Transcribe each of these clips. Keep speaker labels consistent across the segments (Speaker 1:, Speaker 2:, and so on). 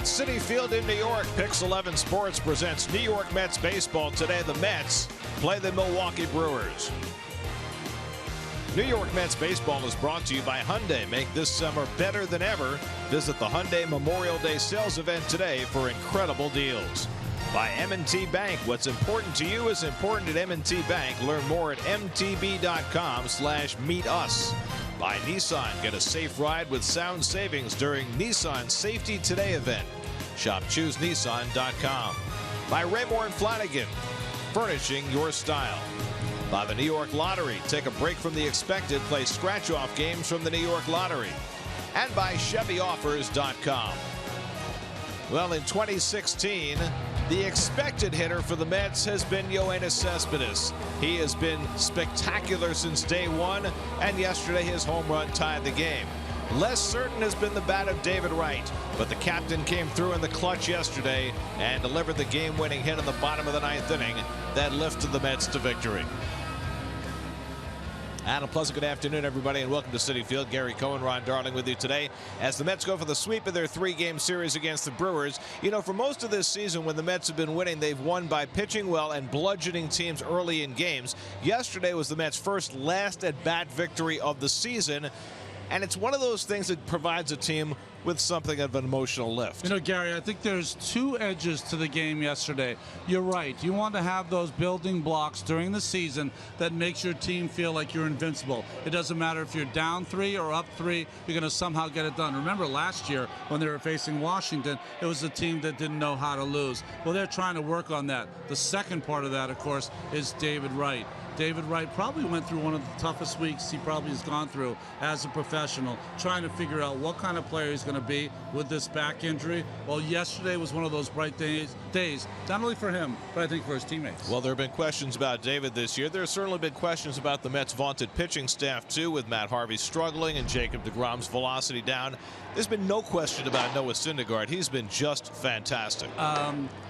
Speaker 1: At Citi Field in New York, Pix 11 Sports presents New York Mets baseball. Today, the Mets play the Milwaukee Brewers. New York Mets baseball is brought to you by Hyundai. Make this summer better than ever. Visit the Hyundai Memorial Day sales event today for incredible deals. By M&T Bank. What's important to you is important at M&T Bank. Learn more at mtb.com/meet us. By Nissan. Get a safe ride with sound savings during Nissan's Safety Today event. Shop ChooseNissan.com. By Raymore and Flanagan. Furnishing your style. By the New York Lottery. Take a break from the expected. Play scratch-off games from the New York Lottery. And by ChevyOffers.com. Well, in 2016, the expected hitter for the Mets has been Yoenis Cespedes. He has been spectacular since day one, and yesterday his home run tied the game. Less certain has been the bat of David Wright, but the captain came through in the clutch yesterday and delivered the game-winning hit in the bottom of the ninth inning that lifted the Mets to victory. And a pleasant good afternoon, everybody, and welcome to Citi Field. Gary Cohen, Ron Darling with you today as the Mets go for the sweep of their three-game series against the Brewers. You know, for most of this season, when the Mets have been winning, they've won by pitching well and bludgeoning teams early in games. Yesterday was the Mets' first last-at-bat victory of the season, and it's one of those things that provides a team with something of an emotional lift.
Speaker 2: You know, Gary, I think there's two edges to the game yesterday. You're right. You want to have those building blocks during the season that makes your team feel like you're invincible. It doesn't matter if you're down 3 or up 3, you're going to somehow get it done. Remember last year when they were facing Washington, it was a team that didn't know how to lose. Well, they're trying to work on that. The second part of that, of course, is David Wright. David Wright probably went through one of the toughest weeks he probably has gone through as a professional, trying to figure out what kind of player he's going to be with this back injury. Well, yesterday was one of those bright days, not only for him, but I think for his teammates.
Speaker 1: Well, there have been questions about David this year. There have certainly been questions about the Mets' vaunted pitching staff, too, with Matt Harvey struggling and Jacob deGrom's velocity down. There's been no question about Noah Syndergaard. He's been just fantastic.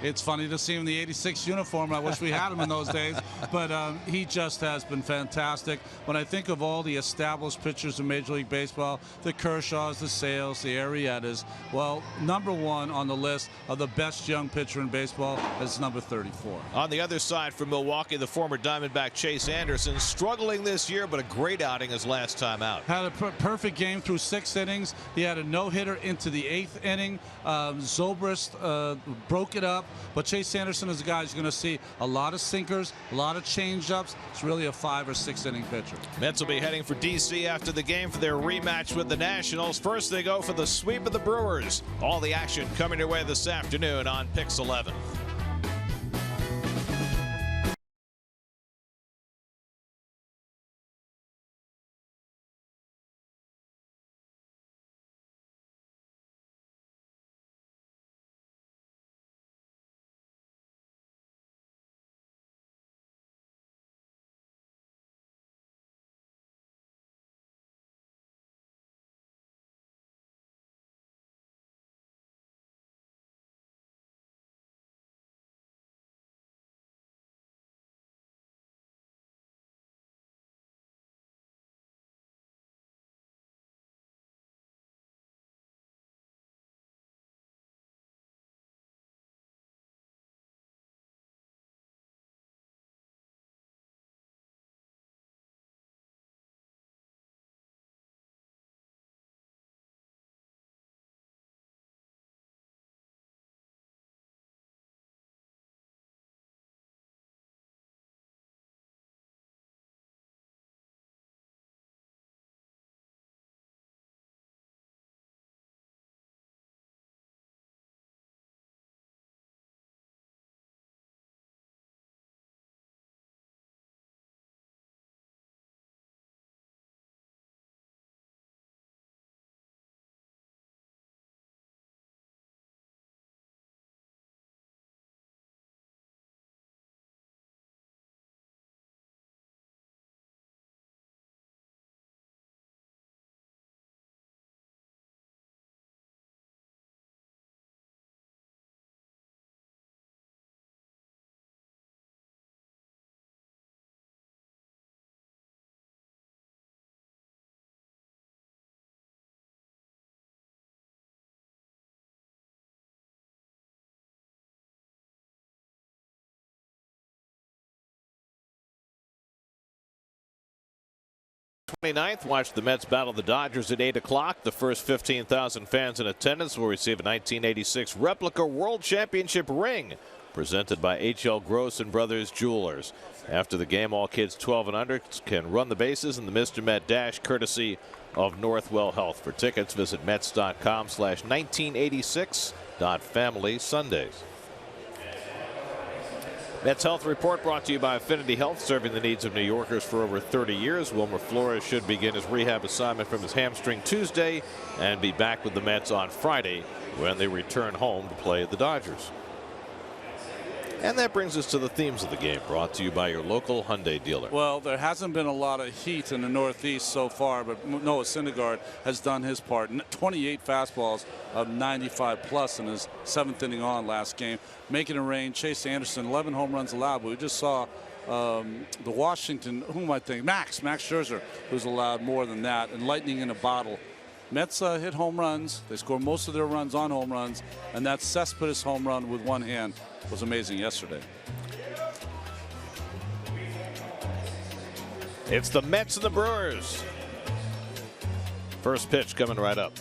Speaker 2: It's funny to see him in the 86 uniform. I wish we had him in those days, but he just has been fantastic. When I think of all the established pitchers in Major League Baseball, the Kershaws, the Sales, the Arrietas, well, number one on the list of the best young pitcher in baseball is number 34.
Speaker 1: On the other side from Milwaukee, the former Diamondback Chase Anderson, struggling this year, but a great outing his last time out.
Speaker 2: Had a perfect game through 6 innings. He had a no-hitter into the 8th inning. Zobrist broke it up, but Chase Anderson is a guy who's going to see a lot of sinkers, a lot of change-ups. It's really a 5 or 6 inning pitcher.
Speaker 1: Mets will be heading for D.C. after the game for their rematch with the Nationals. First, they go for the sweep of the Brewers. All the action coming your way this afternoon on Pix 11. 29th, watch the Mets battle the Dodgers at 8 o'clock. The first 15,000 fans in attendance will receive a 1986 replica World Championship ring presented by H.L. Gross and Brothers Jewelers. After the game, all kids 12 and under can run the bases in the Mr. Met Dash, courtesy of Northwell Health. For tickets, visit Mets.com/1986.family Sundays. Mets Health Report brought to you by Affinity Health, serving the needs of New Yorkers for over 30 years. Wilmer Flores should begin his rehab assignment from his hamstring Tuesday and be back with the Mets on Friday when they return home to play the Dodgers. And that brings us to the themes of the game, brought to you by your local Hyundai dealer.
Speaker 2: Well, there hasn't been a lot of heat in the Northeast so far, but Noah Syndergaard has done his part. 28 fastballs of 95 plus in his 7th inning on last game, making it rain. Chase Anderson, 11 home runs allowed. But we just saw the Washington, whom I think, Max Scherzer, who's allowed more than that, and lightning in a bottle. Mets hit home runs. They score most of their runs on home runs, and that Cespedes home run with one hand was amazing yesterday.
Speaker 1: It's the Mets and the Brewers. First pitch coming right up.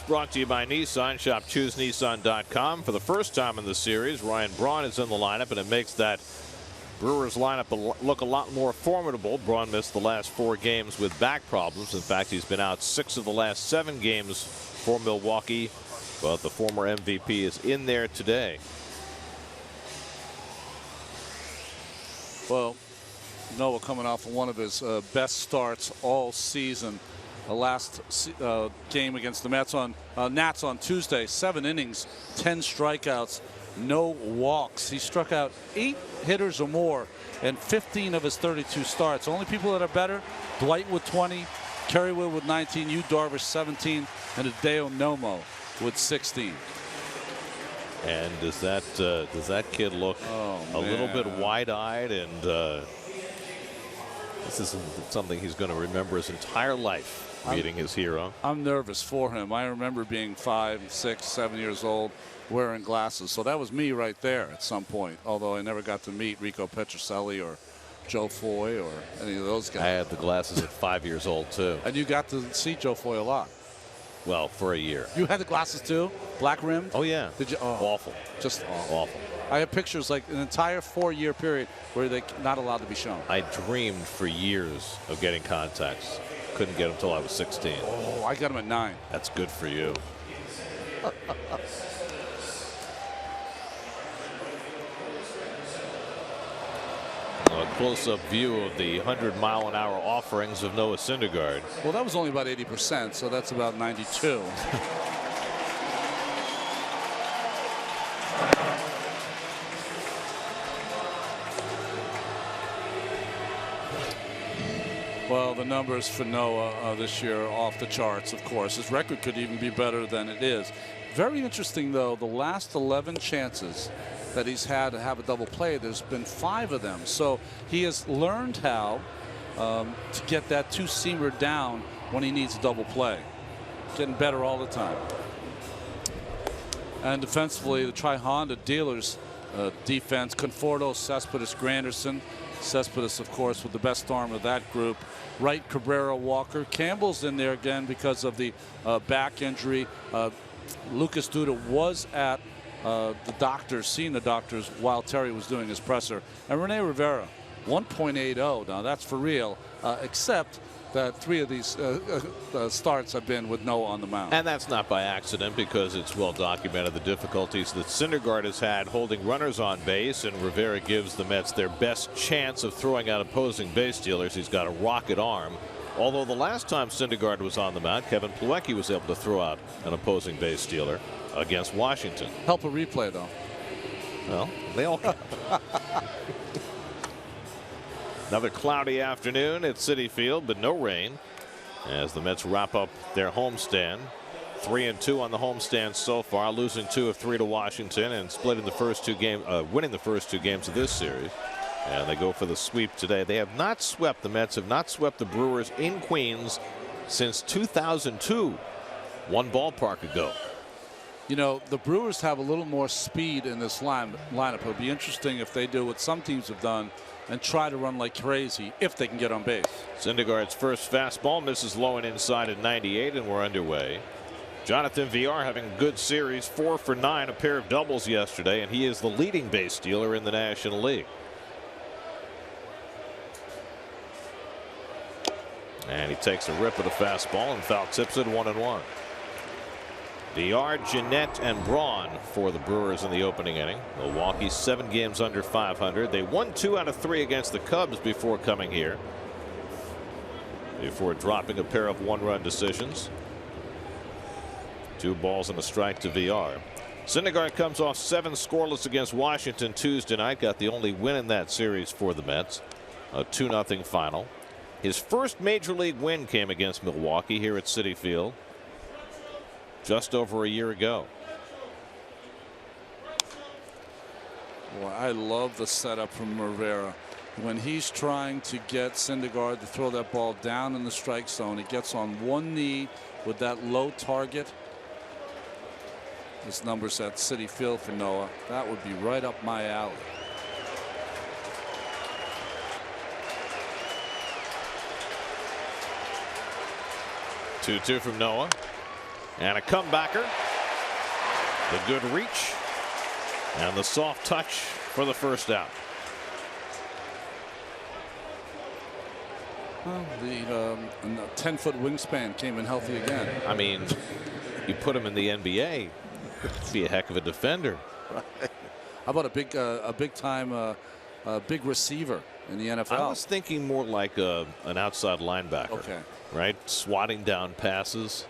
Speaker 1: Brought to you by Nissan. Shop ChooseNissan.com. For the first time in the series, Ryan Braun is in the lineup, and it makes that Brewers lineup look a lot more formidable. Braun missed the last 4 games with back problems. In fact, he's been out 6 of the last 7 games for Milwaukee, but the former MVP is in there today.
Speaker 2: Well, Noah coming off of one of his best starts all season. The last game against the Nats on Tuesday, 7 innings, 10 strikeouts, no walks. He struck out 8 hitters or more in 15 of his 32 starts. Only people that are better: Dwight with 20, Kerrywood with 19, Yu Darvish 17, and Hideo Nomo with 16.
Speaker 1: And does that kid look a little bit wide-eyed? And this is something he's going to remember his entire life. Meeting his hero.
Speaker 2: I'm nervous for him. I remember being 5, 6, 7 years old, wearing glasses. So that was me right there at some point. Although I never got to meet Rico Petrocelli or Joe Foy or any of those guys.
Speaker 1: I had the glasses at 5 years old too.
Speaker 2: And you got to see Joe Foy a lot.
Speaker 1: Well, for a year.
Speaker 2: You had the glasses too, black rimmed.
Speaker 1: Oh yeah.
Speaker 2: Did you? Oh,
Speaker 1: awful.
Speaker 2: Just
Speaker 1: awful.
Speaker 2: I have pictures like an entire 4-year period where they're not allowed to be shown.
Speaker 1: I dreamed for years of getting contacts. Couldn't get them until I was 16.
Speaker 2: Oh, I got them at 9.
Speaker 1: That's good for you. close-up view of the 100-mile-an-hour offerings of Noah Syndergaard.
Speaker 2: Well, that was only about 80%, so that's about 92. Well, the numbers for Noah this year are off the charts, of course. His record could even be better than it is. Very interesting, though, the last 11 chances that he's had to have a double play, there's been 5 of them. So he has learned how to get that two-seamer down when he needs a double play. Getting better all the time. And defensively, the Tri-Honda dealers defense, Conforto, Cespedes, Granderson. Cespedes, of course, with the best arm of that group. Wright, Cabrera, Walker. Campbell's in there again because of the back injury. Lucas Duda was at the doctors, seeing the doctors while Terry was doing his presser. And Rene Rivera, 1.80. Now that's for real, except that 3 of these starts have been with Noah on the mound.
Speaker 1: And that's not by accident, because it's well documented the difficulties that Syndergaard has had holding runners on base, and Rivera gives the Mets their best chance of throwing out opposing base stealers. He's got a rocket arm. Although the last time Syndergaard was on the mound, Kevin Plawecki was able to throw out an opposing base stealer against Washington.
Speaker 2: Help a replay, though.
Speaker 1: Well, they all can. Another cloudy afternoon at Citi Field, but no rain as the Mets wrap up their homestand. 3-2 on the homestand so far, losing 2 of 3 to Washington and splitting the first 2 games, winning the first 2 games of this series. And they go for the sweep today. They have not swept, the Mets have not swept the Brewers in Queens since 2002, one ballpark ago.
Speaker 2: You know, the Brewers have a little more speed in this lineup. It'll be interesting if they do what some teams have done and try to run like crazy if they can get on base.
Speaker 1: Syndergaard's first fastball misses low and inside at 98, and we're underway. Jonathan Villar having a good series, 4 for 9, a pair of doubles yesterday, and he is the leading base stealer in the National League. And he takes a rip at a fastball and foul tips it 1-1. Villar, Jeanette, and Braun for the Brewers in the opening inning. Milwaukee 7 games under 500. They won 2 out of 3 against the Cubs before coming here, before dropping a pair of 1-run decisions. 2 balls and a strike to Villar. Syndergaard comes off 7 scoreless against Washington Tuesday night. Got the only win in that series for the Mets. A 2-0 final. His first major league win came against Milwaukee here at Citi Field just over a year ago.
Speaker 2: Well, I love the setup from Rivera. When he's trying to get Syndergaard to throw that ball down in the strike zone, he gets on one knee with that low target. This number's at Citi Field for Noah. That would be right up my alley.
Speaker 1: Two from Noah. And a comebacker. The good reach. And the soft touch for the first out.
Speaker 2: Well, the 10-foot wingspan came in healthy again.
Speaker 1: I mean, you put him in the NBA, be a heck of a defender.
Speaker 2: Right. How about a big time big receiver in the NFL?
Speaker 1: I was thinking more like an outside linebacker.
Speaker 2: Okay.
Speaker 1: Right, swatting down passes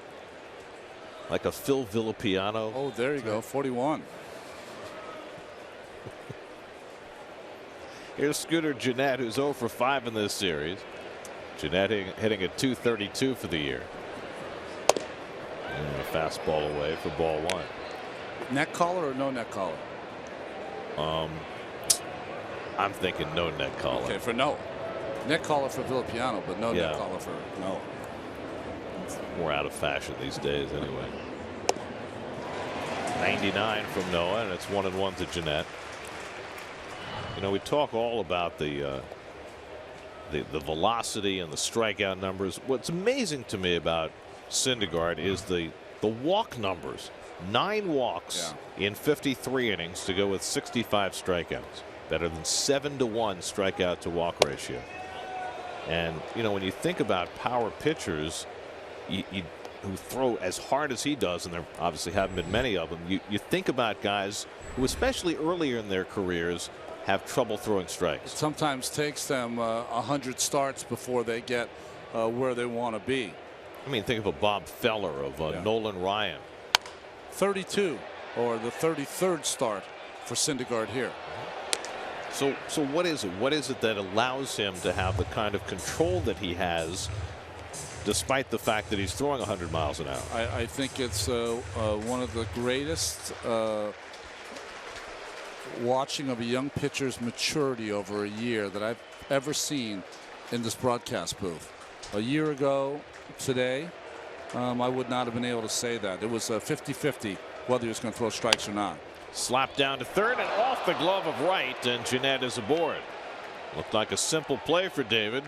Speaker 1: like a Phil Villapiano.
Speaker 2: Oh, there you go, 41.
Speaker 1: Here's Scooter Gennett, who's 0 for 5 in this series. Gennett hitting at .232 for the year. And a fastball away for ball 1.
Speaker 2: Neck collar or no neck collar?
Speaker 1: I'm thinking no neck collar.
Speaker 2: Okay, for Noah. Neck collar for Villapiano, but no neck collar for Noah.
Speaker 1: More out of fashion these days, anyway. 99 from Noah, and it's 1-1 to Gennett. You know, we talk all about the velocity and the strikeout numbers. What's amazing to me about Syndergaard is the walk numbers. 9 walks in 53 innings to go with 65 strikeouts. Better than 7-to-1 strikeout to walk ratio. And you know, when you think about power pitchers who throw as hard as he does, and there obviously haven't been many of them, you think about guys who, especially earlier in their careers, have trouble throwing strikes.
Speaker 2: It sometimes takes them 100 starts before they get where they want to be.
Speaker 1: I mean, think of a Bob Feller, of Nolan Ryan.
Speaker 2: 32, or the 33rd start for Syndergaard here.
Speaker 1: So what is it? What is it that allows him to have the kind of control that he has, despite the fact that he's throwing 100 miles an hour?
Speaker 2: I think it's one of the greatest watching of a young pitcher's maturity over a year that I've ever seen in this broadcast booth. A year ago today, I would not have been able to say that. It was 50-50 whether he was going to throw strikes or not.
Speaker 1: Slapped down to third and off the glove of right, and Jeanette is aboard. Looked like a simple play for David,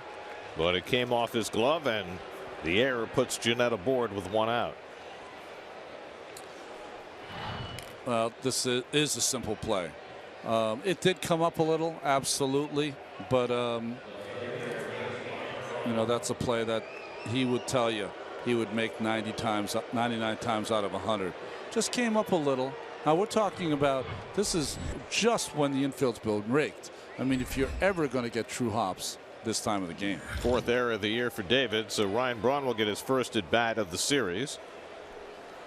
Speaker 1: but it came off his glove, and the error puts Jeanette aboard with 1 out.
Speaker 2: Well, this is a simple play. It did come up a little, absolutely, but you know, that's a play that he would tell you he would make 99 times out of 100. Just came up a little. Now we're talking about, this is just when the infield's been rigged. I mean, if you're ever going to get true hops this time of the game. 4th
Speaker 1: error of the year for David, so Ryan Braun will get his first at bat of the series.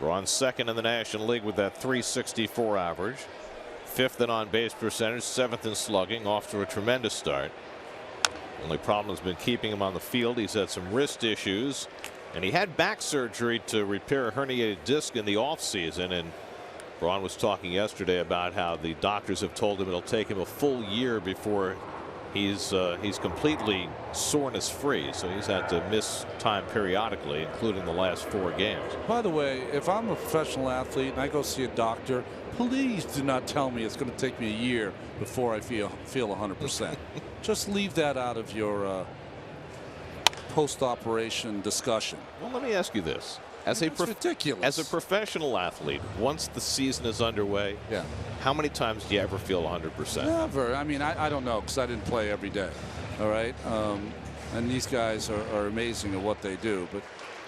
Speaker 1: Braun 2nd in the National League with that .364 average. 5th in on base percentage, 7th in slugging, off to a tremendous start. Only problem has been keeping him on the field. He's had some wrist issues, and he had back surgery to repair a herniated disc in the offseason. And Braun was talking yesterday about how the doctors have told him it'll take him a full year before he's completely soreness free. So he's had to miss time periodically, including the last 4 games.
Speaker 2: By the way, if I'm a professional athlete and I go see a doctor, please do not tell me it's going to take me a year before I feel 100%. Just leave that out of your post-operation discussion.
Speaker 1: Well, let me ask you this. As
Speaker 2: ridiculous.
Speaker 1: As a professional athlete, once the season is underway, how many times do you ever feel 100%?
Speaker 2: Never. I mean, I don't know, because I didn't play every day. All right. And these guys are amazing at what they do, but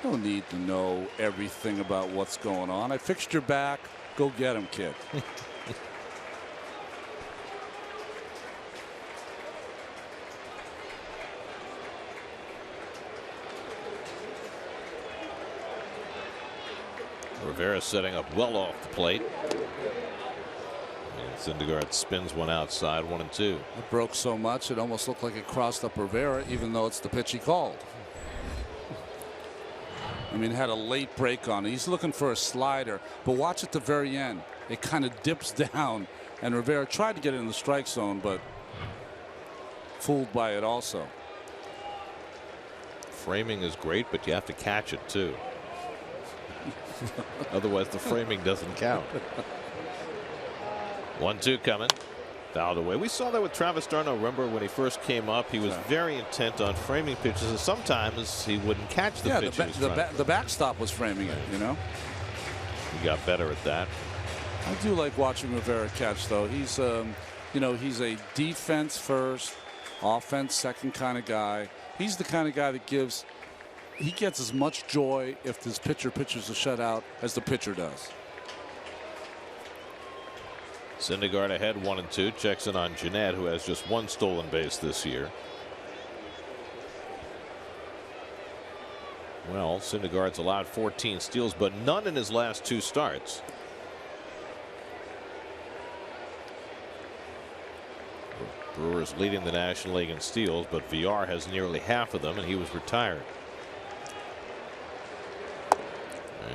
Speaker 2: you don't need to know everything about what's going on. I fixed your back. Go get him, kid.
Speaker 1: Rivera setting up well off the plate. And Syndergaard spins one outside, 1-2.
Speaker 2: It broke so much it almost looked like it crossed up Rivera, even though it's the pitch he called. I mean, it had a late break on it. He's looking for a slider, but watch at the very end. It kind of dips down, and Rivera tried to get it in the strike zone, but fooled by it also.
Speaker 1: Framing is great, but you have to catch it too. Otherwise the framing doesn't count. 1-2 coming. Fouled away. We saw that with Travis d'Arnaud. Remember when he first came up, he was very intent on framing pitches, and sometimes he wouldn't catch the pitch.
Speaker 2: The backstop was framing it, you know.
Speaker 1: He got better at that.
Speaker 2: I do like watching Rivera catch, though. He's you know, he's a defense first, offense second kind of guy. He's the kind of guy that gets as much joy if this pitcher pitches a shutout as the pitcher does.
Speaker 1: Syndergaard ahead 1-2. Checks in on Jeanette, who has just 1 stolen base this year. Well, Syndergaard's allowed 14 steals, but none in his last 2 starts. Brewers leading the National League in steals, but VR has nearly half of them, and he was retired.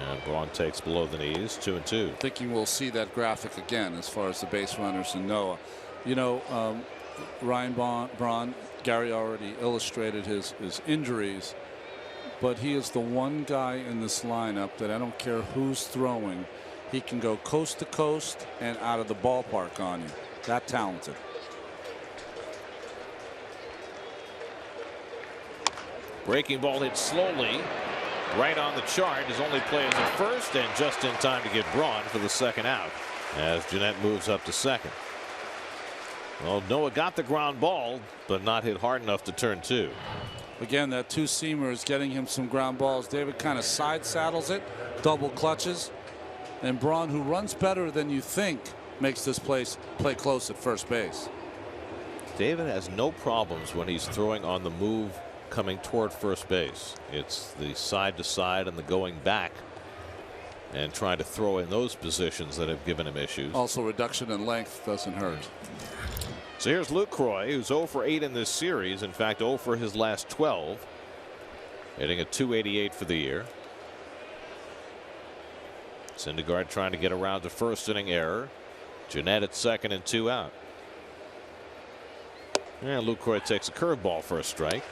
Speaker 1: And Braun takes below the knees, 2-2.
Speaker 2: Thinking we'll see that graphic again as far as the base runners and Noah. You know, Ryan Braun, Gary already illustrated his injuries, but he is the one guy in this lineup that I don't care who's throwing, he can go coast to coast and out of the ballpark on you. That talented.
Speaker 1: Breaking ball hit slowly. Right on the chart. His only play is at first, and just in time to get Braun for the 2nd out as Jeanette moves up to 2nd. Well, Noah got the ground ball, but not hit hard enough to turn 2.
Speaker 2: Again, that 2-seamer is getting him some ground balls. David kind of side saddles it, double clutches, and Braun, who runs better than you think, makes this play close at first base.
Speaker 1: David has no problems when he's throwing on the move coming toward first base. It's the side to side and the going back and trying to throw in those positions that have given him issues.
Speaker 2: Also, reduction in length doesn't hurt.
Speaker 1: So here's Lucroy, who's 0 for 8 in this series. In fact, 0 for his last 12. Hitting a .288 for the year. Syndergaard trying to get around to first inning error. Jeanette at second and 2 out. And Lucroy takes a curveball for a strike.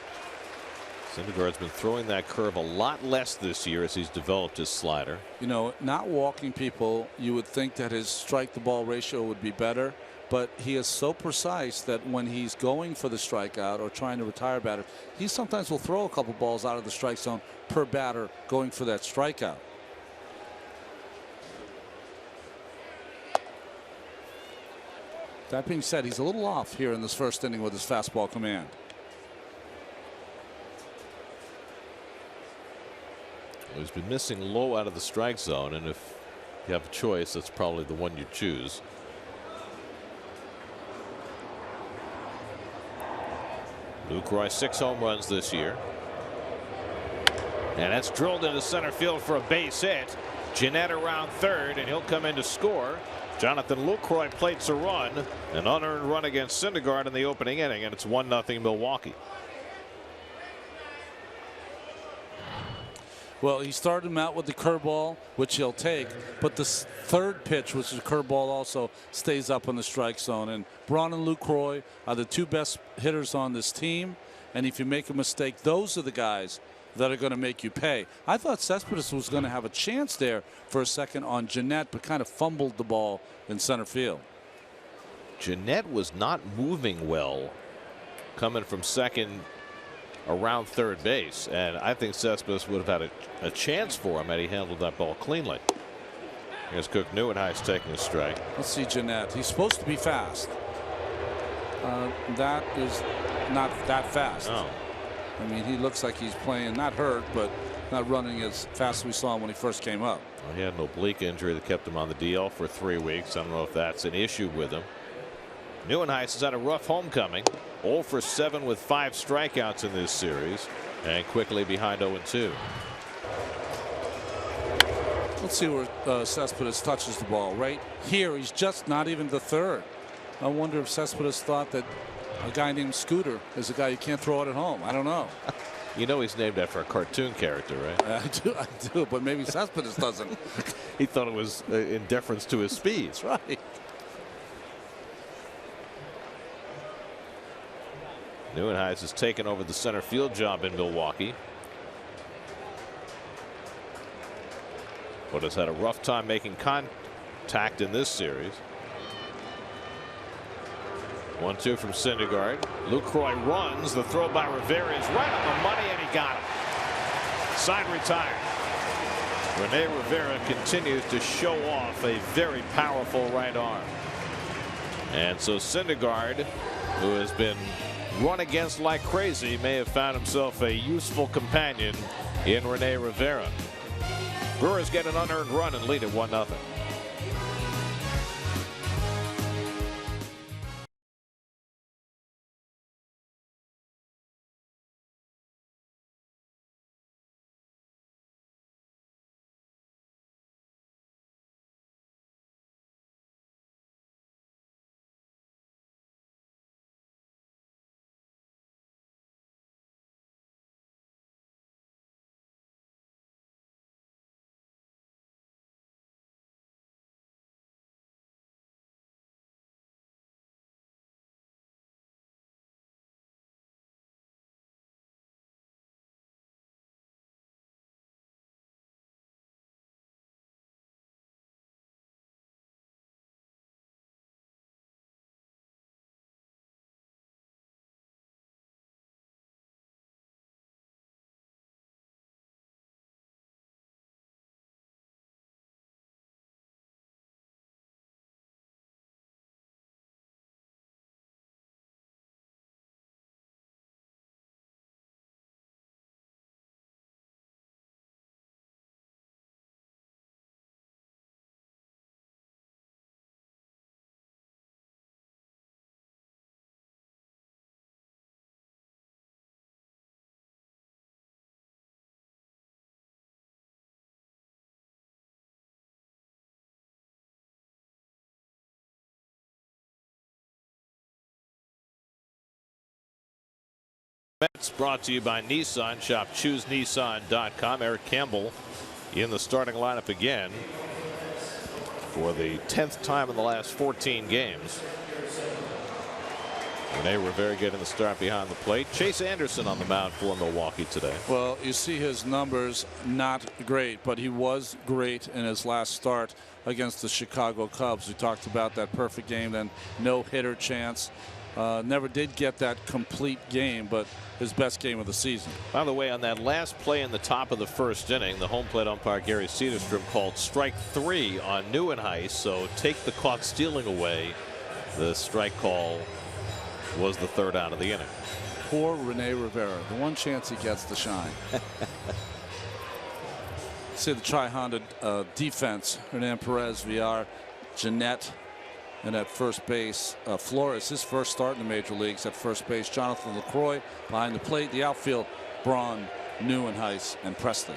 Speaker 1: Syndergaard's been throwing that curve a lot less this year as he's developed his slider.
Speaker 2: You know, not walking people, you would think that his strike to ball ratio would be better, but he is so precise that when he's going for the strikeout or trying to retire batter, he sometimes will throw a couple balls out of the strike zone per batter going for that strikeout. That being said, he's a little off here in this first inning with his fastball command.
Speaker 1: He's been missing low out of the strike zone, and if you have a choice, that's probably the one you choose. Lucroy 6 home runs this year. And that's drilled into center field for a base hit. Jeanette around third, and he'll come in to score. Jonathan Lucroy plates a run, an unearned run against Syndergaard in the opening inning, and it's 1-0 Milwaukee.
Speaker 2: Well, he started him out with the curveball, which he'll take, but the third pitch, which is a curveball, also stays up in the strike zone. And Braun and Lucroy are the two best hitters on this team, and if you make a mistake, those are the guys that are going to make you pay. I thought Cespedes was going to have a chance there for a second on Jeanette, but kind of fumbled the ball in center field.
Speaker 1: Jeanette was not moving well coming from second around third base, and I think Cespedes would have had a chance for him had he handled that ball cleanly. Here's Cook Neuenhuis taking a strike.
Speaker 2: Let's see Jeanette. He's supposed to be fast. That is not that fast.
Speaker 1: No.
Speaker 2: I mean, he looks like he's playing, not hurt, but not running as fast as we saw him when he first came up.
Speaker 1: Well, he had an oblique injury that kept him on the DL for 3 weeks. I don't know if that's an issue with him. Neuenhuis has had a rough homecoming. 0 for 7 with 5 strikeouts in this series, and quickly behind 0-2.
Speaker 2: Let's see where Cespedes touches the ball. Right here, he's just not even the third. I wonder if Cespedes thought that a guy named Scooter is a guy you can't throw it at home. I don't know.
Speaker 1: You know he's named after a cartoon character, right?
Speaker 2: I do, but maybe Cespedes doesn't.
Speaker 1: He thought it was in deference to his speed.
Speaker 2: That's right.
Speaker 1: Neuenhuis has taken over the center field job in Milwaukee, but has had a rough time making contact in this series. 1-2 from Syndergaard. Lucroy runs. The throw by Rivera is right on the money, and he got him. Side retired. Rene Rivera continues to show off a very powerful right arm. And so Syndergaard, who has been run against like crazy, may have found himself a useful companion in Rene Rivera. Brewers get an unearned run and lead at 1-0. Mets brought to you by Nissan. Shop ChooseNissan.com. Eric Campbell in the starting lineup again for the 10th time in the last 14 games. Rene Rivera getting the start behind the plate. Chase Anderson on the mound for Milwaukee today.
Speaker 2: Well, you see his numbers not great, but he was great in his last start against the Chicago Cubs. We talked about that perfect game, then no hitter chance. Never did get that complete game, but his best game of the season.
Speaker 1: By the way, on that last play in the top of the first inning, the home plate umpire Gary Cederstrom called strike 3 on Nieuwenhuis. So take the caught stealing away. The strike call was the third out of the inning.
Speaker 2: Poor Rene Rivera, the one chance he gets to shine. See the Tri-Honda defense. Hernan Perez, Villar, Jeanette, and at first base, Flores, his first start in the major leagues at first base. Jonathan LaCroix behind the plate. The outfield, Braun, Nieuwenhuis, and Presley.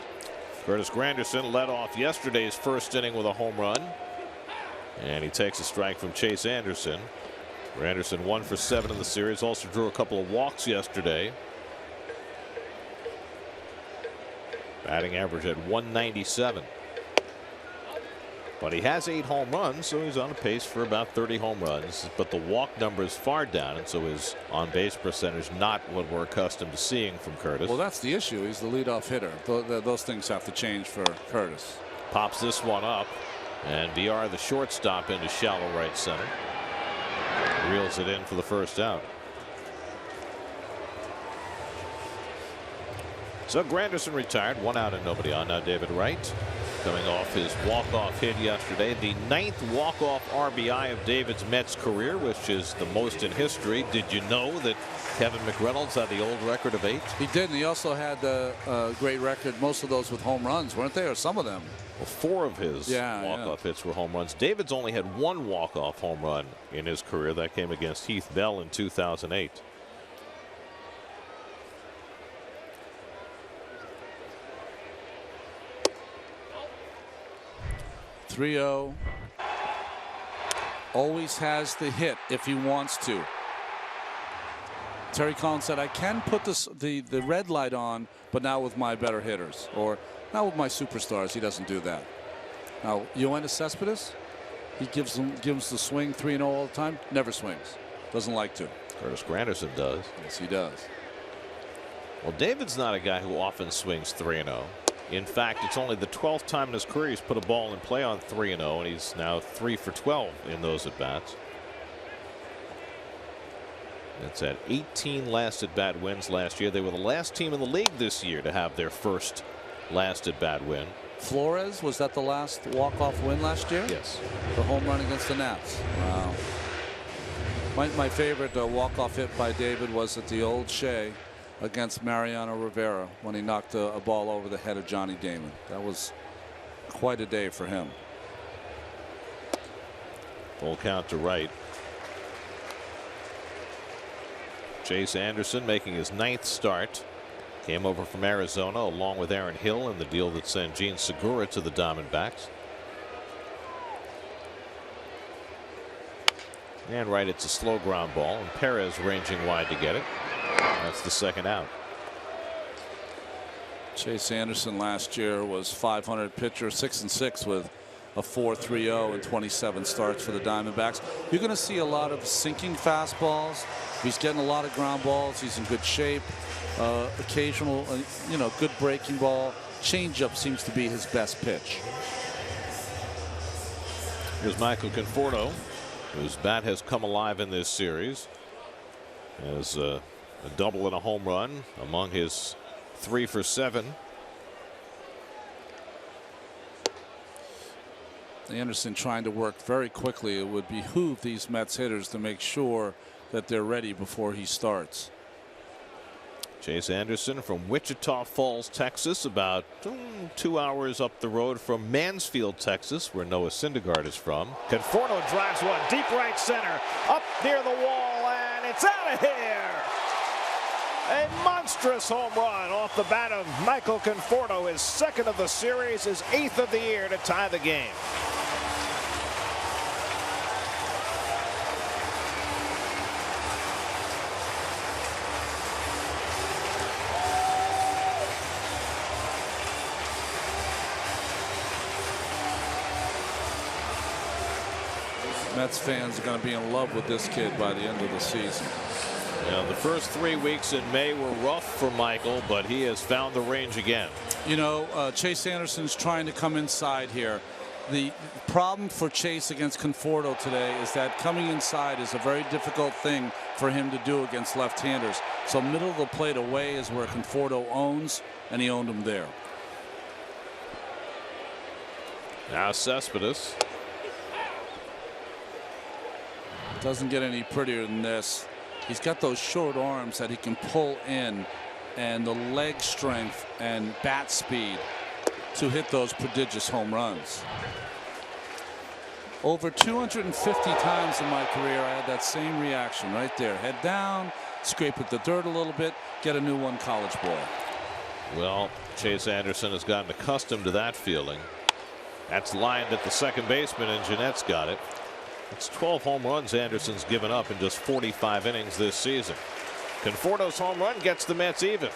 Speaker 1: Curtis Granderson led off yesterday's first inning with a home run, and he takes a strike from Chase Anderson. Granderson 1 for 7 in the series. Also drew a couple of walks yesterday. Batting average at 197. But he has 8 home runs, so he's on a pace for about 30 home runs. But the walk number is far down, and so his on-base percentage not what we're accustomed to seeing from Curtis.
Speaker 2: Well, that's the issue. He's the leadoff hitter. Those things have to change for Curtis.
Speaker 1: Pops this one up, and Villar, the shortstop, into shallow right center. Reels it in for the first out. So Granderson retired, 1 out and nobody on. Now David Wright coming off his walk-off hit yesterday, the 9th walk-off RBI of David's Mets career, which is the most in history. Did you know that Kevin McReynolds had the old record of 8?
Speaker 2: He did, and he also had a great record, most of those with home runs, weren't they, or some of them?
Speaker 1: Well, 4 of his walk-off hits were home runs. David's only had 1 walk-off home run in his career. That came against Heath Bell in 2008.
Speaker 2: .30. Always has the hit if he wants to. Terry Collins said, I can put the red light on, but not with my better hitters, or not with my superstars. He doesn't do that. Now, Yoenis Cespedes, he gives the swing 3-0 all the time. Never swings. Doesn't like to.
Speaker 1: Curtis Granderson does.
Speaker 2: Yes, he does.
Speaker 1: Well, David's not a guy who often swings 3-0. In fact, it's only the 12th time in his career he's put a ball in play on 3-0, and he's now 3 for 12 in those at-bats. That's at 18 last at-bat wins last year. They were the last team in the league this year to have their first last at-bat win.
Speaker 2: Flores, was that the last walk-off win last year?
Speaker 1: Yes.
Speaker 2: The home run against the Nats. Wow. My favorite walk-off hit by David was at the old Shea against Mariano Rivera when he knocked a ball over the head of Johnny Damon. That was quite a day for him.
Speaker 1: Full count to Wright. Chase Anderson making his 9th start. Came over from Arizona along with Aaron Hill in the deal that sent Gene Segura to the Diamondbacks. And right, it's a slow ground ball, and Perez ranging wide to get it. That's the second out.
Speaker 2: Chase Anderson last year was .500 pitcher, 6-6 with a 4.30 and 27 starts for the Diamondbacks. You're going to see a lot of sinking fastballs. He's getting a lot of ground balls. He's in good shape. Occasional, good breaking ball. Changeup seems to be his best pitch.
Speaker 1: Here's Michael Conforto, whose bat has come alive in this series. Has a double and a home run among his 3 for 7.
Speaker 2: Anderson trying to work very quickly. It would behoove these Mets hitters to make sure that they're ready before he starts.
Speaker 1: Chase Anderson from Wichita Falls, Texas, about 2 hours up the road from Mansfield, Texas, where Noah Syndergaard is from. Conforto drives one deep right center, up near the wall, and it's out of here. A monstrous home run off the bat of Michael Conforto, his 2nd of the series, his 8th of the year, to tie the game.
Speaker 2: Mets fans are going to be in love with this kid by the end of the season.
Speaker 1: Yeah, the first 3 weeks in May were rough for Michael, but he has found the range again.
Speaker 2: You know, Chase Anderson's trying to come inside here. The problem for Chase against Conforto today is that coming inside is a very difficult thing for him to do against left-handers. So middle of the plate away is where Conforto owns, and he owned him there.
Speaker 1: Now Cespedes.
Speaker 2: Doesn't get any prettier than this. He's got those short arms that he can pull in, and the leg strength and bat speed to hit those prodigious home runs. Over 250 times in my career, I had that same reaction right there. Head down, scrape at the dirt a little bit, get a new one, college boy.
Speaker 1: Well, Chase Anderson has gotten accustomed to that feeling. That's lined at the second baseman, and Jeanette's got it. It's 12 home runs Anderson's given up in just 45 innings this season. Conforto's home run gets the Mets even.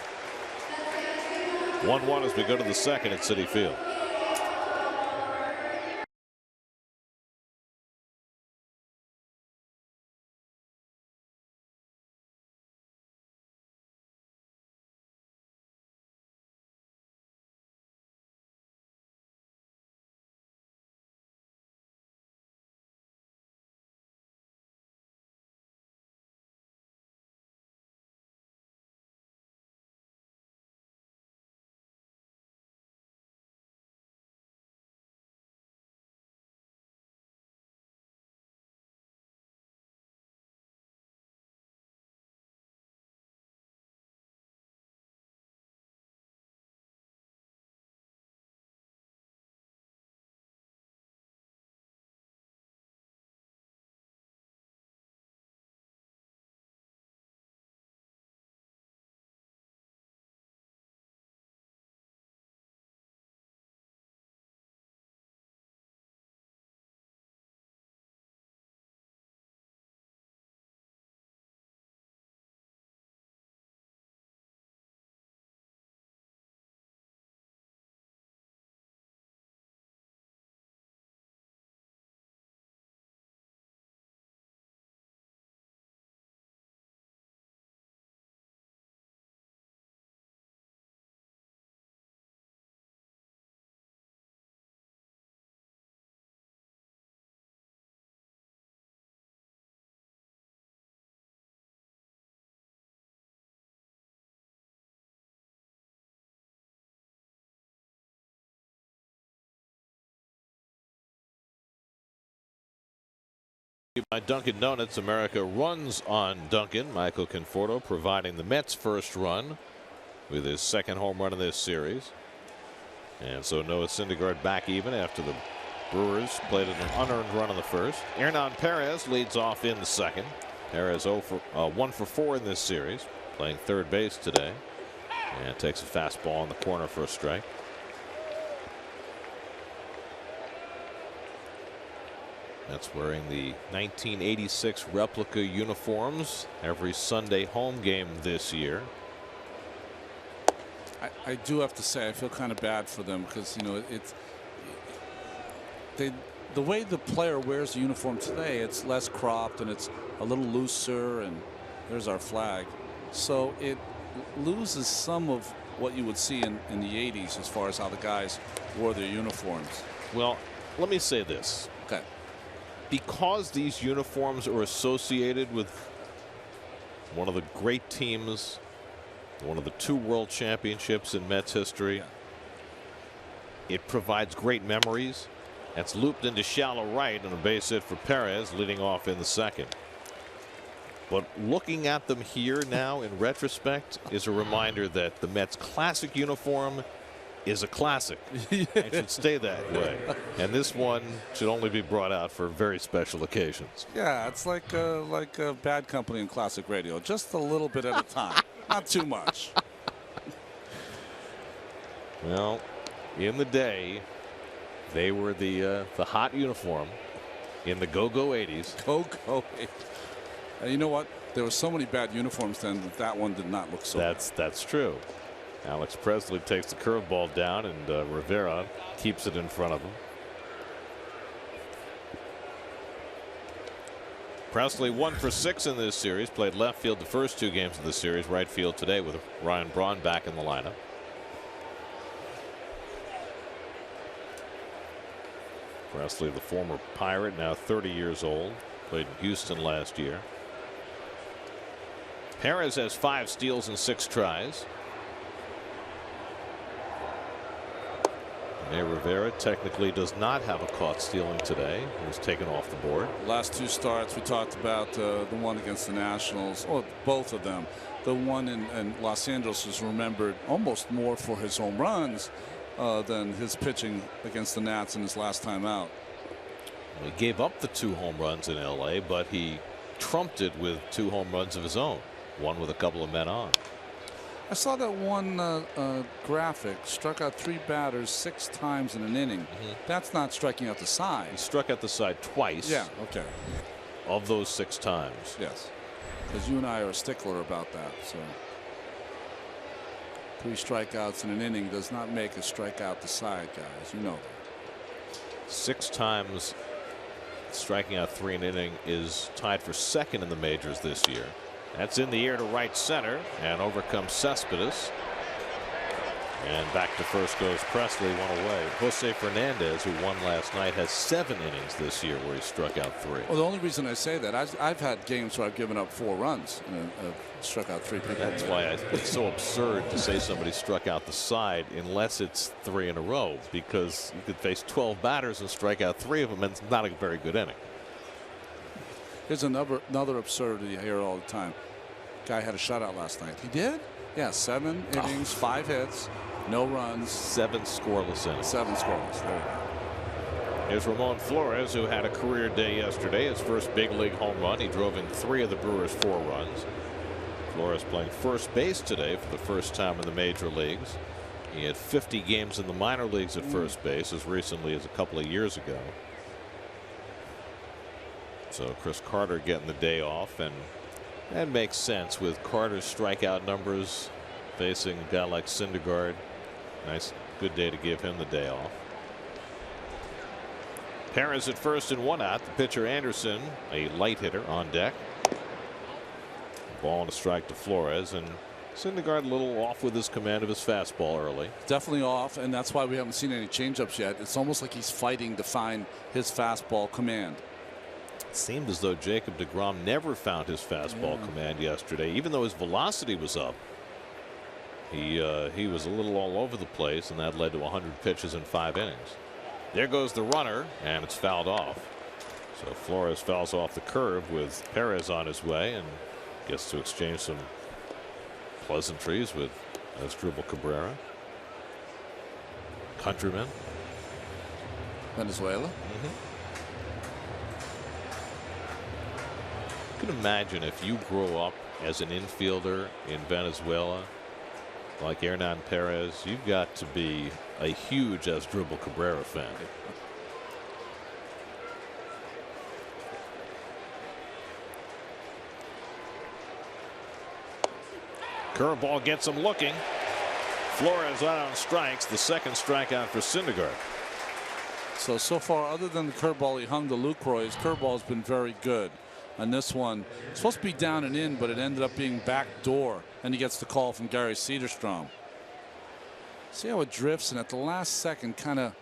Speaker 1: 1-1 as we go to the second at Citi Field. By Dunkin' Donuts, America runs on Dunkin'. Michael Conforto providing the Mets' first run with his second home run in this series. And so Noah Syndergaard back even after the Brewers played an unearned run in the first. Hernan Perez leads off in the second. Perez 1 for 4 in this series, playing third base today, and takes a fastball in the corner for a strike. That's wearing the 1986 replica uniforms every Sunday home game this year.
Speaker 2: I do have to say I feel kind of bad for them because, you know, the way the player wears the uniform today, it's less cropped and it's a little looser, and there's our flag. So it loses some of what you would see in the 80s as far as how the guys wore their uniforms.
Speaker 1: Well, let me say this.
Speaker 2: Okay.
Speaker 1: Because these uniforms are associated with one of the great teams, one of the 2 world championships in Mets history, it provides great memories. That's looped into shallow right and a base hit for Perez, leading off in the second. But looking at them here now in retrospect is a reminder that the Mets classic uniform is a classic. It should stay that way. And this one should only be brought out for very special occasions.
Speaker 2: Yeah, it's like a Bad Company in classic radio, just a little bit at a time, not too much.
Speaker 1: Well, in the day, they were the hot uniform in the go-go 80s.
Speaker 2: Go-go 80s. You know what? There were so many bad uniforms then that one did not look so bad.
Speaker 1: That's true. Alex Presley takes the curveball down, and Rivera keeps it in front of him. Presley 1 for 6 in this series. Played left field the first 2 games of the series. Right field today with Ryan Braun back in the lineup. Presley, the former Pirate, now 30 years old. Played in Houston last year. Perez has 5 steals and 6 tries. Rene Rivera technically does not have a caught stealing today. He was taken off the board.
Speaker 2: Last 2 starts we talked about, the one against the Nationals, or both of them. The one in Los Angeles is remembered almost more for his home runs than his pitching against the Nats in his last time out.
Speaker 1: Well, he gave up the 2 home runs in LA, but he trumped it with 2 home runs of his own, one with a couple of men on.
Speaker 2: I saw that one graphic. Struck out 3 batters 6 times in an inning. That's not striking out the side.
Speaker 1: He struck out the side twice.
Speaker 2: Yeah. Okay.
Speaker 1: Of those 6 times.
Speaker 2: Yes. Because you and I are a stickler about that. So 3 strikeouts in an inning does not make a strikeout the side, guys. You know that.
Speaker 1: 6 times striking out 3 in an inning is tied for 2nd in the majors this year. That's in the air to right center, and over comes Cespedes. And back to first goes Presley, 1 away. Jose Fernandez, who won last night, has 7 innings this year where he struck out 3.
Speaker 2: Well, the only reason I say that, I've had games where I've given up 4 runs and struck out 3 people.
Speaker 1: That's why it's so absurd to say somebody struck out the side unless it's 3 in a row, because you could face 12 batters and strike out 3 of them, and it's not a very good inning.
Speaker 2: Here's another absurdity I hear all the time. Guy had a shutout last night. He did? Yeah, 7 innings, 5 hits, no runs.
Speaker 1: 7 scoreless innings.
Speaker 2: 7 scoreless. There you go.
Speaker 1: Here's Ramon Flores, who had a career day yesterday. His first big league home run. He drove in 3 of the Brewers' 4 runs. Flores playing first base today for the first time in the major leagues. He had 50 games in the minor leagues at first base as recently as a couple of years ago. So Chris Carter getting the day off, and that makes sense with Carter's strikeout numbers facing a guy like Syndergaard. Nice, good day to give him the day off. Perez at first and 1 out. The pitcher Anderson, a light hitter, on deck. Ball and a strike to Flores, and Syndergaard a little off with his command of his fastball early.
Speaker 2: Definitely off, and that's why we haven't seen any changeups yet. It's almost like he's fighting to find his fastball command.
Speaker 1: It seemed as though Jacob deGrom never found his fastball command yesterday, even though his velocity was up. He was a little all over the place, and that led to 100 pitches in 5 innings. There goes the runner, and it's fouled off. So Flores fouls off the curve with Perez on his way and gets to exchange some pleasantries with Asdrubal Cabrera. Countryman.
Speaker 2: Venezuela.
Speaker 1: You can imagine if you grow up as an infielder in Venezuela like Hernan Perez, you've got to be a huge Asdrubal Cabrera fan. Curveball gets him looking. Flores out on strikes, the 2nd strikeout for Syndergaard.
Speaker 2: So far, other than the curveball he hung to Lucroy, his curveball has been very good. On this one, it's supposed to be down and in, but it ended up being backdoor, and he gets the call from Gary Cederstrom. See how it drifts, and at the last second kind of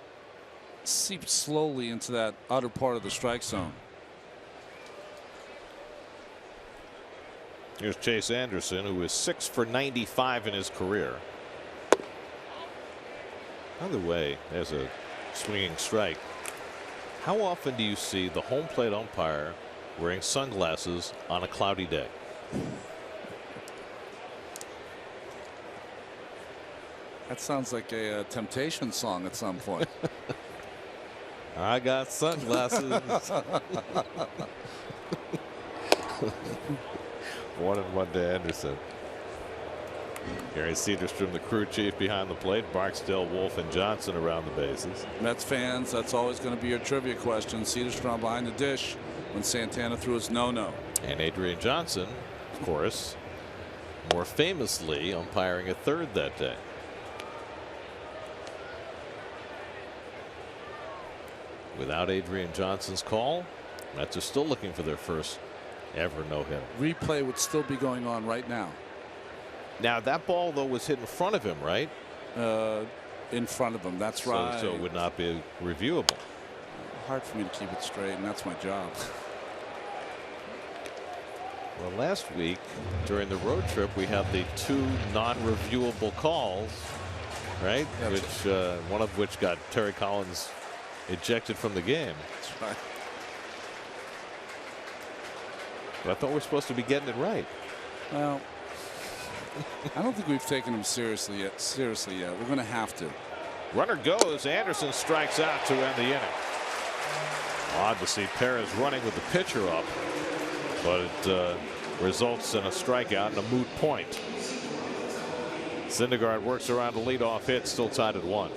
Speaker 2: seeps slowly into that outer part of the strike zone.
Speaker 1: Here's Chase Anderson, who is 6 for 95 in his career. By the way, there's a swinging strike. How often do you see the home plate umpire wearing sunglasses on a cloudy day?
Speaker 2: That sounds like a Temptation song at some point.
Speaker 1: I got sunglasses. 1-1 to Anderson. Gary Cederstrom, the crew chief behind the plate. Barksdale, Wolf, and Johnson around the bases.
Speaker 2: Mets fans, that's always going to be your trivia question. Cederstrom behind the dish when Santana threw his no-no.
Speaker 1: And Adrian Johnson, of course, more famously umpiring at third that day. Without Adrian Johnson's call, Mets are still looking for their first ever know him.
Speaker 2: Replay would still be going on right now.
Speaker 1: Now that ball though was hit in front of him, right?
Speaker 2: In front of him. That's right.
Speaker 1: So it would not be reviewable.
Speaker 2: Hard for me to keep it straight, and that's my job.
Speaker 1: Well, last week during the road trip, we had the 2 non-reviewable calls, right?
Speaker 2: That's
Speaker 1: which one of which got Terry Collins ejected from the game.
Speaker 2: That's right.
Speaker 1: But I thought we were supposed to be getting it right.
Speaker 2: Well, I don't think we've taken him seriously yet. We're going to have to.
Speaker 1: Runner goes. Anderson strikes out to end the inning. Odd to see Perez running with the pitcher up, but it results in a strikeout and a moot point. Syndergaard works around a leadoff hit, still tied at 1.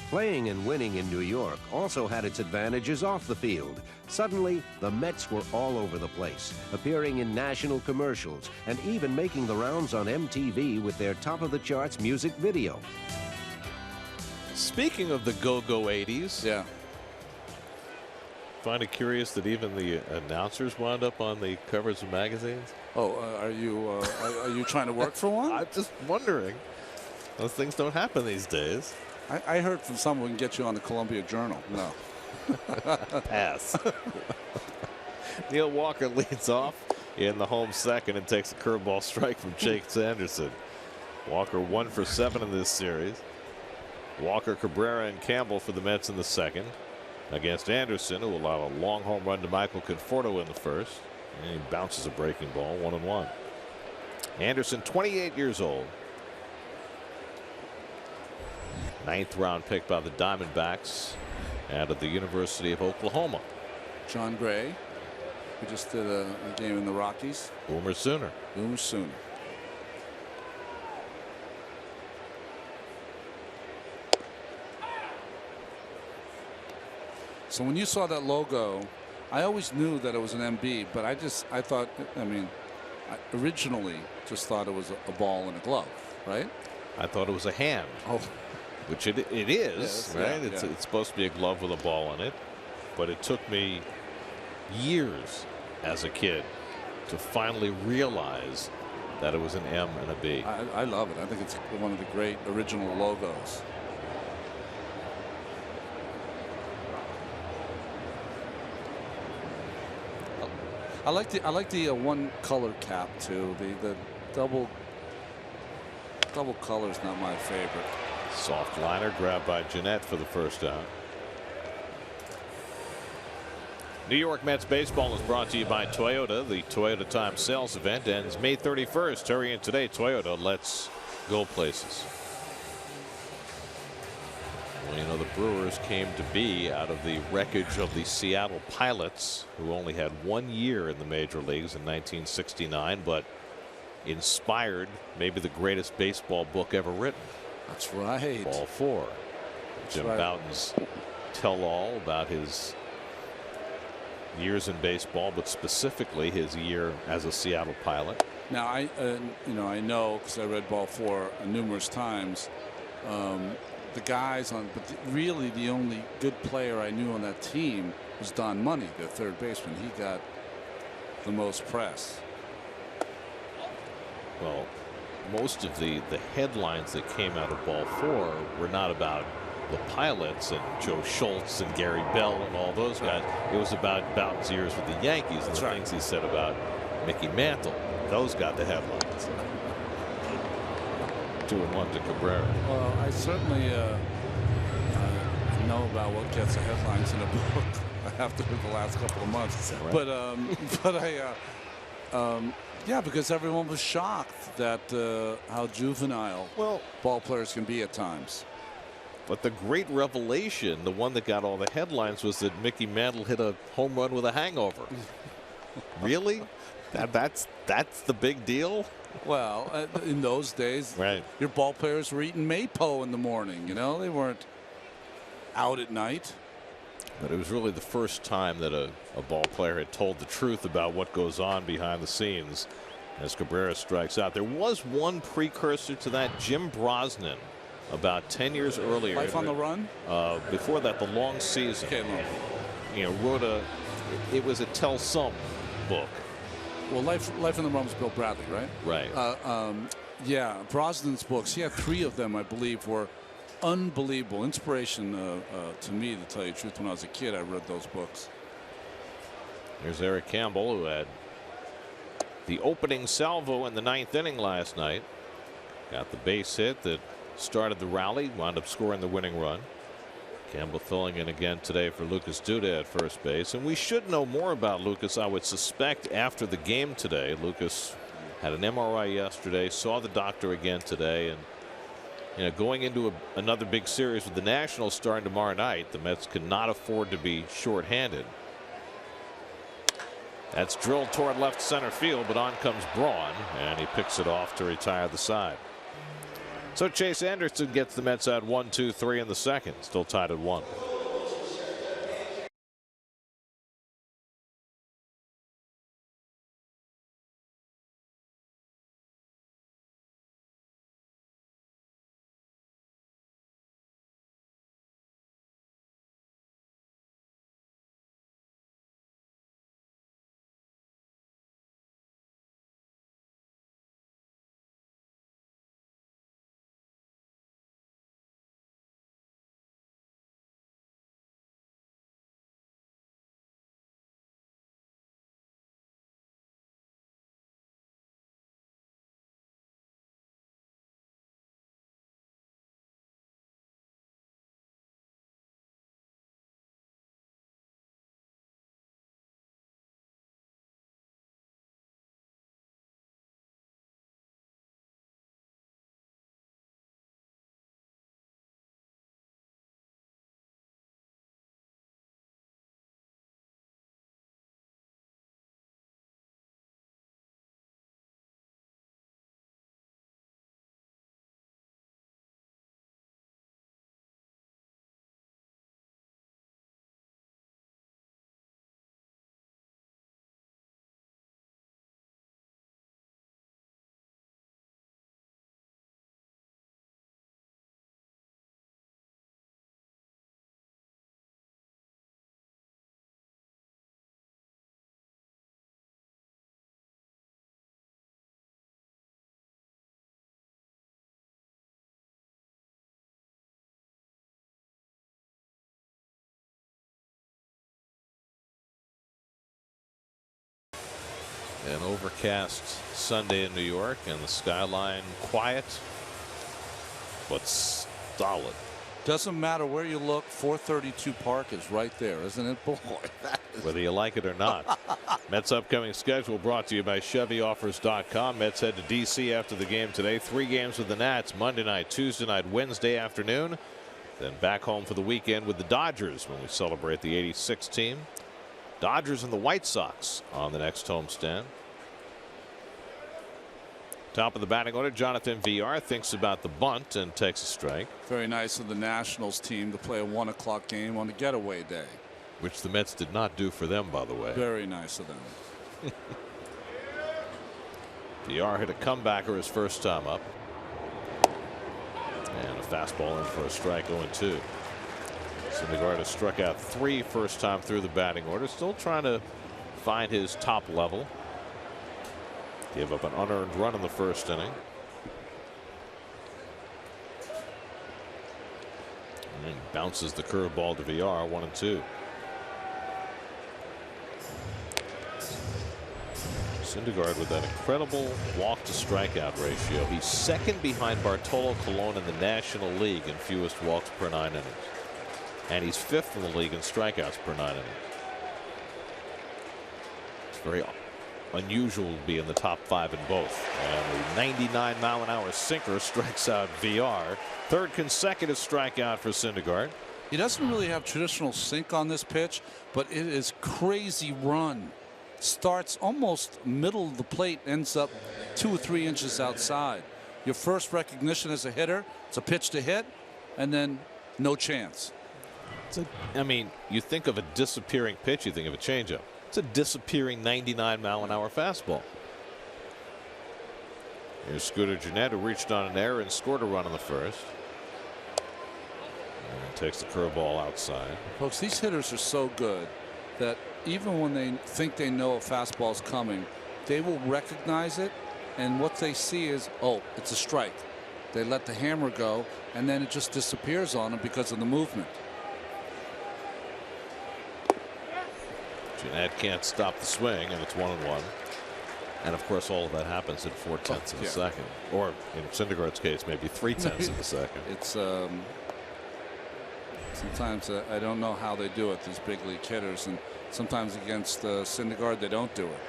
Speaker 3: Playing and winning in New York also had its advantages off the field. Suddenly, the Mets were all over the place, appearing in national commercials and even making the rounds on MTV with their top-of-the-charts music video.
Speaker 1: Speaking of the go-go 80s,
Speaker 2: Yeah.
Speaker 1: find it curious that even the announcers wound up on the covers of magazines.
Speaker 2: Oh, are you trying to work for one?
Speaker 1: I'm just wondering. Those things don't happen these days.
Speaker 2: I heard from someone who can get you on the Columbia Journal. No.
Speaker 1: Pass. Neil Walker leads off in the home second and takes a curveball strike from Jake Sanderson. Walker 1 for 7 in this series. Walker, Cabrera, and Campbell for the Mets in the second against Anderson, who allowed a long home run to Michael Conforto in the first. And he bounces a breaking ball, 1-1. Anderson, 28 years old. 9th round pick by the Diamondbacks out of the University of Oklahoma.
Speaker 2: John Gray, who just did a game in the Rockies.
Speaker 1: Boomer Sooner.
Speaker 2: Boomer Sooner. So when you saw that logo, I always knew that it was an MB, but I thought, I mean, I originally just thought it was a ball and a glove, right?
Speaker 1: I thought it was a hand.
Speaker 2: Oh.
Speaker 1: Which it is, right?
Speaker 2: Yeah,
Speaker 1: it's supposed to be a glove with a ball in it. But it took me years as a kid to finally realize that it was an M and a B.
Speaker 2: I love it. I think it's one of the great original logos. I like the one color cap too. The double color is not my favorite.
Speaker 1: Soft liner grabbed by Jeanette for the first out. New York Mets baseball is brought to you by Toyota. The Toyota Time sales event ends May 31st. Hurry in today. Toyota, let's go places. Well, you know, the Brewers came to be out of the wreckage of the Seattle Pilots, who only had 1 year in the major leagues in 1969, but inspired maybe the greatest baseball book ever written.
Speaker 2: That's right.
Speaker 1: Ball 4. Jim Bouton's tell-all about his years in baseball, but specifically his year as a Seattle Pilot.
Speaker 2: Now I know because I read Ball 4 numerous times. The guys on, but really the only good player I knew on that team was Don Money, the third baseman. He got the most press.
Speaker 1: Well, most of the headlines that came out of Ball 4 were not about the Pilots and Joe Schultz and Gary Bell and all those guys. It was about Bouton's years with the Yankees and the things he said about Mickey Mantle. Those got the headlines. 2-1 to Cabrera.
Speaker 2: Well, I certainly know about what gets the headlines in a book after the last couple of months. Right? But yeah, because everyone was shocked that how juvenile ball players can be at times.
Speaker 1: But the great revelation, the one that got all the headlines, was that Mickey Mantle hit a home run with a hangover. Really? That's the big deal?
Speaker 2: Well, in those days, your ball players were eating Mapo in the morning. You know, they weren't out at night.
Speaker 1: But it was really the first time that a ball player had told the truth about what goes on behind the scenes as Cabrera strikes out. There was one precursor to that, Jim Brosnan, about 10 years earlier.
Speaker 2: Life on the Run?
Speaker 1: Before that, The Long Season.
Speaker 2: Okay, long.
Speaker 1: You know, wrote it was a tell some book.
Speaker 2: Well, Life on the Run was Bill Bradley, right?
Speaker 1: Right.
Speaker 2: Yeah, Brosnan's books, he had 3 of them, I believe, were unbelievable. Inspiration to me, to tell you the truth. When I was a kid, I read those books.
Speaker 1: Here's Eric Campbell, who had the opening salvo in the 9th inning last night. Got the base hit that started the rally, wound up scoring the winning run. Campbell filling in again today for Lucas Duda at first base. And we should know more about Lucas, I would suspect, after the game today. Lucas had an MRI yesterday, saw the doctor again today, and you know, going into another big series with the Nationals starting tomorrow night, the Mets cannot afford to be shorthanded. That's drilled toward left center field, but on comes Braun, and he picks it off to retire the side. So Chase Anderson gets the Mets out 1-2-3 in the second, still tied at 1. An overcast Sunday in New York, and the skyline quiet but solid.
Speaker 2: Doesn't matter where you look, 432 Park is right there, isn't it? Boy,
Speaker 1: whether you like it or not. Mets upcoming schedule brought to you by ChevyOffers.com. Mets head to D.C. after the game today. 3 games with the Nats Monday night, Tuesday night, Wednesday afternoon. Then back home for the weekend with the Dodgers when we celebrate the '86 team. Dodgers and the White Sox on the next homestand. Top of the batting order, Jonathan VR thinks about the bunt and takes a strike.
Speaker 2: Very nice of the Nationals team to play a 1 o'clock game on a getaway day.
Speaker 1: Which the Mets did not do for them, by the way.
Speaker 2: Very nice of them.
Speaker 1: VR hit a comebacker his first time up. And a fastball in for a strike, 0-2. Syndergaard has struck out 3 first time through the batting order. Still trying to find his top level. Gave up an unearned run in the first inning. And bounces the curveball to VR, 1-2. Syndergaard with that incredible walk to strikeout ratio. He's second behind Bartolo Colon in the National League in fewest walks per 9 innings. And he's 5th in the league in strikeouts per 9 innings. It's very unusual to be in the top 5 in both. And the 99-mile-an-hour sinker strikes out VR. 3rd consecutive strikeout for Syndergaard.
Speaker 2: He doesn't really have traditional sink on this pitch, but it is crazy run. Starts almost middle of the plate, ends up 2 or 3 inches outside. Your first recognition as a hitter, it's a pitch to hit, and then no chance.
Speaker 1: I mean, you think of a disappearing pitch, you think of a changeup. It's a disappearing 99-mile-an-hour fastball. Here's Scooter Gennett, who reached on an error and scored a run in the first. And takes the curveball outside.
Speaker 2: Folks, these hitters are so good that even when they think they know a fastball's coming, they will recognize it, and what they see is, oh, it's a strike. They let the hammer go, and then it just disappears on them because of the movement.
Speaker 1: Gennett can't stop the swing, and it's 1-1. And of course, all of that happens in 4/10 of a second, or in Syndergaard's case, maybe 3/10 of a second.
Speaker 2: It's sometimes I don't know how they do it, these big league hitters, and sometimes against Syndergaard they don't do it.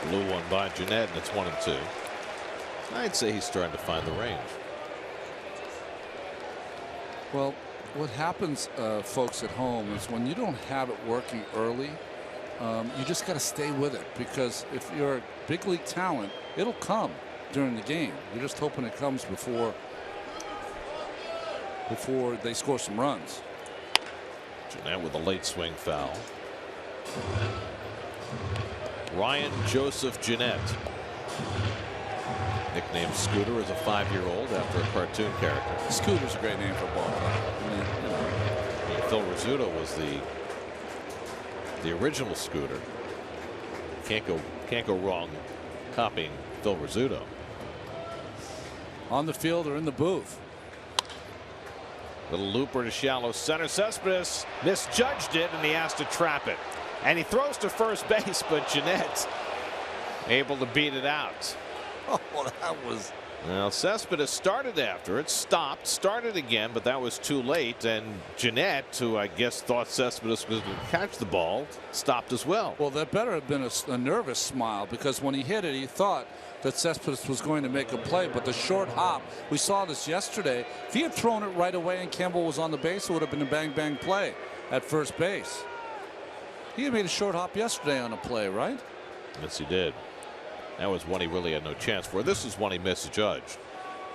Speaker 1: Blew one by Gennett, and it's 1-2. I'd say he's starting to find the range.
Speaker 2: Well, what happens, folks at home, is when you don't have it working early, you just got to stay with it, because if you're a big league talent, it'll come during the game. You're just hoping it comes before they score some runs.
Speaker 1: Gennett with a late swing foul. Ryan Joseph Gennett, nicknamed Scooter, is a 5-year-old after a cartoon character.
Speaker 2: Scooter's a great name for a ball player. I mean, you know.
Speaker 1: Phil Rizzuto was the original Scooter. Can't go wrong copying Phil Rizzuto.
Speaker 2: On the field or in the booth.
Speaker 1: Little looper to shallow center. Cespedes misjudged it, and he has to trap it. And he throws to first base, but Gennett able to beat it out.
Speaker 2: Oh, that was.
Speaker 1: Well, Cespedes started after it, stopped, started again, but that was too late. And Gennett, who I guess thought Cespedes was going to catch the ball, stopped as well.
Speaker 2: Well, that better have been a nervous smile, because when he hit it, he thought that Cespedes was going to make a play, but the short hop, we saw this yesterday. If he had thrown it right away and Campbell was on the base, it would have been a bang-bang play at first base. He had made a short hop yesterday on a play, right?
Speaker 1: Yes, he did. That was one he really had no chance for. This is one he misjudged.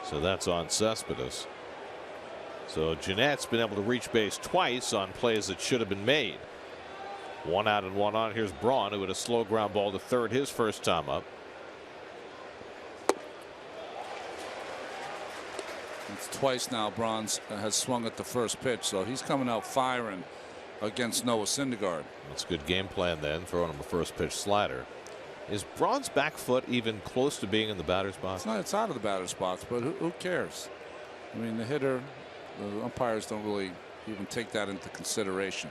Speaker 1: So that's on Cespedes. So Gennett's been able to reach base twice on plays that should have been made. 1 out and 1 on. Here's Braun, who had a slow ground ball to third his first time up.
Speaker 2: It's twice now Braun has swung at the first pitch, so he's coming out firing against Noah Syndergaard.
Speaker 1: That's good game plan then, throwing him a first pitch slider. Is Braun's back foot even close to being in the batter's box?
Speaker 2: It's out of the batter's box, but who cares? I mean, the hitter, the umpires don't really even take that into consideration.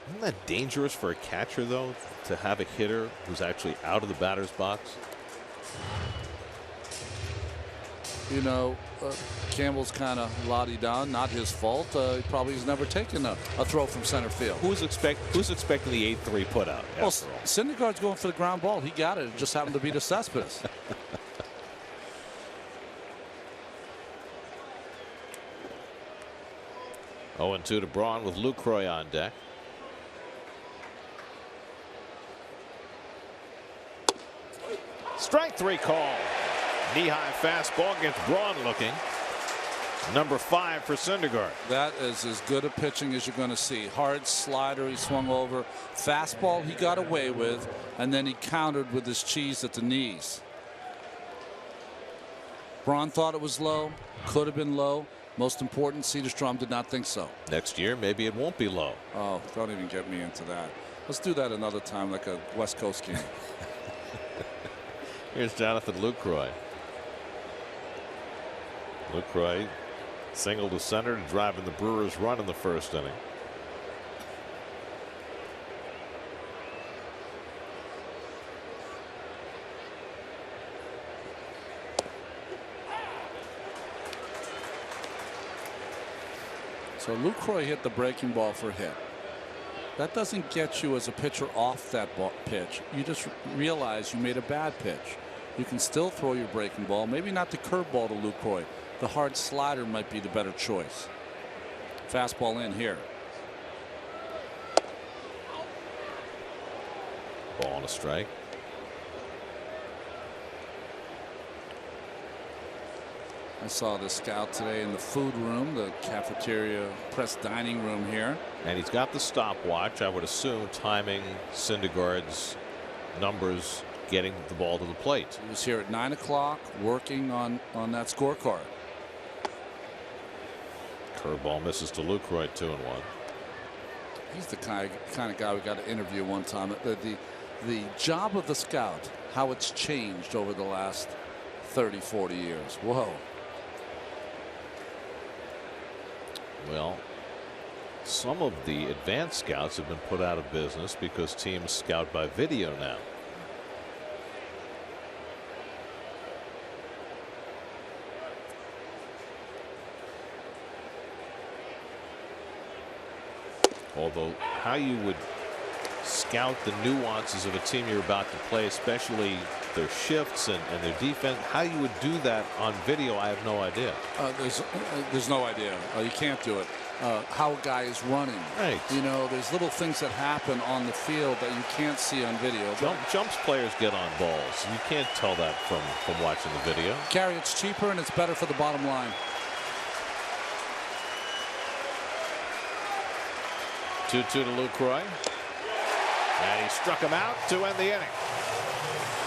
Speaker 1: Isn't that dangerous for a catcher, though, to have a hitter who's actually out of the batter's box?
Speaker 2: You know, Campbell's kind of la-di-da, not his fault. He probably has never taken a throw from center field.
Speaker 1: Who's expecting the 8-3 putout?
Speaker 2: Well, Syndergaard's going for the ground ball. He got it. It just happened to be to Cespedes.
Speaker 1: Oh, 0-2 to Braun with Lucroy on deck. Strike 3 call. Knee-high fastball gets Braun looking. Number 5 for Syndergaard.
Speaker 2: That is as good a pitching as you're going to see. Hard slider he swung over. Fastball he got away with, and then he countered with his cheese at the knees. Braun thought it was low. Could have been low. Most important, Cederstrom did not think so.
Speaker 1: Next year, maybe it won't be low.
Speaker 2: Oh, don't even get me into that. Let's do that another time, like a West Coast game.
Speaker 1: Here's Jonathan Lucroy. Lucroy single to center to drive in the Brewers' run in the first inning.
Speaker 2: So Lucroy hit the breaking ball for a hit. That doesn't get you as a pitcher off that pitch. You just realize you made a bad pitch. You can still throw your breaking ball, maybe not the curveball to Lucroy. The hard slider might be the better choice. Fastball in here.
Speaker 1: Ball and a strike.
Speaker 2: I saw the scout today in the food room, the cafeteria press dining room here.
Speaker 1: And he's got the stopwatch, I would assume, timing Syndergaard's numbers getting the ball to the plate.
Speaker 2: He was here at 9 o'clock working on that scorecard.
Speaker 1: Curveball misses to Lucroy, 2-1.
Speaker 2: He's the kind of guy we got to interview one time. The job of the scout, how it's changed over the last 30, 40 years. Whoa.
Speaker 1: Well, some of the advanced scouts have been put out of business because teams scout by video now. Although how you would scout the nuances of a team you're about to play, especially their shifts and their defense, how you would do that on video, I have no idea.
Speaker 2: There's no idea. You can't do it. How a guy is running.
Speaker 1: Right.
Speaker 2: You know, there's little things that happen on the field that you can't see on video.
Speaker 1: Jumps players get on balls. You can't tell that from watching the video.
Speaker 2: Gary, it's cheaper and it's better for the bottom line.
Speaker 1: 2-2 to Lucroy. And he struck him out to end the inning.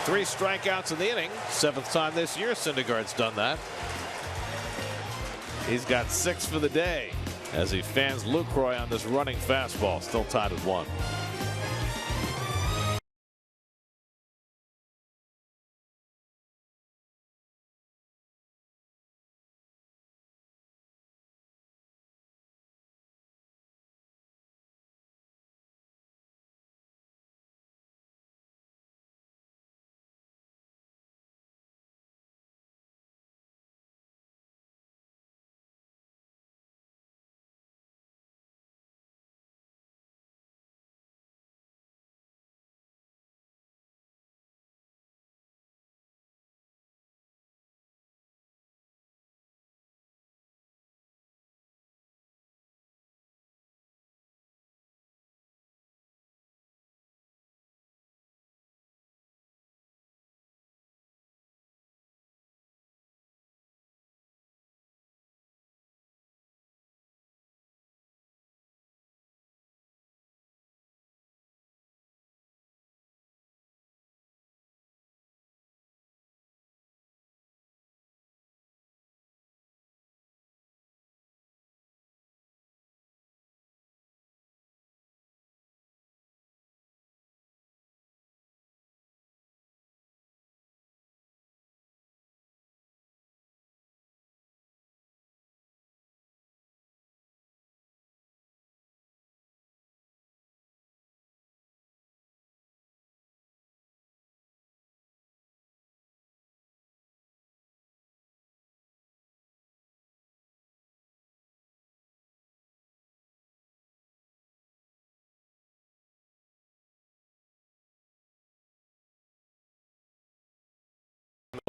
Speaker 1: 3 strikeouts in the inning. 7th time this year Syndergaard's done that. He's got 6 for the day as he fans Lucroy on this running fastball. Still tied at 1.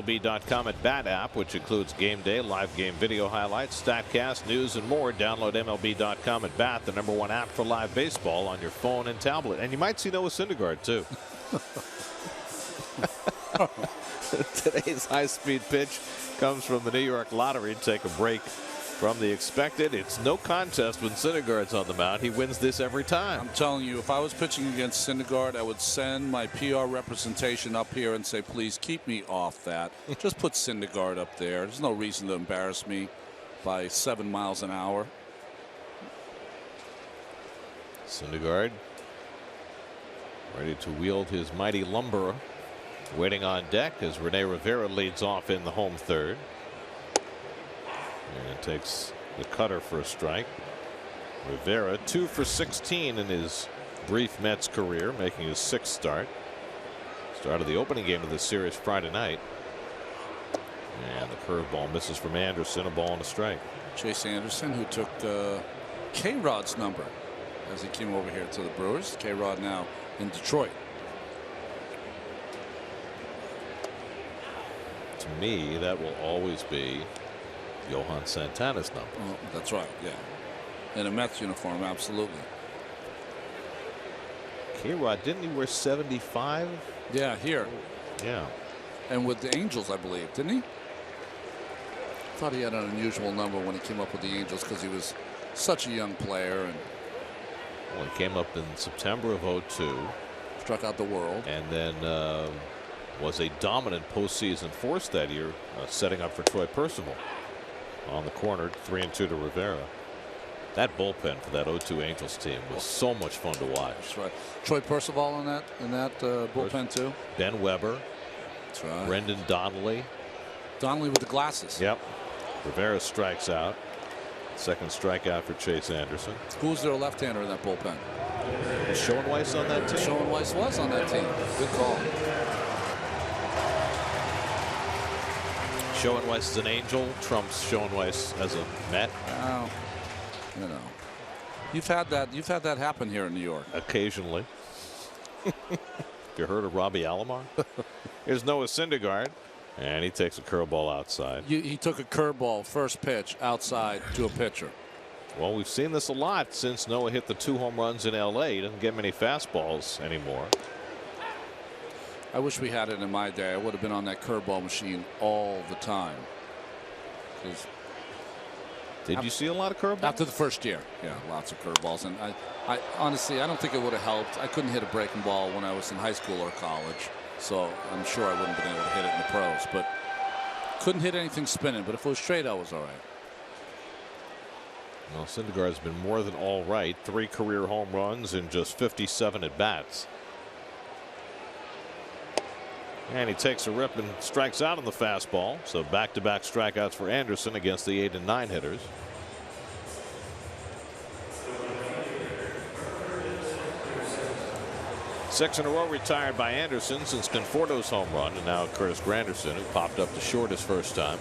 Speaker 1: MLB.com at Bat app, which includes game day, live game video highlights, StatCast, news, and more. Download MLB.com at Bat, the #1 app for live baseball on your phone and tablet. And you might see Noah Syndergaard, too. Today's high-speed pitch comes from the New York Lottery. Take a break from the expected. It's no contest when Syndergaard's on the mound. He wins this every time.
Speaker 2: I'm telling you, if I was pitching against Syndergaard, I would send my PR representation up here and say, please keep me off that. Just put Syndergaard up there. There's no reason to embarrass me by 7 miles an hour.
Speaker 1: Syndergaard ready to wield his mighty lumber. Waiting on deck as Rene Rivera leads off in the home third. And takes the cutter for a strike. Rivera 2 for 16 in his brief Mets career, making his 6th start. Started the opening game of this series Friday night. And the curveball misses from Anderson, a ball and a strike.
Speaker 2: Chase Anderson, who took K-Rod's number as he came over here to the Brewers. K-Rod now in Detroit.
Speaker 1: To me, that will always be Johan Santana's number.
Speaker 2: Oh, that's right, yeah. In a Mets uniform, absolutely.
Speaker 1: K-Rod, didn't he wear 75?
Speaker 2: Yeah, here.
Speaker 1: Yeah.
Speaker 2: And with the Angels, I believe, didn't he? Thought he had an unusual number when he came up with the Angels because he was such a young player. And
Speaker 1: well, he came up in September of '02.
Speaker 2: Struck out the world.
Speaker 1: And then was a dominant postseason force that year, setting up for Troy Percival. On the corner, 3-2 to Rivera. That bullpen for that '02 Angels team was so much fun to watch.
Speaker 2: That's right. Troy Percival in that bullpen too.
Speaker 1: Ben Weber.
Speaker 2: That's right.
Speaker 1: Brendan Donnelly.
Speaker 2: Donnelly with the glasses.
Speaker 1: Yep. Rivera strikes out. Second strikeout for Chase Anderson.
Speaker 2: Who's their left-hander in that bullpen?
Speaker 1: Was Schoenweiss on that team?
Speaker 2: Schoenweiss was on that team. Good call.
Speaker 1: Schoenweiss is an Angel, trumps Schoenweiss as a Met.
Speaker 2: Oh, you know, you've had that happen here in New York.
Speaker 1: Occasionally. Have you heard of Robbie Alomar? Here's Noah Syndergaard, and he takes a curveball outside.
Speaker 2: He took a curveball first pitch outside to a pitcher.
Speaker 1: Well, we've seen this a lot since Noah hit the 2 home runs in L.A. He doesn't get many fastballs anymore.
Speaker 2: I wish we had it in my day. I would have been on that curveball machine all the time.
Speaker 1: Did you see a lot of curveballs?
Speaker 2: After the first year, yeah, lots of curveballs. And I honestly, I don't think it would have helped. I couldn't hit a breaking ball when I was in high school or college, so I'm sure I wouldn't have been able to hit it in the pros. But couldn't hit anything spinning. But if it was straight, I was all right.
Speaker 1: Well, Syndergaard's been more than all right. 3 career home runs in just 57 at bats. And he takes a rip and strikes out on the fastball. So back-to-back strikeouts for Anderson against the 8 and 9 hitters. Six in a row retired by Anderson since Conforto's home run, and now Curtis Granderson, who popped up to short his first time.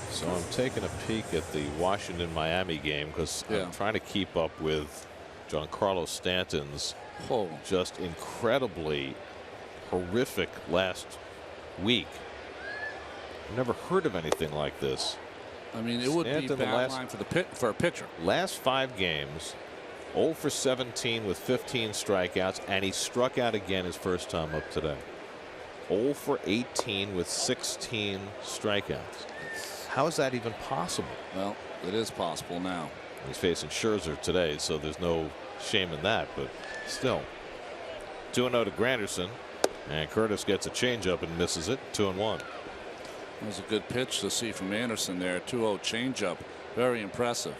Speaker 1: So I'm taking a peek at the Washington-Miami game because I'm trying to keep up with Giancarlo Stanton's just incredibly horrific last week. I've never heard of anything like this.
Speaker 2: I mean, it would be a bad line for a pitcher.
Speaker 1: Last 5 games, 0 for 17 with 15 strikeouts, and he struck out again his first time up today. 0 for 18 with 16 strikeouts. How is that even possible?
Speaker 2: Well, it is possible now.
Speaker 1: He's facing Scherzer today, so there's no shame in that, but still. 2-0 to Granderson, and Curtis gets a changeup and misses it. 2-1.
Speaker 2: That was a good pitch to see from Anderson there. 2-0 changeup. Very impressive.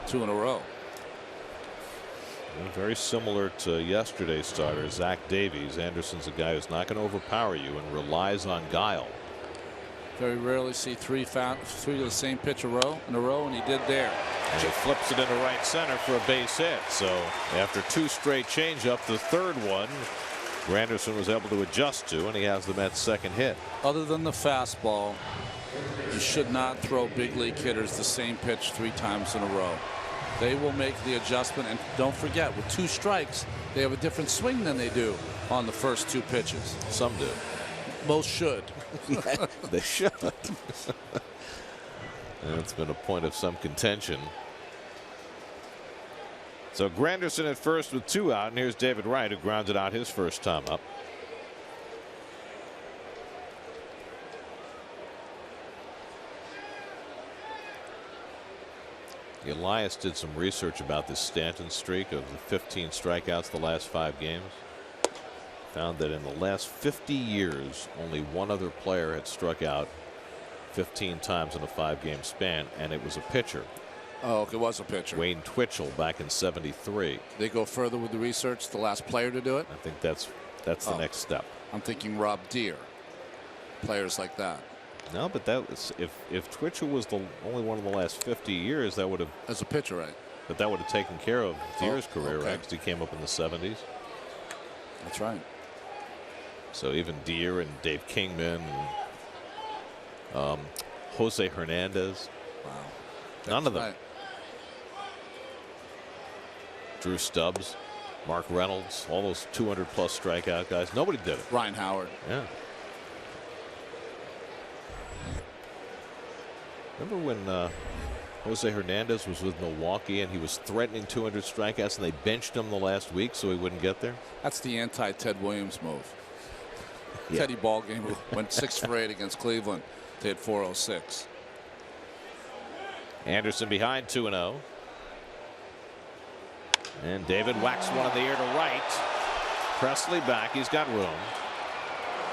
Speaker 2: Two in a row.
Speaker 1: Very similar to yesterday's starter, Zach Davies. Anderson's a guy who's not going to overpower you and relies on guile.
Speaker 2: Very rarely see three of the same pitch in a row, and he did there.
Speaker 1: And he flips it into right center for a base hit. So after 2 straight changeup, the third one, Granderson was able to adjust to, and he has the Mets' second hit.
Speaker 2: Other than the fastball, you should not throw big league hitters the same pitch 3 times in a row. They will make the adjustment. And don't forget, with 2 strikes, they have a different swing than they do on the first 2 pitches.
Speaker 1: Some do.
Speaker 2: Most should.
Speaker 1: Yeah, they should. That's been a point of some contention. So Granderson at first with 2 out, and here's David Wright, who grounded out his first time up. Elias did some research about this Stanton streak of the 15 strikeouts the last 5 games. Found that in the last 50 years, only one other player had struck out 15 times in a 5-game span, and it was a pitcher.
Speaker 2: Oh, it was a pitcher.
Speaker 1: Wayne Twitchell back in '73.
Speaker 2: They go further with the research, the last player to do it?
Speaker 1: I think that's the next step.
Speaker 2: I'm thinking Rob Deere. Players like that.
Speaker 1: No, but that was if Twitchell was the only one in the last 50 years, that would have,
Speaker 2: as a pitcher, right?
Speaker 1: But that would have taken care of Deere's career,
Speaker 2: okay.
Speaker 1: right? Because he came up in the '70s.
Speaker 2: That's right.
Speaker 1: So even Deere and Dave Kingman and Jose Hernandez.
Speaker 2: Wow.
Speaker 1: None of them.
Speaker 2: Right.
Speaker 1: Drew Stubbs, Mark Reynolds, all those 200-plus strikeout guys. Nobody did it.
Speaker 2: Ryan Howard.
Speaker 1: Yeah. Remember when Jose Hernandez was with Milwaukee and he was threatening 200 strikeouts and they benched him the last week so he wouldn't get there?
Speaker 2: That's the anti-Ted Williams move.
Speaker 1: Yeah.
Speaker 2: Teddy Ballgame went 6 for 8 against Cleveland. They had 406.
Speaker 1: Anderson behind 2-0. And David whacks one in the air to right. Presley back. He's got room.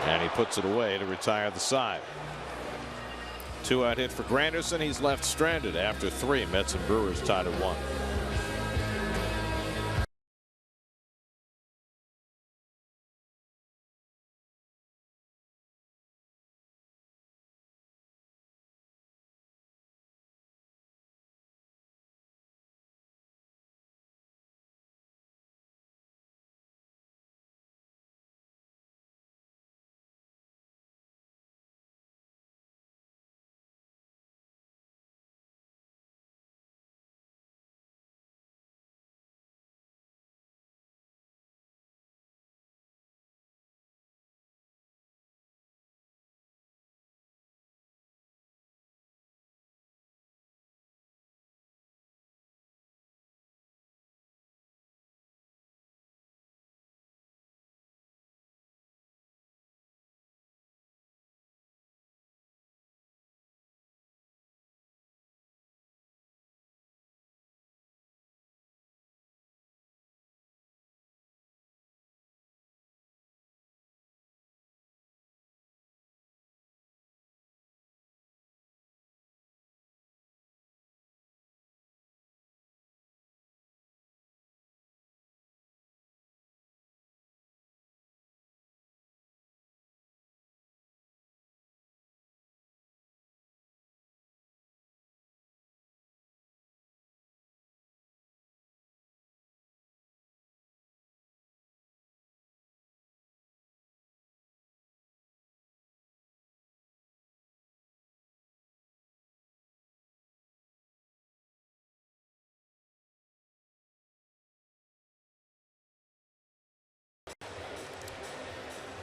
Speaker 1: And he puts it away to retire the side. 2-out hit for Granderson. He's left stranded after 3. Mets and Brewers tied at 1.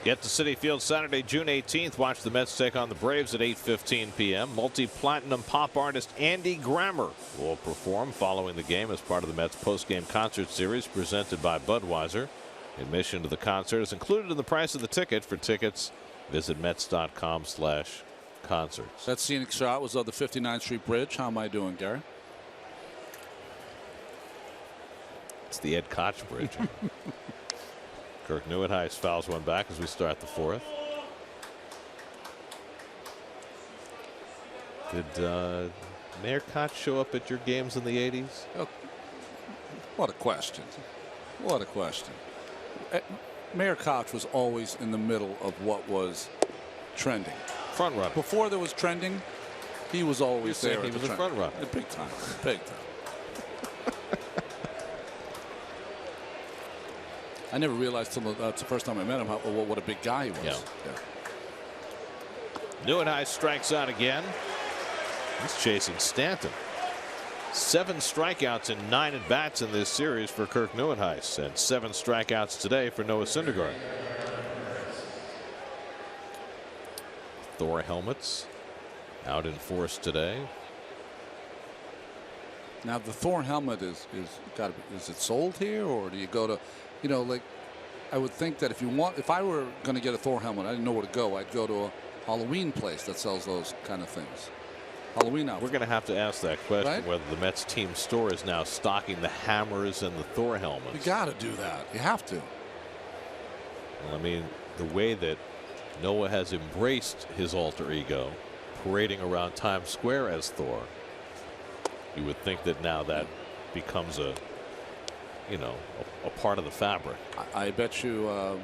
Speaker 1: Get to Citi Field Saturday, June 18th. Watch the Mets take on the Braves at 8:15 p.m. Multi-platinum pop artist Andy Grammer will perform following the game as part of the Mets post-game concert series presented by Budweiser. Admission to the concert is included in the price of the ticket. For tickets, visit Mets.com/concerts.
Speaker 2: That scenic shot was of the 59th Street Bridge. How am I doing, Gary?
Speaker 1: It's the Ed Koch Bridge. Kirk Neuenhuis fouls one back as we start the 4th. Did Mayor Koch show up at your games in the 80s?
Speaker 2: Oh, what a question. What a question. Mayor Koch was always in the middle of what was trending.
Speaker 1: Front runner.
Speaker 2: Before there was trending, he was always there.
Speaker 1: He was a front runner.
Speaker 2: Big time. Big time. I never realized till the first time I met him what a big guy he was.
Speaker 1: Yeah. Neuenhuis strikes out again. He's chasing Stanton. 7 strikeouts and 9 at-bats in this series for Kirk Neuenhuis, and 7 strikeouts today for Noah Syndergaard. Thor helmets out in force today.
Speaker 2: Now the Thor helmet is it sold here, or do you go to, you know, like, I would think that if I were going to get a Thor helmet, I didn't know where to go. I'd go to a Halloween place that sells those kind of things. Halloween outfit.
Speaker 1: We're going to have to ask that question,
Speaker 2: right?
Speaker 1: Whether the Mets team store is now stocking the hammers and the Thor helmets.
Speaker 2: You got to do that. You have to.
Speaker 1: Well, I mean, the way that Noah has embraced his alter ego, parading around Times Square as Thor, you would think that now that becomes a part of the fabric.
Speaker 2: I bet you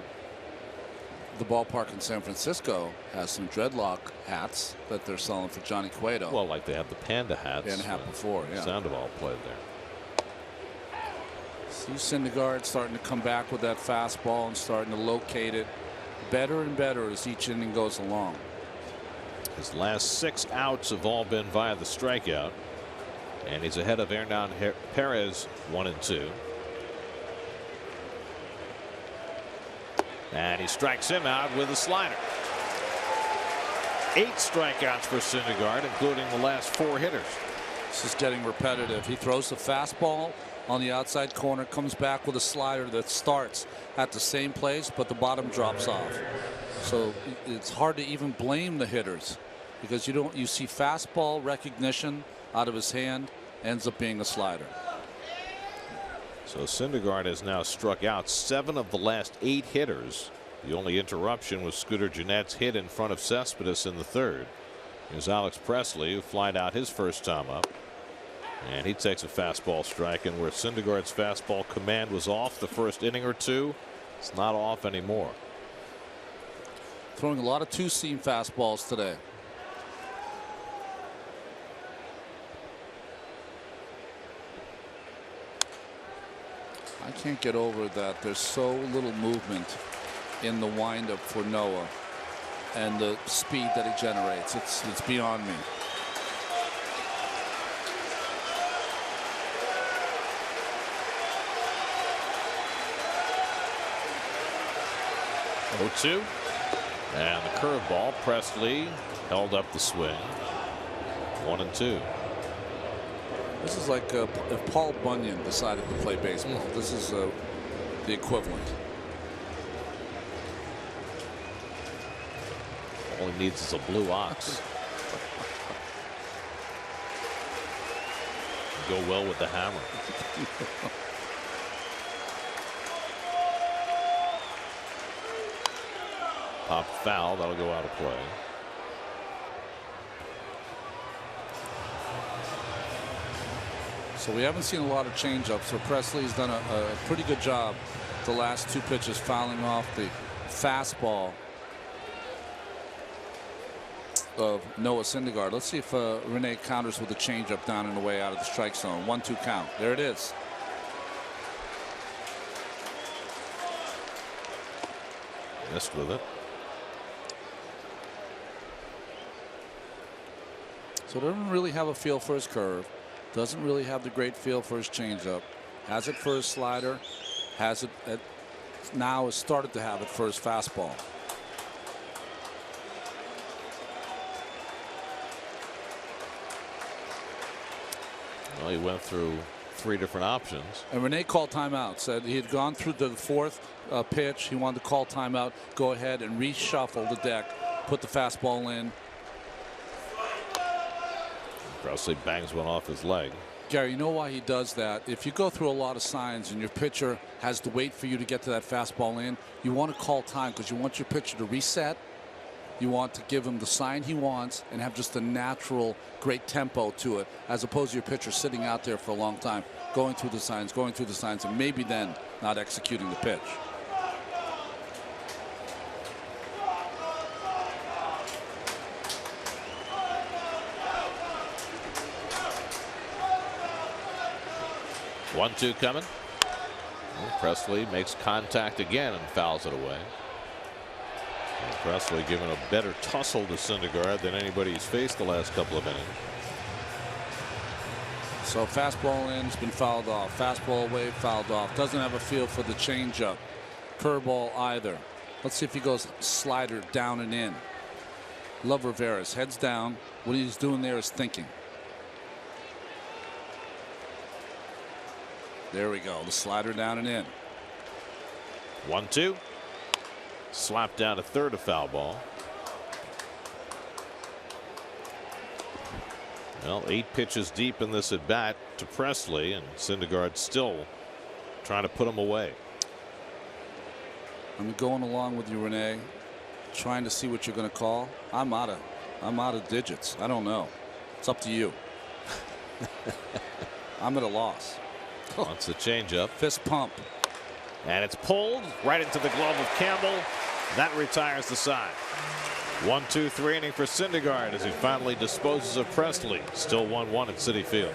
Speaker 2: the ballpark in San Francisco has some dreadlock hats that they're selling for Johnny Cueto.
Speaker 1: Well, like they have the panda hats.
Speaker 2: Panda hat before, yeah.
Speaker 1: Sandoval played there.
Speaker 2: See Syndergaard starting to come back with that fastball and starting to locate it better and better as each inning goes along.
Speaker 1: His last 6 outs have all been via the strikeout, and he's ahead of Hernan Perez 1-2. And he strikes him out with a slider. 8 strikeouts for Syndergaard, including the last 4 hitters.
Speaker 2: This is getting repetitive. He throws the fastball on the outside corner, comes back with a slider that starts at the same place, but the bottom drops off. So it's hard to even blame the hitters, because you see fastball recognition out of his hand, ends up being a slider.
Speaker 1: So Syndergaard has now struck out 7 of the last 8 hitters. The only interruption was Scooter Gennett's hit in front of Cespedes in the 3rd. Here's Alex Presley, who flied out his first time up, and he takes a fastball strike. And where Syndergaard's fastball command was off the first inning or 2, it's not off anymore.
Speaker 2: Throwing a lot of 2-seam fastballs today. I can't get over that there's so little movement in the windup for Noah and the speed that he generates. It's beyond me.
Speaker 1: Oh-2. And the curveball. Presley held up the swing. 1-2.
Speaker 2: This is like if Paul Bunyan decided to play baseball. This is the equivalent.
Speaker 1: All he needs is a blue ox. Go well with the hammer. Pop foul. That'll go out of play.
Speaker 2: So we haven't seen a lot of changeups. So Presley's done a pretty good job the last 2 pitches, fouling off the fastball of Noah Syndergaard. Let's see if Rene counters with a changeup down and away out of the strike zone. 1-2 count. There it is.
Speaker 1: Missed with it.
Speaker 2: So doesn't really have a feel for his curve. Doesn't really have the great feel for his changeup. Has it for his slider. Has it now has started to have it for his fastball.
Speaker 1: Well, he went through 3 different options.
Speaker 2: And Rene called timeout. Said he had gone through the 4th pitch. He wanted to call timeout. Go ahead and reshuffle the deck. Put the fastball in.
Speaker 1: Presley bangs one off his leg.
Speaker 2: Gary, you know why he does that? If you go through a lot of signs and your pitcher has to wait for you to get to that fastball in, you want to call time because you want your pitcher to reset. You want to give him the sign he wants and have just a natural, great tempo to it, as opposed to your pitcher sitting out there for a long time, going through the signs, and maybe then not executing the pitch.
Speaker 1: One-two coming. And Presley makes contact again and fouls it away. And Presley giving a better tussle to Syndergaard than anybody he's faced the last couple of innings.
Speaker 2: So fastball in, has been fouled off. Fastball away, fouled off. Doesn't have a feel for the changeup. Curveball either. Let's see if he goes slider down and in. Love Rivera's heads down. What he's doing there is thinking. There we go. The slider down and in.
Speaker 1: 1-2. Slapped down to third, a foul ball. Well, 8 pitches deep in this at bat to Presley, and Syndergaard still trying to put him away.
Speaker 2: I'm going along with you, Renee, trying to see what you're going to call. I'm out of digits. I don't know. It's up to you. I'm at a loss.
Speaker 1: Wants a changeup.
Speaker 2: Fist pump.
Speaker 1: And it's pulled right into the glove of Campbell. That retires the side. 1-2-3 inning for Syndergaard as he finally disposes of Presley. Still 1-1 at Citi Field.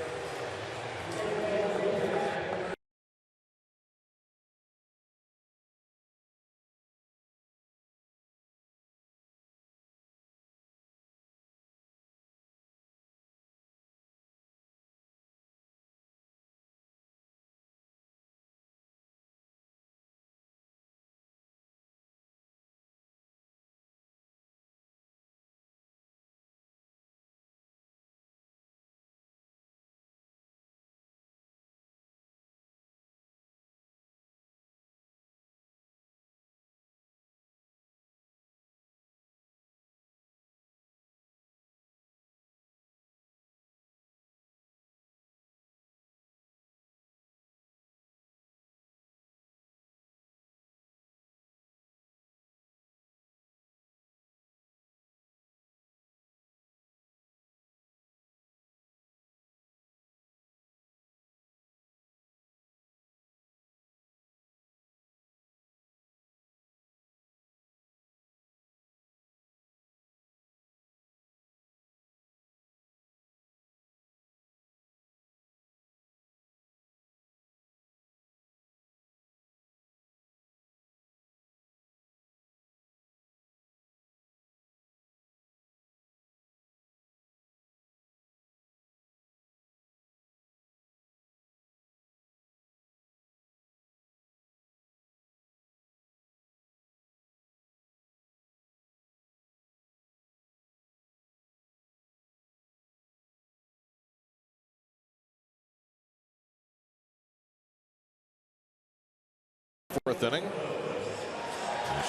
Speaker 1: Fourth inning.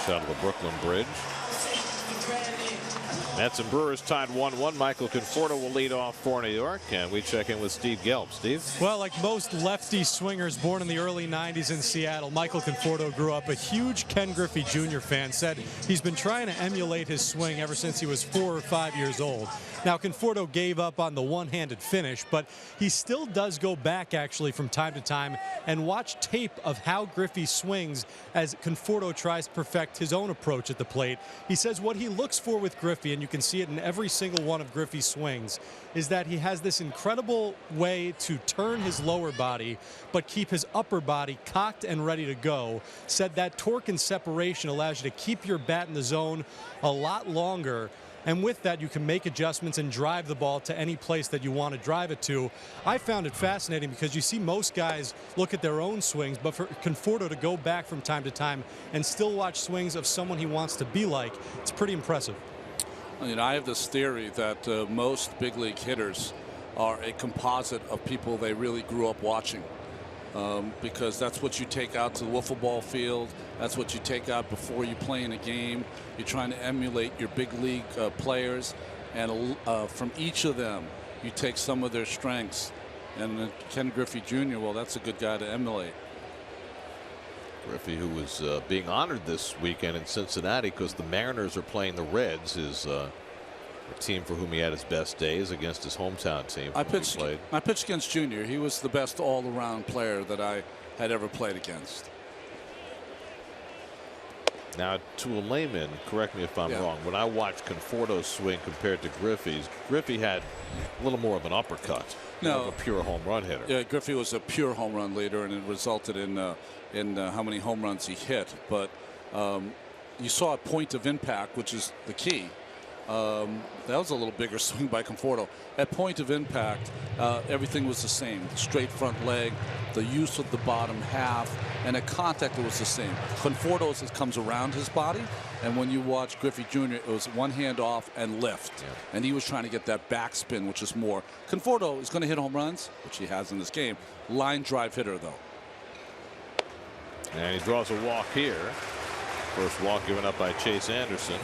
Speaker 1: Shot of the Brooklyn Bridge. Mets and Brewers tied 1-1. Michael Conforto will lead off for New York, and we check in with Steve Gelb. Steve?
Speaker 4: Well, like most lefty swingers born in the early 90s in Seattle, Michael Conforto grew up a huge Ken Griffey Jr. fan. Said he's been trying to emulate his swing ever since he was 4 or 5 years old. Now, Conforto gave up on the one-handed finish, but he still does go back actually from time to time and watch tape of how Griffey swings as Conforto tries to perfect his own approach at the plate. He says what he looks for with Griffey, and you can see it in every single one of Griffey's swings, is that he has this incredible way to turn his lower body but keep his upper body cocked and ready to go. Said that torque and separation allows you to keep your bat in the zone a lot longer, and with that you can make adjustments and drive the ball to any place that you want to drive it to. I found it fascinating because you see most guys look at their own swings, but for Conforto to go back from time to time and still watch swings of someone he wants to be like, it's pretty impressive.
Speaker 2: You know, I have this theory that most big league hitters are a composite of people they really grew up watching, because that's what you take out to the wiffle ball field. That's what you take out before you play in a game. You're trying to emulate your big league players, and from each of them you take some of their strengths. And Ken Griffey Jr., well, that's a good guy to emulate.
Speaker 1: Griffey, who was being honored this weekend in Cincinnati because the Mariners are playing the Reds, is a team for whom he had his best days against his hometown team.
Speaker 2: I pitched against Junior. He was the best all-around player that I had ever played against.
Speaker 1: Now, to a layman, correct me if I'm wrong, when I watched Conforto's swing compared to Griffey's, Griffey had a little more of an uppercut.
Speaker 2: No,
Speaker 1: a pure home run hitter.
Speaker 2: Yeah, Griffey was a pure home run leader, and it resulted in how many home runs he hit. But you saw a point of impact, which is the key. That was a little bigger swing by Conforto. At point of impact, everything was the same. Straight front leg, the use of the bottom half, and at contact it was the same. Conforto's comes around his body, and when you watch Griffey Jr., it was one hand off and lift. Yeah. And he was trying to get that backspin, which is more. Conforto is going to hit home runs, which he has in this game. Line drive hitter, though.
Speaker 1: And he draws a walk here. First walk given up by Chase Anderson.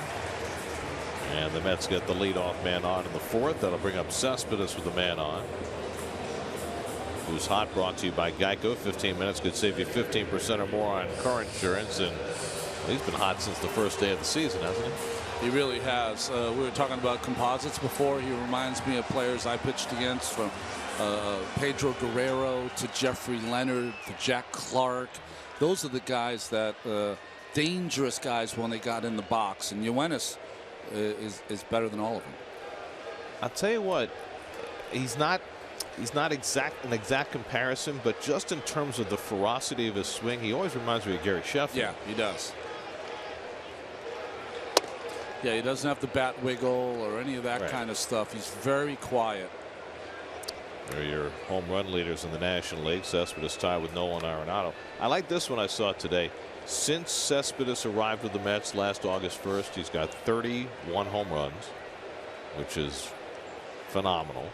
Speaker 1: And the Mets get the leadoff man on in the fourth. That'll bring up Cespedes with the man on. Who's Hot, brought to you by Geico. 15 minutes could save you 15% or more on car insurance. And he's been hot since the first day of the season, hasn't he?
Speaker 2: He really has. We were talking about composites before. He reminds me of players I pitched against, from Pedro Guerrero to Jeffrey Leonard to Jack Clark. Those are the guys that dangerous guys when they got in the box. And Yoenis is better than all of them.
Speaker 1: I'll tell you what, he's not an exact comparison, but just in terms of the ferocity of his swing, he always reminds me of Gary Sheffield.
Speaker 2: Yeah, he does. Yeah, he doesn't have the bat wiggle or any of that kind of stuff. He's very quiet.
Speaker 1: They're your home run leaders in the National League. Cespedes tied with Nolan Arenado. I like this one I saw today. Since Cespedes arrived with the Mets last August 1st, he's got 31 home runs, which is phenomenal.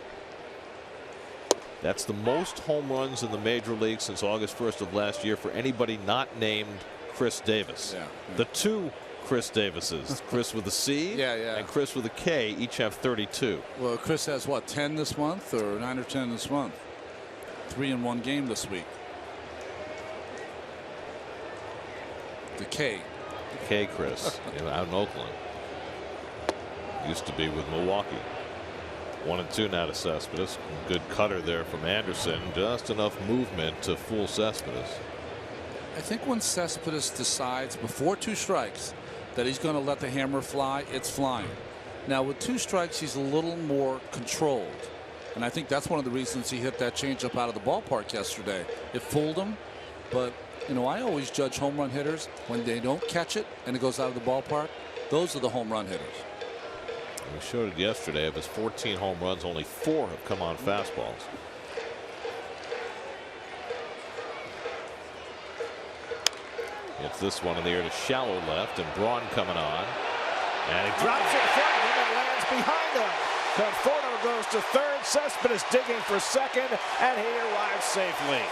Speaker 1: That's the most home runs in the major league since August 1st of last year for anybody not named Chris Davis.
Speaker 2: Yeah.
Speaker 1: The two Chris Davises, Chris with a C and Chris with a K, each have 32.
Speaker 2: Well, Chris has what, 10 this month, or 9 or 10 this month? 3 in one game this week. The K.
Speaker 1: The K Chris out in Oakland. Used to be with Milwaukee. 1-2 now to Cespedes. Good cutter there from Anderson. Just enough movement to fool Cespedes.
Speaker 2: I think when Cespedes decides before 2 strikes that he's going to let the hammer fly, it's flying. Now with 2 strikes, he's a little more controlled. And I think that's one of the reasons he hit that changeup out of the ballpark yesterday. It fooled him, but you know, I always judge home run hitters when they don't catch it and it goes out of the ballpark. Those are the home run hitters.
Speaker 1: We showed it yesterday. Of his 14 home runs, only 4 have come on fastballs. It's this one in the air to shallow left, and Braun coming on. And he drops it in front of him and lands behind him. Conforto goes to third. Cespedes digging for second, and he arrives safely.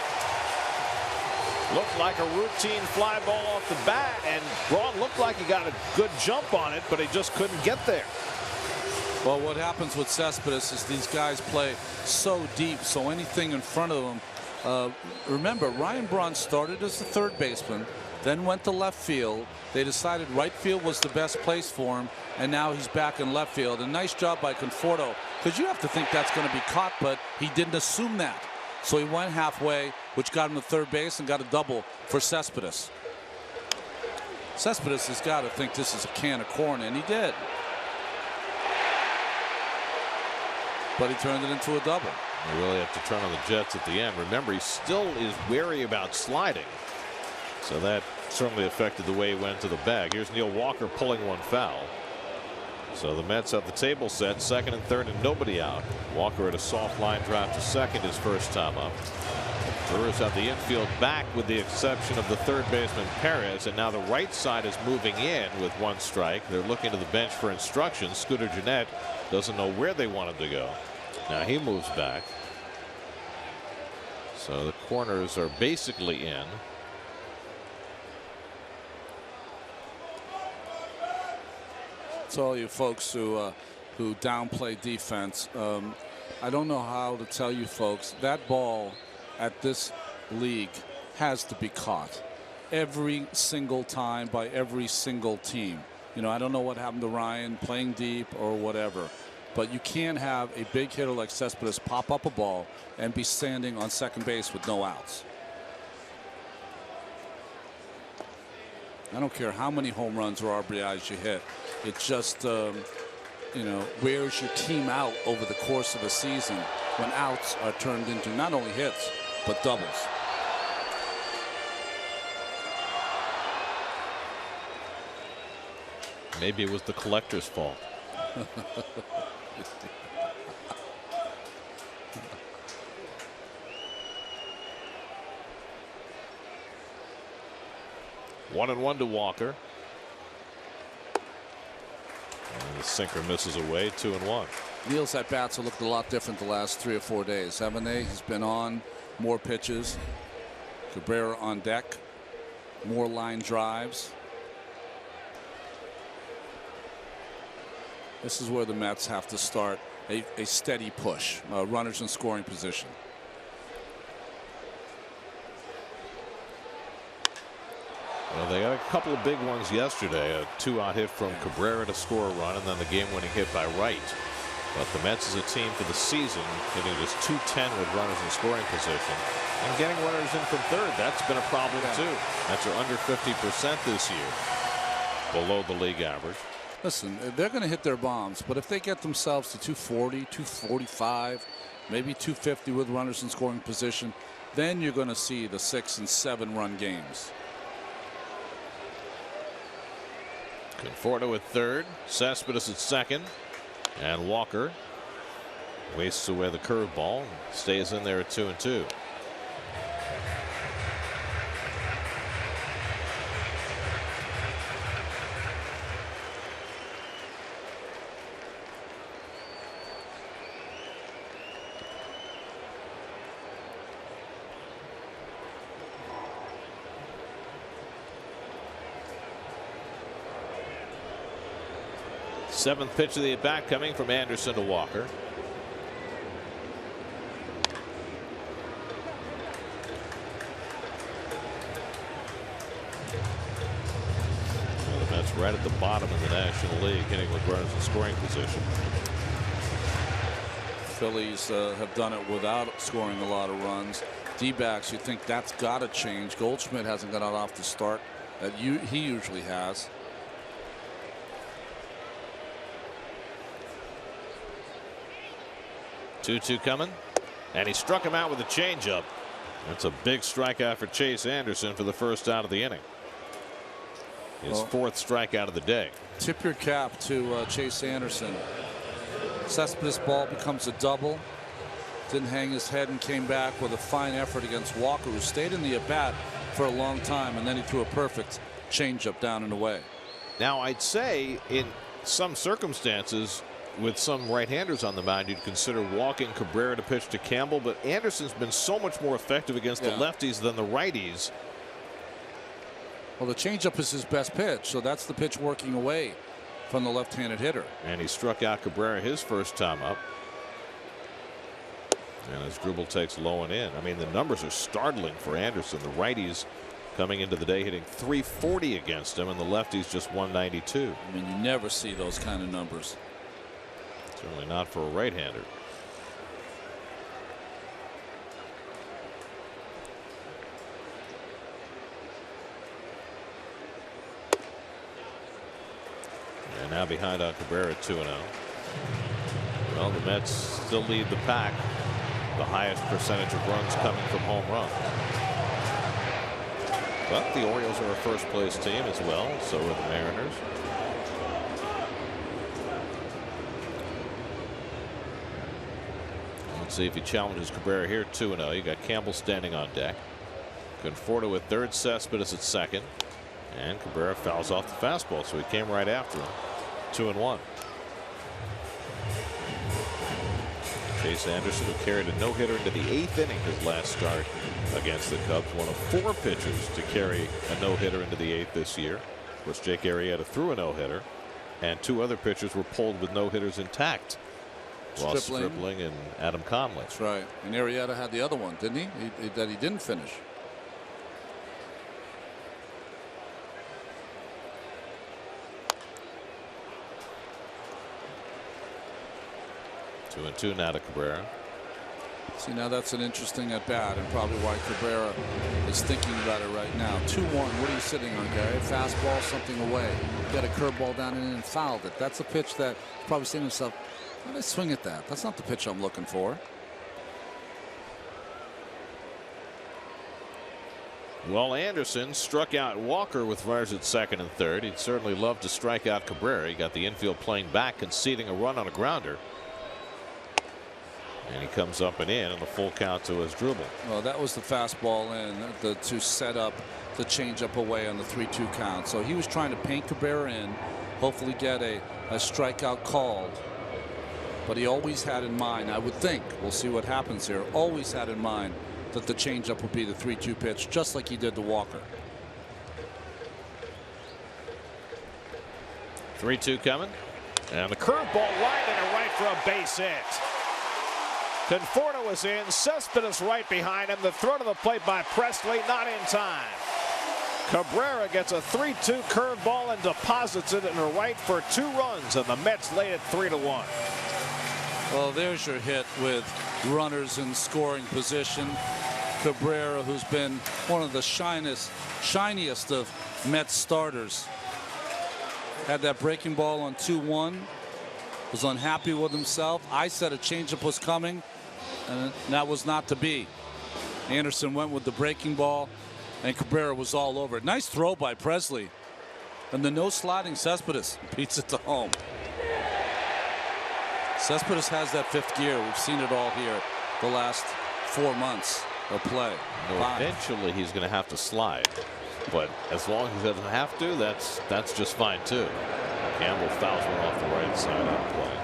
Speaker 1: Looked like a routine fly ball off the bat, and Braun looked like he got a good jump on it, but he just couldn't get there.
Speaker 2: Well, what happens with Cespedes is these guys play so deep, so anything in front of them. Remember, Ryan Braun started as the third baseman, then went to left field. They decided right field was the best place for him, and now he's back in left field. A nice job by Conforto, because you have to think that's going to be caught, but he didn't assume that. So he went halfway, which got him to third base and got a double for Cespedes. Cespedes has got to think this is a can of corn, and he did. But he turned it into a double.
Speaker 1: You really have to turn on the Jets at the end. Remember, he still is wary about sliding. So that certainly affected the way he went to the bag. Here's Neil Walker pulling one foul. So the Mets have the table set, second and third, and nobody out. Walker at a soft line drive to second his first time up. Brewers have the infield back with the exception of the third baseman Perez, and now the right side is moving in with 1 strike. They're looking to the bench for instructions. Scooter Gennett doesn't know where they want him to go. Now he moves back. So the corners are basically in.
Speaker 2: To all you folks who downplay defense, I don't know how to tell you folks, that ball at this league has to be caught every single time by every single team. You know, I don't know what happened to Ryan playing deep or whatever, but you can't have a big hitter like Cespedes pop up a ball and be standing on second base with no outs. I don't care how many home runs or RBIs you hit. It just, you know, wears your team out over the course of a season when outs are turned into not only hits, but doubles.
Speaker 1: Maybe it was the collector's fault. One and one to Walker. And the sinker misses away. 2-1.
Speaker 5: Neal's at bats have looked a lot different the last 3 or 4 days, haven't they? He's been on more pitches. Cabrera on deck. More line drives. This is where the Mets have to start a steady push. Runners in scoring position.
Speaker 1: Well, they got a couple of big ones yesterday. A 2-out hit from Cabrera to score a run, and then the game-winning hit by Wright. But the Mets as a team for the season hitting just .210 with runners in scoring position and getting runners in from third. That's been a problem too. Mets are under 50% this year, below the league average.
Speaker 5: Listen, they're going to hit their bombs, but if they get themselves to 240, 245, maybe 250 with runners in scoring position, then you're going to see the 6- and 7-run games.
Speaker 1: Conforto at third, Cespedes at second, and Walker wastes away the curveball, stays in there at 2-2. Seventh pitch of the at bat coming from Anderson to Walker. Well, the Mets right at the bottom of the National League, hitting with runners in scoring position.
Speaker 5: Phillies have done it without scoring a lot of runs. D-backs, you think that's got to change. Goldschmidt hasn't got off the start that he usually has.
Speaker 1: 2-2 coming, and he struck him out with a changeup. That's a big strikeout for Chase Anderson for the first out of the inning. His fourth strikeout of the day.
Speaker 5: Tip your cap to Chase Anderson. Cespedes' ball becomes a double. Didn't hang his head and came back with a fine effort against Walker, who stayed in the at bat for a long time, and then he threw a perfect changeup down and away.
Speaker 1: Now, I'd say in some circumstances, with some right-handers on the mound, you'd consider walking Cabrera to pitch to Campbell, but Anderson's been so much more effective against the lefties than the righties.
Speaker 5: Well, the changeup is his best pitch, so that's the pitch working away from the left-handed hitter.
Speaker 1: And he struck out Cabrera his first time up. And as Grubel takes low and in, I mean, the numbers are startling for Anderson. The righties coming into the day hitting .340 against him, and the lefties just .192.
Speaker 5: I mean, you never see those kind of numbers.
Speaker 1: Certainly not for a right-hander. And now behind on Cabrera 2-0. Well, the Mets still lead the pack. The highest percentage of runs coming from home runs. But the Orioles are a first-place team as well. So are the Mariners. Let's see if he challenges Cabrera here. 2-0. You got Campbell standing on deck. Conforto at third, Cespedes at second, and Cabrera fouls off the fastball, so he came right after him. 2-1. Chase Anderson, who carried a no-hitter into the 8th inning his last start against the Cubs, one of 4 pitchers to carry a no-hitter into the 8th this year. Of course, Jake Arrieta threw a no-hitter, and 2 other pitchers were pulled with no-hitters intact. Ross Stripling and Adam Conley.
Speaker 5: That's right. And Arrieta had the other one, didn't he? That he didn't finish.
Speaker 1: Two and two now to Cabrera.
Speaker 5: See, now that's an interesting at bat, and probably why Cabrera is thinking about it right now. 2-1. What are you sitting on, Gary? Fastball, something away. Got a curveball down in and fouled it. That's a pitch that he's probably saying to himself, how did I swing at that? That's not the pitch I'm looking for.
Speaker 1: Well, Anderson struck out Walker with runners at second and third. He'd certainly love to strike out Cabrera. He got the infield playing back, conceding a run on a grounder. And he comes up and in, and a full count to his dribble.
Speaker 5: Well, that was the fastball in to set up the changeup away on the 3-2 count. So he was trying to paint Cabrera in, hopefully get a strikeout called. But he always had in mind, I would think, we'll see what happens here, always had in mind that the changeup would be the 3-2 pitch, just like he did to Walker.
Speaker 1: 3-2 coming. And the curveball line into right for a base hit. Conforto was in. Cespedes right behind him. The throw to the plate by Presley, not in time. Cabrera gets a 3-2 curveball and deposits it into right for 2 runs, and the Mets lead it 3-1.
Speaker 5: Well, there's your hit with runners in scoring position. Cabrera, who's been one of the shiniest of Mets starters, had that breaking ball on 2-1. Was unhappy with himself. I said a changeup was coming, and that was not to be. Anderson went with the breaking ball, and Cabrera was all over it. Nice throw by Presley. And the no sliding Cespedes beats it to home. Cespedes has that 5th gear. We've seen it all here the last 4 months of play.
Speaker 1: Eventually he's going to have to slide, but as long as he doesn't have to, that's just fine too. Campbell fouls one off the right side of play.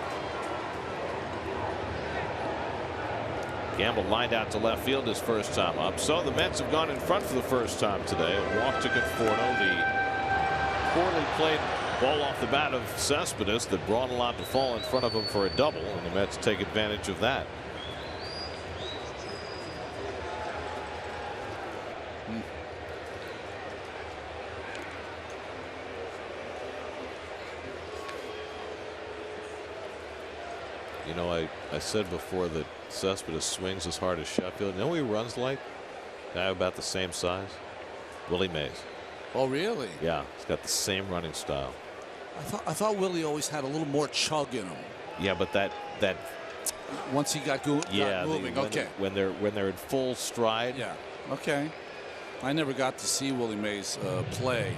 Speaker 1: Campbell lined out to left field his first time up. So the Mets have gone in front for the first time today. A walk to Conforto. The poorly played ball off the bat of Cespedes that brought a lot to fall in front of him for a double, and the Mets take advantage of that. You know, I said before that Cespedes swings as hard as Sheffield. You know who he runs like? Guy about the same size? Willie Mays.
Speaker 5: Oh, really?
Speaker 1: Yeah, he's got the same running style.
Speaker 5: I thought Willie always had a little more chug in him.
Speaker 1: Yeah, but that
Speaker 5: once he got moving, okay.
Speaker 1: When they're in full stride.
Speaker 5: Yeah. Okay. I never got to see Willie Mays play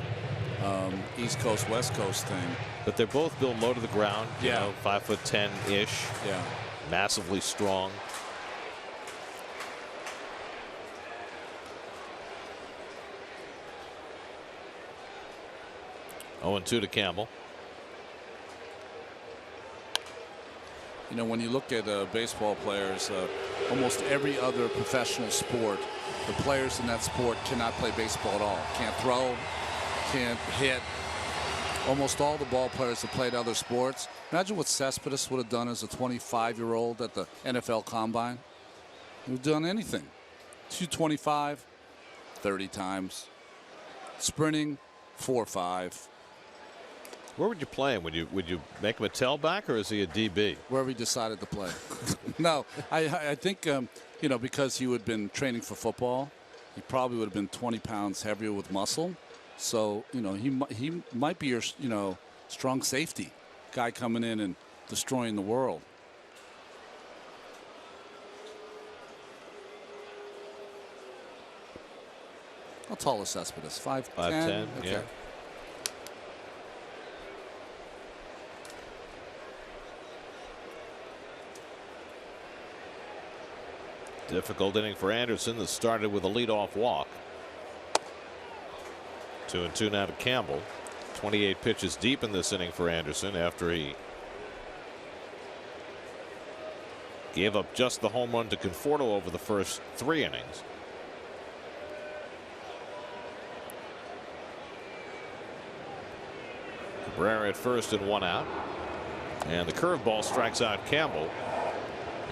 Speaker 5: East Coast West Coast thing.
Speaker 1: But they're both built low to the ground.
Speaker 5: Yeah.
Speaker 1: You know, 5'10" ish.
Speaker 5: Yeah.
Speaker 1: Massively strong. Oh, 0-2 to Campbell.
Speaker 5: You know, when you look at baseball players, almost every other professional sport, the players in that sport cannot play baseball at all. Can't throw, can't hit. Almost all the ball players that played other sports. Imagine what Cespedes would have done as a 25-year-old at the NFL Combine. He would have done anything. 225, 30 times. Sprinting, 4 or 5.
Speaker 1: Where would you play him? Would you make him a tailback, or is he a DB?
Speaker 5: Wherever he decided to play. No, I think you know, because he would have been training for football, he probably would have been 20 pounds heavier with muscle. So you know, he might be your strong safety guy coming in and destroying the world. How tall is Cespedes? 5'10"?
Speaker 1: 5'10",
Speaker 5: okay.
Speaker 1: yeah. Difficult inning for Anderson that started with a leadoff walk. 2-2 now to Campbell. 28 pitches deep in this inning for Anderson after he gave up just the home run to Conforto over the first 3 innings. Cabrera at first and 1 out. And the curveball strikes out Campbell.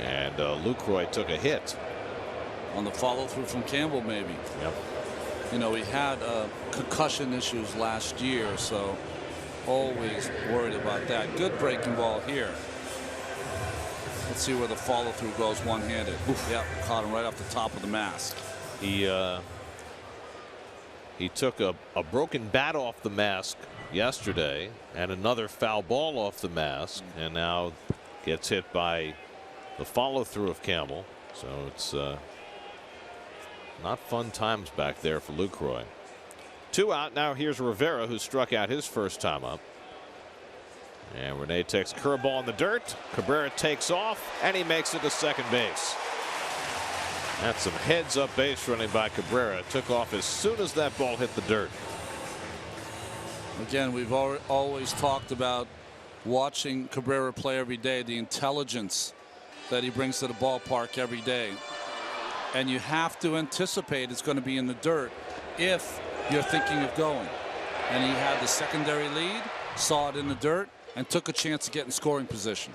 Speaker 1: And Lucroy took a hit.
Speaker 5: On the follow through from Campbell, maybe.
Speaker 1: Yep.
Speaker 5: You know, he had concussion issues last year, so always worried about that. Good breaking ball here. Let's see where the follow through goes one-handed. Yep, caught him right off the top of the mask.
Speaker 1: He took a broken bat off the mask yesterday and another foul ball off the mask, and now gets hit by the follow through of Campbell. So it's Not fun times back there for Lucroy. 2 out. Now here's Rivera, who struck out his first time up. And Rene takes curveball in the dirt. Cabrera takes off, and he makes it to second base. That's some heads-up base running by Cabrera. Took off as soon as that ball hit the dirt.
Speaker 5: Again, we've always talked about watching Cabrera play every day, the intelligence that he brings to the ballpark every day. And you have to anticipate it's going to be in the dirt if you're thinking of going. And he had the secondary lead, saw it in the dirt, and took a chance to get in scoring position.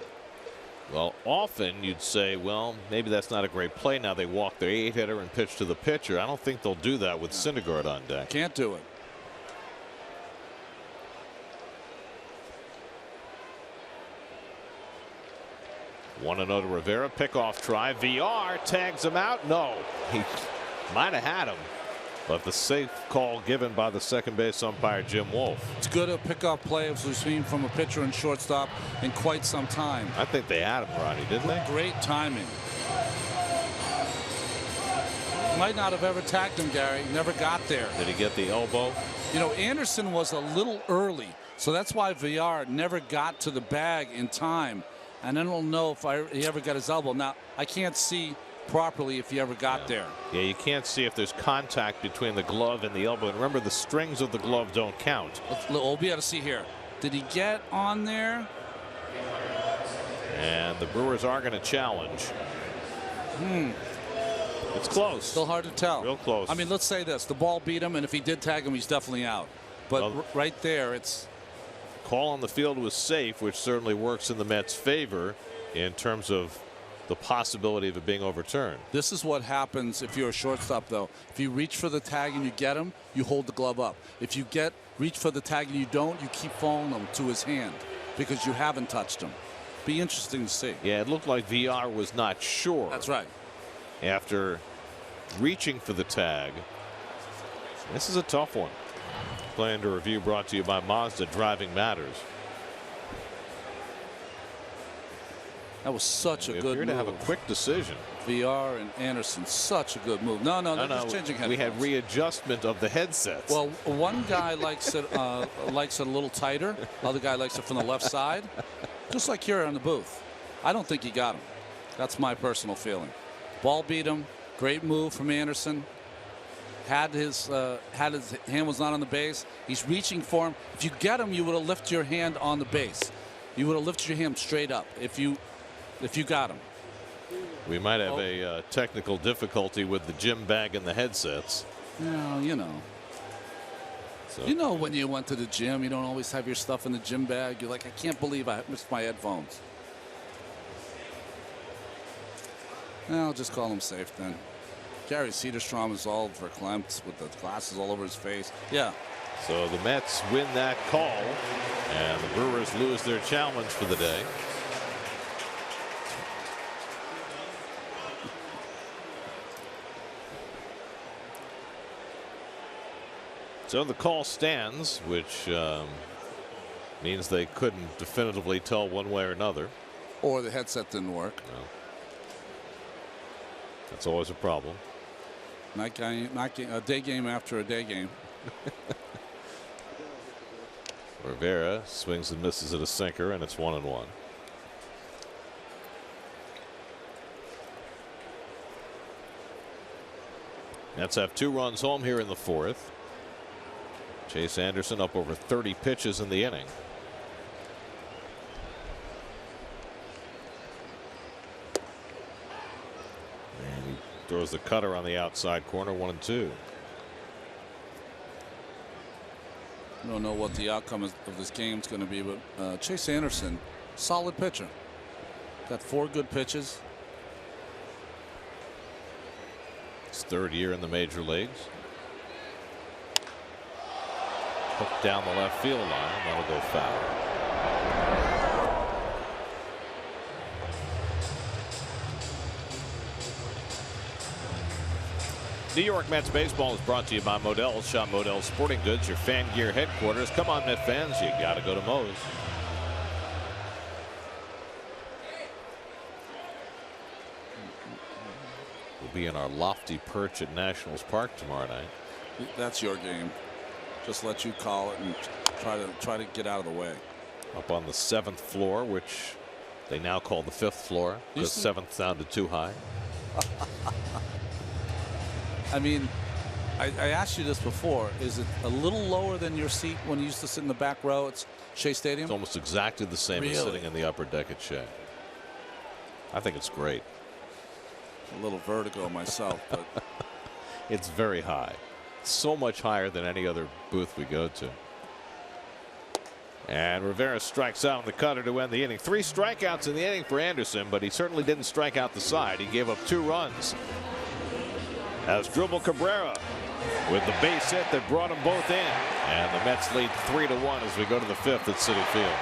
Speaker 1: Well, often you'd say, well, maybe that's not a great play. Now they walk their 8-hitter and pitch to the pitcher. I don't think they'll do that with Syndergaard on deck.
Speaker 5: Can't do it.
Speaker 1: One and 0 to Rivera. Pickoff try. VR tags him out. No, he might have had him, but the safe call given by the second base umpire Jim Wolf.
Speaker 5: It's good a pickoff play as we've seen from a pitcher and shortstop in quite some time.
Speaker 1: I think they had him, Ronnie, didn't they?
Speaker 5: Great timing. Might not have ever tagged him, Gary. Never got there.
Speaker 1: Did he get the elbow?
Speaker 5: You know, Anderson was a little early, so that's why VR never got to the bag in time. And I don't know if he ever got his elbow. Now, I can't see properly if he ever got there.
Speaker 1: Yeah, you can't see if there's contact between the glove and the elbow. And remember, the strings of the glove don't count.
Speaker 5: We'll be able to see here. Did he get on there?
Speaker 1: And the Brewers are going to challenge. It's close.
Speaker 5: Still hard to tell.
Speaker 1: Real close.
Speaker 5: I mean, let's say this. The ball beat him, and if he did tag him, he's definitely out. But
Speaker 1: well,
Speaker 5: right there, it's...
Speaker 1: Call on the field was safe, which certainly works in the Mets' favor in terms of the possibility of it being overturned.
Speaker 5: This is what happens if you're a shortstop, though. If you reach for the tag and you get him, you hold the glove up. If you reach for the tag and you don't, you keep falling him to his hand because you haven't touched him. Be interesting to see.
Speaker 1: Yeah, it looked like VR was not sure.
Speaker 5: That's right.
Speaker 1: After reaching for the tag. This is a tough one. Play Under Review brought to you by Mazda. Driving matters.
Speaker 5: That was such a good move.
Speaker 1: We appear to have a quick decision.
Speaker 5: VR and Anderson, such a good move. No, they're just changing headphones.
Speaker 1: We had readjustment of the headsets.
Speaker 5: Well, one guy likes it a little tighter. Other guy likes it from the left side. Just like here in the booth. I don't think he got him. That's my personal feeling. Ball beat him. Great move from Anderson. Had his hand was not on the base. He's reaching for him. If you get him, you would have lifted your hand on the base. You would have lifted your hand straight up if you got him.
Speaker 1: We might have a technical difficulty with the gym bag and the headsets.
Speaker 5: No, you know. So. You know, when you went to the gym, you don't always have your stuff in the gym bag. You're like, I can't believe I missed my headphones. I'll just call him safe then. Gary Cederstrom is all verklempt with the glasses all over his face. Yeah.
Speaker 1: So the Mets win that call, and the Brewers lose their challenge for the day. So the call stands, which means they couldn't definitively tell one way or another.
Speaker 5: Or the headset didn't work.
Speaker 1: No. That's always a problem.
Speaker 5: Night game, a day game after a day game.
Speaker 1: Rivera swings and misses at a sinker, and it's 1-1. Mets have 2 runs home here in the 4th. Chase Anderson up over 30 pitches in the inning. And he throws the cutter on the outside corner, 1-2.
Speaker 5: I don't know what the outcome of this game is going to be, but Chase Anderson, solid pitcher. Got 4 good pitches.
Speaker 1: His 3rd year in the major leagues. Hooked down the left field line. That'll go foul. New York Mets baseball is brought to you by Modell's. Shop Modell's Sporting Goods, your fan gear headquarters. Come on, Met fans, you got to go to Moe's. be in our lofty perch at Nationals Park tomorrow night.
Speaker 5: That's your game. Just let you call it and try to get out of the way.
Speaker 1: Up on the 7th floor, which they now call the 5th floor because 7th sounded too high.
Speaker 5: I mean, I asked you this before. Is it a little lower than your seat when you used to sit in the back row at Shea Stadium?
Speaker 1: It's almost exactly the same as sitting in the upper deck at Shea. I think it's great.
Speaker 5: A little vertigo myself, but
Speaker 1: it's very high. So much higher than any other booth we go to. And Rivera strikes out on the cutter to end the inning. 3 strikeouts in the inning for Anderson, but he certainly didn't strike out the side. He gave up 2 runs. As Dribble Cabrera with the base hit that brought them both in. And the Mets lead 3-1 as we go to the 5th at Citi Field.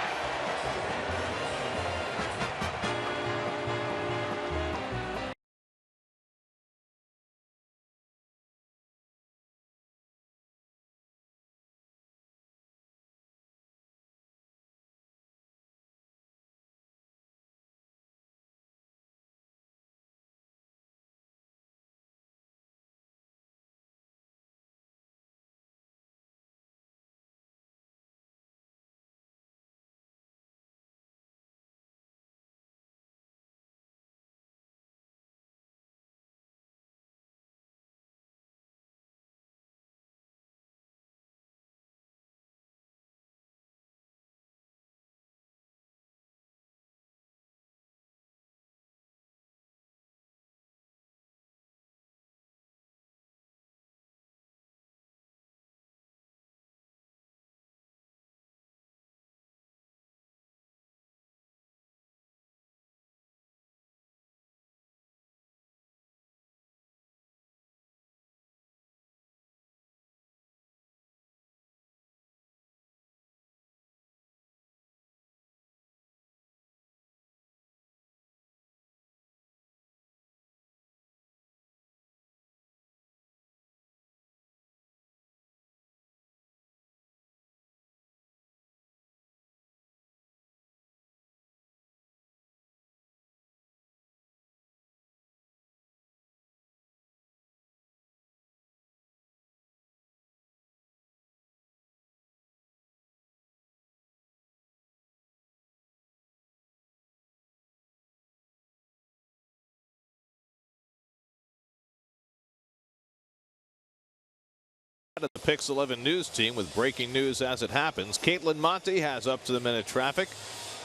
Speaker 1: The Pix 11 news team with breaking news as it happens. Caitlin Monty has up to the minute traffic,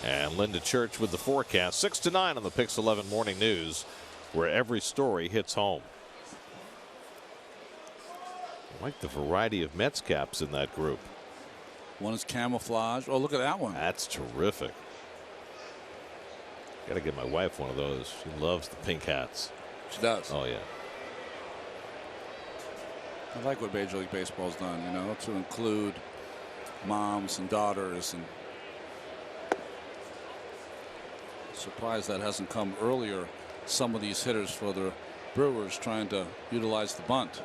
Speaker 1: and Linda Church with the forecast. 6 to 9 on the Pix 11 morning news, where every story hits home. I like the variety of Mets caps in that group.
Speaker 5: One is camouflage. Oh, look at that one.
Speaker 1: That's terrific. Got to get my wife one of those. She loves the pink hats.
Speaker 5: She does.
Speaker 1: Oh yeah.
Speaker 5: I like what Major League Baseball's done, you know, to include moms and daughters, and surprised that hasn't come earlier. Some of these hitters for the Brewers trying to utilize the bunt.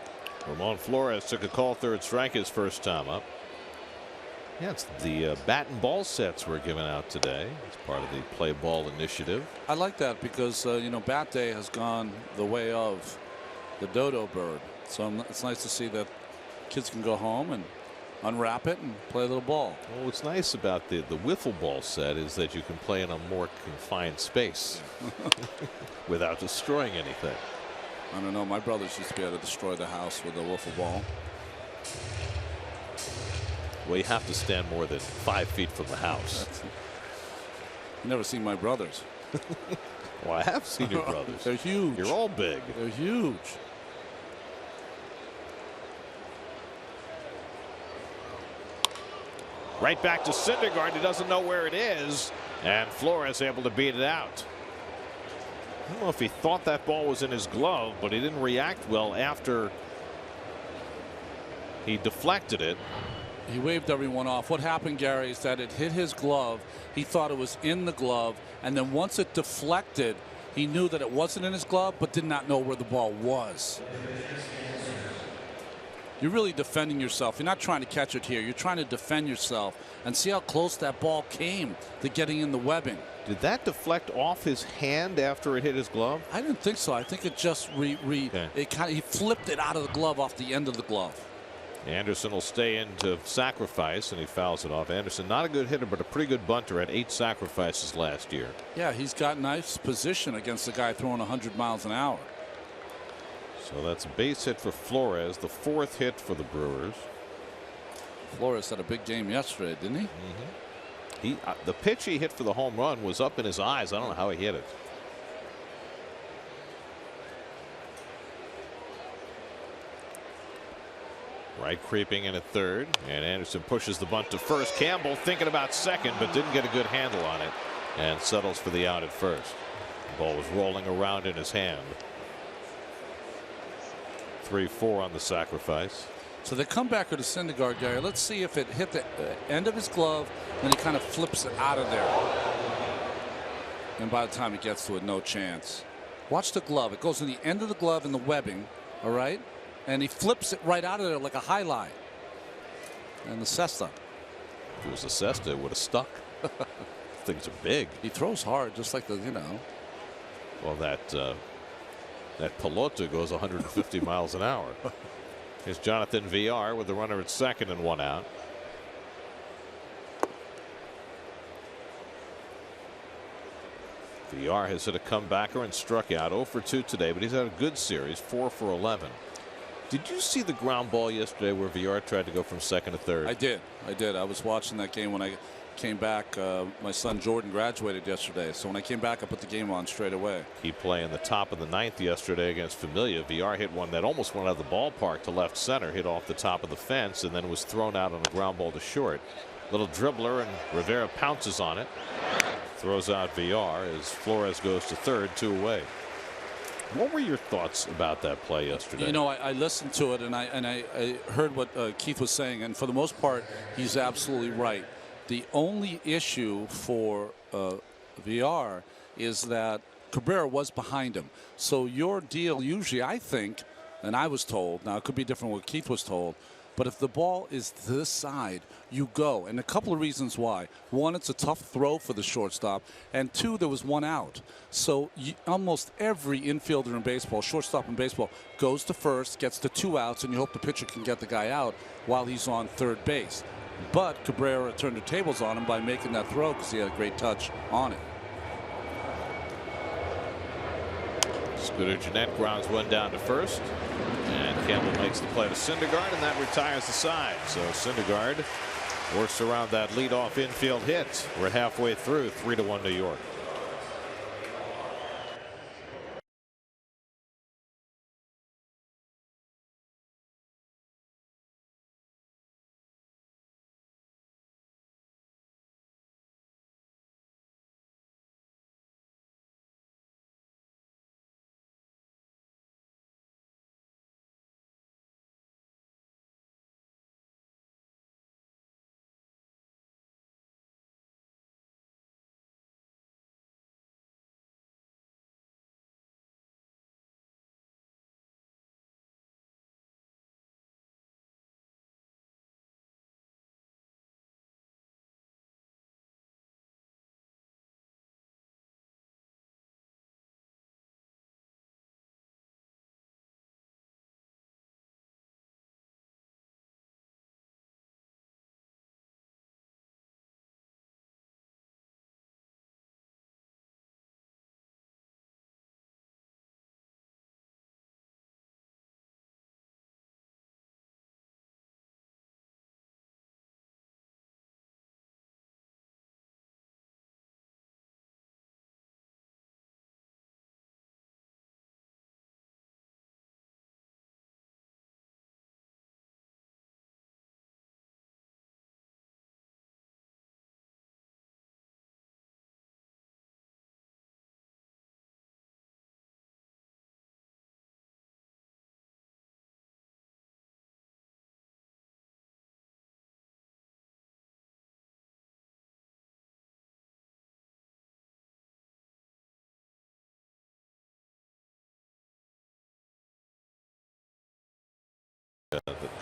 Speaker 1: Ramon Flores took a call, 3rd strike, his first time up. Yeah, it's the bat and ball sets were given out today as part of the Play Ball initiative.
Speaker 5: I like that because you know, Bat Day has gone the way of the dodo bird. So it's nice to see that kids can go home and unwrap it and play a little ball.
Speaker 1: Well, what's nice about the wiffle ball set is that you can play in a more confined space without destroying anything.
Speaker 5: I don't know. My brothers used to be able to destroy the house with a wiffle ball.
Speaker 1: Well, you have to stand more than 5 feet from the house.
Speaker 5: I've never seen my brothers.
Speaker 1: Well, I have seen your brothers.
Speaker 5: They're huge.
Speaker 1: You're all big.
Speaker 5: They're huge.
Speaker 1: Right back to Syndergaard. He doesn't know where it is. And Flores able to beat it out. I don't know if he thought that ball was in his glove, but he didn't react well after he deflected it.
Speaker 5: He waved everyone off. What happened, Gary, is that it hit his glove. He thought it was in the glove. And then once it deflected, he knew that it wasn't in his glove, but did not know where the ball was. you're really defending yourself. You're not trying to catch it here. You're trying to defend yourself. And see how close that ball came to getting in the webbing.
Speaker 1: Did that deflect off his hand after it hit his glove?
Speaker 5: I didn't think so. I think it just he flipped it out of the glove off the end of the glove.
Speaker 1: Anderson will stay into sacrifice, and he fouls it off. Anderson, not a good hitter, but a pretty good bunter, at 8 sacrifices last year.
Speaker 5: Yeah, he's got nice position against a guy throwing 100 miles an hour.
Speaker 1: So that's a base hit for Flores, the 4th hit for the Brewers.
Speaker 5: Flores had a big game yesterday, didn't he?
Speaker 1: The pitch he hit for the home run was up in his eyes. I don't know how he hit it. Right creeping in at third, and Anderson pushes the bunt to first. Campbell thinking about second, but didn't get a good handle on it, and settles for the out at first. The ball was rolling around in his hand. 3-4 on the sacrifice.
Speaker 5: So the comebacker to Syndergaard, Gary. Let's see if it hit the end of his glove, and he kind of flips it out of there. And by the time he gets to it, no chance. Watch the glove. It goes in the end of the glove in the webbing. All right. And he flips it right out of there like a highlight. And the cesta.
Speaker 1: If it was a cesta, it would have stuck. Things are big.
Speaker 5: He throws hard, just like the, you know.
Speaker 1: Well, that pelota goes 150 miles an hour. Here's Jonathan VR with the runner at second and 1 out. VR has hit a comebacker and struck out 0 for 2 today, but he's had a good series, 4 for 11. Did you see the ground ball yesterday where VR tried to go from second to third?
Speaker 5: I did. I was watching that game when I came back. My son Jordan graduated yesterday, so when I came back, I put the game on straight away.
Speaker 1: He played in the top of the 9th yesterday against Familia. VR hit one that almost went out of the ballpark to left center, hit off the top of the fence, and then was thrown out on a ground ball to short. Little dribbler, and Rivera pounces on it. Throws out VR as Flores goes to third, 2 away. What were your thoughts about that play yesterday?
Speaker 5: You know, I listened to it, and I heard what Keith was saying, and for the most part, he's absolutely right. The only issue for VR is that Cabrera was behind him. So your deal usually, I think, and I was told, now it could be different what Keith was told, but if the ball is to this side, you go. And a couple of reasons why. One, it's a tough throw for the shortstop. And 2, there was 1 out. So almost every infielder in baseball, shortstop in baseball, goes to first, gets to 2 outs, and you hope the pitcher can get the guy out while he's on third base. But Cabrera turned the tables on him by making that throw because he had a great touch on it.
Speaker 1: Scooter Gennett grounds one down to first. And Campbell makes the play to Syndergaard, and that retires the side. So Syndergaard works around that leadoff infield hit. We're halfway through, 3-1 New York.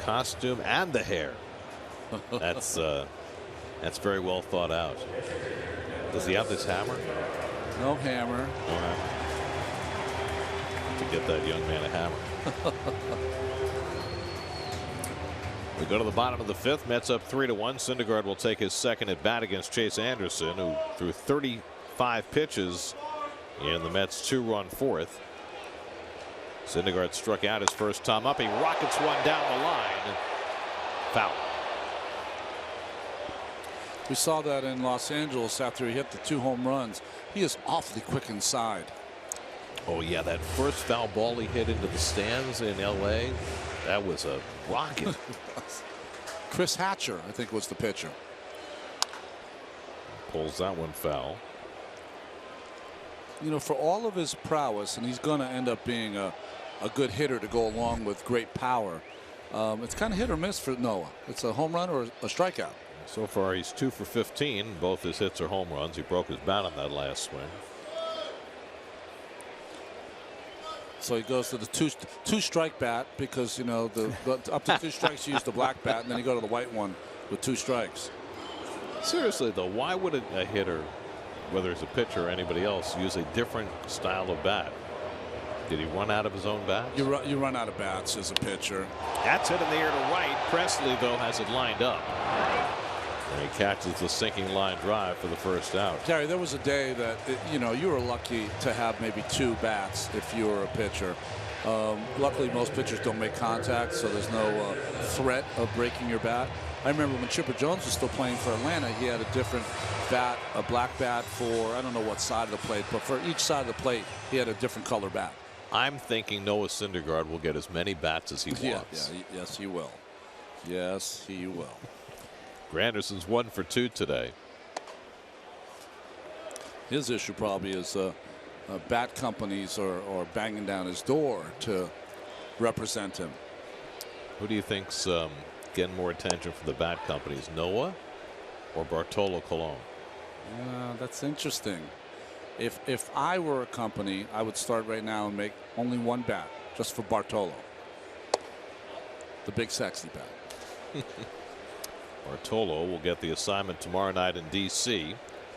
Speaker 1: costume and the hair. That's very well thought out. Does he have this hammer?
Speaker 5: No hammer.
Speaker 1: No hammer. To get that young man a hammer. We go to the bottom of the fifth. Mets up 3-1. Syndergaard will take his second at bat against Chase Anderson, who threw 35 pitches in the Mets' 2-run fourth. Syndergaard struck out his first time up. He rockets one down the line. Foul.
Speaker 5: We saw that in Los Angeles after he hit the 2 home runs. He is awfully quick inside.
Speaker 1: Oh yeah, that first foul ball he hit into the stands in L.A. That was a rocket.
Speaker 5: Chris Hatcher, I think, was the pitcher.
Speaker 1: Pulls that one foul.
Speaker 5: You know, for all of his prowess, and he's going to end up being a good hitter to go along with great power. It's kind of hit or miss for Noah. It's a home run or a strikeout.
Speaker 1: So far, he's 2 for 15. Both his hits are home runs. He broke his bat on that last swing.
Speaker 5: So he goes to the two strike bat because, you know, up to 2 strikes you use the black bat, and then you go to the white one with 2 strikes.
Speaker 1: Seriously though, why would a hitter, whether it's a pitcher or anybody else, use a different style of bat? Did he run out of his own bat?
Speaker 5: You run out of bats as a pitcher.
Speaker 1: That's hit in the air to right. Presley though has it lined up. And he catches the sinking line drive for the first out.
Speaker 5: Gary, there was a day that you know, you were lucky to have maybe 2 bats if you were a pitcher. Luckily, most pitchers don't make contact, so there's no threat of breaking your bat. I remember when Chipper Jones was still playing for Atlanta, he had a different bat, a black bat for, I don't know what side of the plate, but for each side of the plate, he had a different color bat.
Speaker 1: I'm thinking Noah Syndergaard will get as many bats as he wants.
Speaker 5: Yeah, yes, he will. Yes, he will.
Speaker 1: Granderson's 1 for 2 today.
Speaker 5: His issue probably is bat companies are banging down his door to represent him.
Speaker 1: Who do you think's getting more attention from the bat companies, Noah or Bartolo Colon?
Speaker 5: That's interesting. If I were a company, I would start right now and make only 1 bat just for Bartolo, the big sexy bat.
Speaker 1: Bartolo will get the assignment tomorrow night in D.C.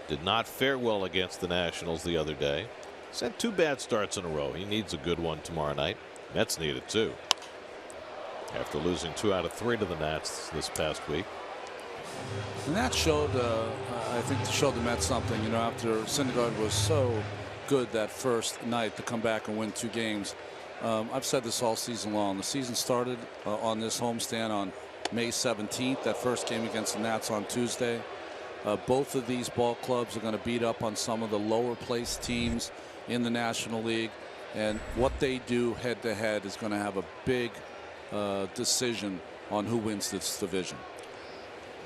Speaker 1: Did not fare well against the Nationals the other day. He's had 2 bad starts in a row. He needs a good one tomorrow night. Mets need it too, after losing 2 out of 3 to the Nats this past week.
Speaker 5: And that showed, I think, showed the Mets something. You know, after Syndergaard was so good that first night to come back and win 2 games. I've said this all season long. The season started on this homestand on May 17th. That first game against the Nats on Tuesday. Both of these ball clubs are going to beat up on some of the lower placed teams in the National League, and what they do head to head is going to have a big decision on who wins this division.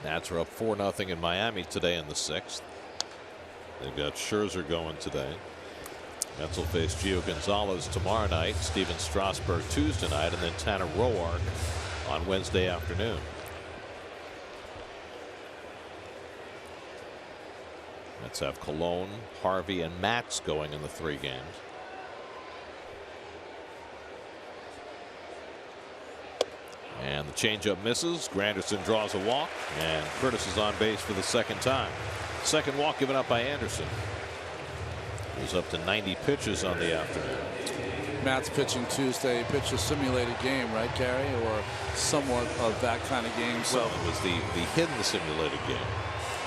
Speaker 1: Nats are up 4-0 in Miami today in the 6th. They've got Scherzer going today. Mets will face Gio Gonzalez tomorrow night, Steven Strasburg Tuesday night, and then Tanner Roark on Wednesday afternoon. Mets have Colon, Harvey, and Matz going in the 3 games. And the changeup misses. Granderson draws a walk, and Curtis is on base for the 2nd time. Second walk given up by Anderson. He's up to 90 pitches on the afternoon.
Speaker 5: Matt's pitching Tuesday. He pitched a simulated game, right, Gary, or somewhat of that kind of game. So
Speaker 1: well, it was the hidden simulated game,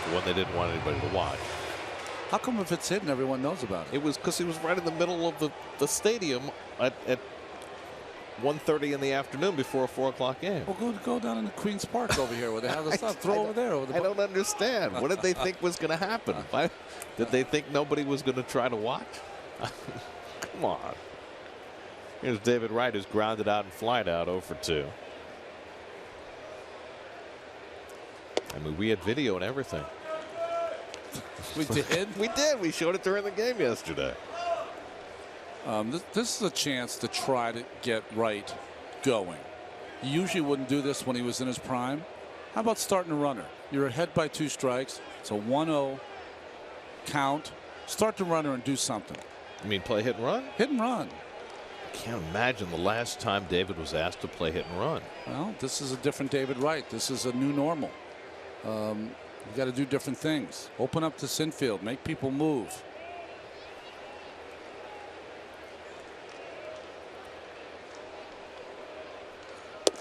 Speaker 1: the one they didn't want anybody to watch.
Speaker 5: How come if it's hidden, everyone knows about it?
Speaker 1: It was because he was right in the middle of the stadium at 1:30 in the afternoon before a 4 o'clock game.
Speaker 5: Well, go down in the Queens Park over here where they have the stuff. Throw over there.
Speaker 1: I don't understand. What did they think was going to happen? Why, did they think nobody was going to try to watch? Come on. Here's David Wright, who's grounded out and flied out 0 for 2. I mean, we had video and everything.
Speaker 5: We did?
Speaker 1: We did. We showed it during the game yesterday.
Speaker 5: This is a chance to try to get Wright going. He usually wouldn't do this when he was in his prime. How about starting a runner? You're ahead by 2 strikes. It's a 1-0 count. Start the runner and do something.
Speaker 1: You mean play hit and run?
Speaker 5: Hit and run.
Speaker 1: Can't imagine the last time David was asked to play hit and run.
Speaker 5: Well, this is a different David Wright. This is a new normal. You got to do different things. Open up this infield. Make people move.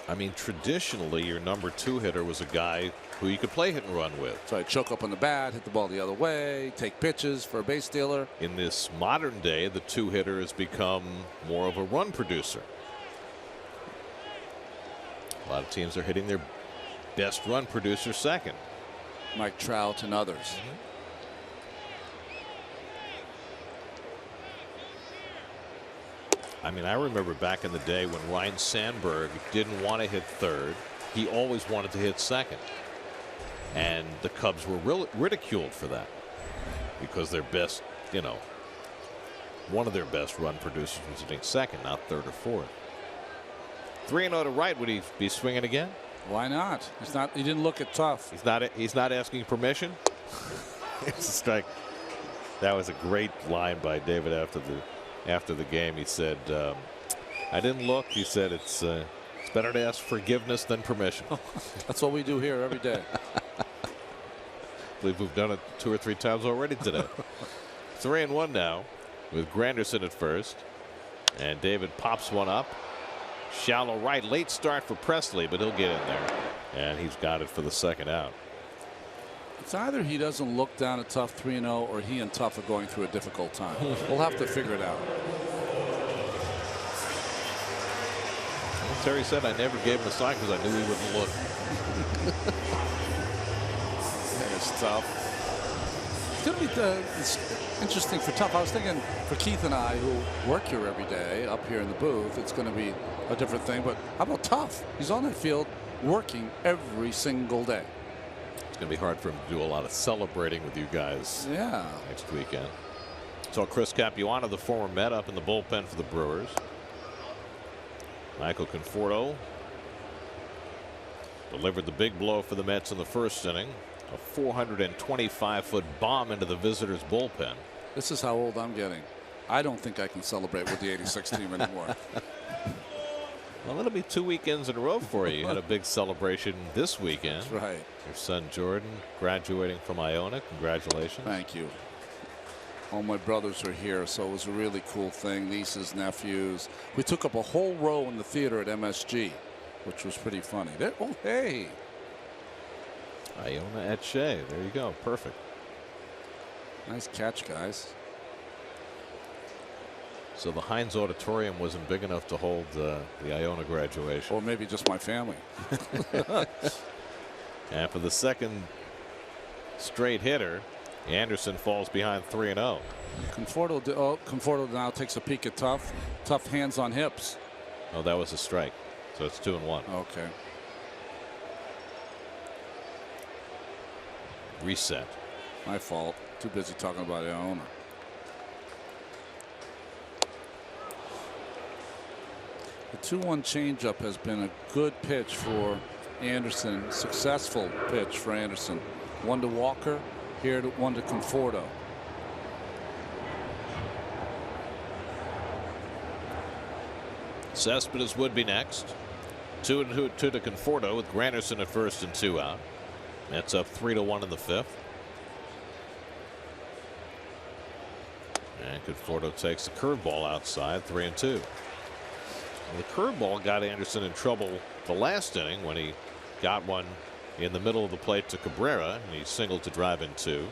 Speaker 1: I mean, traditionally, your number 2 hitter was a guy who you could play hit and run with.
Speaker 5: So I choke up on the bat, hit the ball the other way, take pitches for a base stealer.
Speaker 1: In this modern day, the 2 hitter has become more of a run producer. A lot of teams are hitting their best run producer second.
Speaker 5: Mike Trout and others.
Speaker 1: I mean, I remember back in the day when Ryan Sandberg didn't want to hit third. He always wanted to hit second. And the Cubs were ridiculed for that because their best, you know, one of their best run producers was hitting second, not third or fourth. 3-0 to right. Would he be swinging again?
Speaker 5: Why not? He's not. He didn't look it tough.
Speaker 1: He's not asking permission. It's a strike. That was a great line by David after the game. He said, "I didn't look." He said, "It's better to ask forgiveness than permission."
Speaker 5: That's what we do here every day.
Speaker 1: I believe we've done it 2 or 3 times already today. 3-1 now with Granderson at first, and David pops one up. Shallow right. Late start for Presley, but he'll get in there, and he's got it for the second out.
Speaker 5: It's either he doesn't look down at Tough 3-0, or he and Tough are going through a difficult time. We'll have to figure it out.
Speaker 1: Terry said, "I never gave him a sign because I knew he wouldn't look."
Speaker 5: It's Tough. It's going to be it's interesting for Tough. I was thinking for Keith and I, who work here every day up here in the booth, it's going to be a different thing. But how about Tough? He's on that field working every single day.
Speaker 1: It's going to be hard for him to do a lot of celebrating with you guys next weekend. So Chris Capuano, the former Met, up in the bullpen for the Brewers. Michael Conforto delivered the big blow for the Mets in the first inning. A 425-foot bomb into the visitors' bullpen.
Speaker 5: This is how old I'm getting. I don't think I can celebrate with the '86 team anymore.
Speaker 1: Well, it'll be 2 weekends in a row for you. You had a big celebration this weekend.
Speaker 5: That's right.
Speaker 1: Your son Jordan graduating from Iona. Congratulations.
Speaker 5: Thank you. All my brothers are here, so it was a really cool thing. Nieces, nephews. We took up a whole row in the theater at MSG, which was pretty funny. Oh, hey.
Speaker 1: Iona at Shea. There you go. Perfect.
Speaker 5: Nice catch, guys.
Speaker 1: So the Heinz Auditorium wasn't big enough to hold the Iona graduation.
Speaker 5: Or maybe just my family.
Speaker 1: And for the second straight hitter, Anderson falls behind 3-0.
Speaker 5: Conforto now takes a peek at Tough. Tough hands on hips.
Speaker 1: Oh, that was a strike. So it's 2-1.
Speaker 5: Okay.
Speaker 1: Reset.
Speaker 5: My fault. Too busy talking about Iona. The 2-1 changeup has been a good pitch for Anderson. Successful pitch for Anderson. One to Walker. Here to one to Conforto.
Speaker 1: Cespedes would be next. 2-2 to Conforto with Granderson at first and 2 out. Mets up 3-1 in the 5th. And Conforto takes the curveball outside, 3-2. The curveball got Anderson in trouble the last inning when he got one in the middle of the plate to Cabrera, and he singled to drive in 2.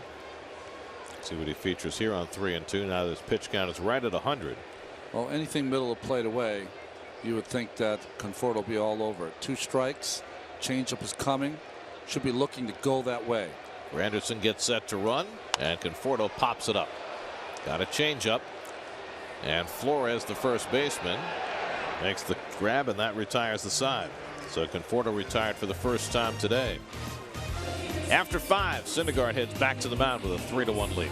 Speaker 1: See what he features here on 3-2. Now this pitch count is right at 100.
Speaker 5: Well, anything middle of plate away, you would think that Conforto will be all over it. 2 strikes. Changeup is coming. Should be looking to go that way.
Speaker 1: Granderson gets set to run, and Conforto pops it up. Got a changeup, and Flores, the first baseman, makes the grab, and that retires the side. So Conforto retired for the first time today. After 5, Syndergaard heads back to the mound with a 3-1 lead.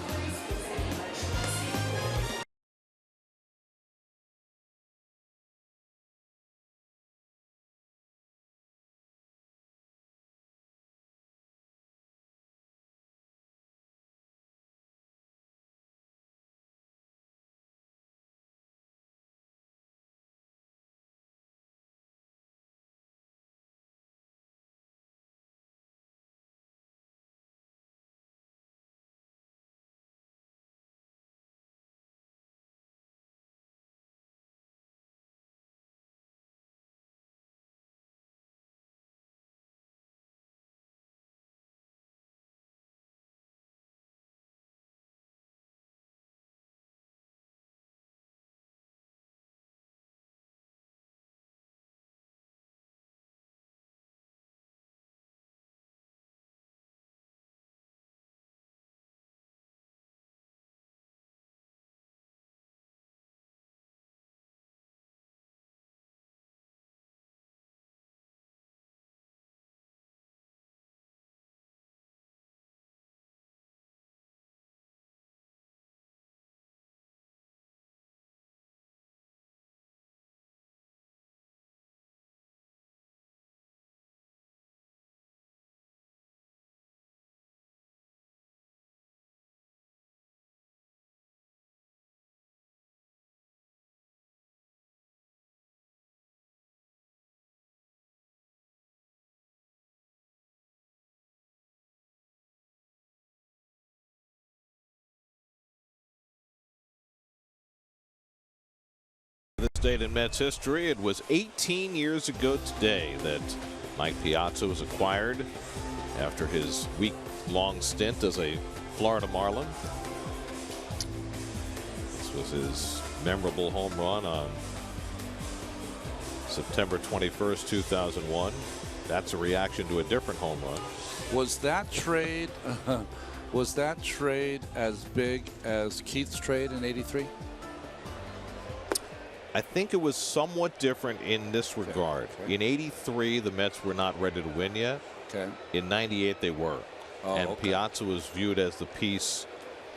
Speaker 1: date in Mets history. It was 18 years ago today that Mike Piazza was acquired after his week-long stint as a Florida Marlin. This was his memorable home run on September 21st, 2001. That's a reaction to a different home run.
Speaker 5: Was that trade was that trade as big as Keith's trade in '83?
Speaker 1: I think it was somewhat different in this regard.
Speaker 5: Okay.
Speaker 1: In '83, the Mets were not ready to win yet.
Speaker 5: Okay.
Speaker 1: In '98, they were.
Speaker 5: Oh,
Speaker 1: and
Speaker 5: okay.
Speaker 1: Piazza was viewed as the piece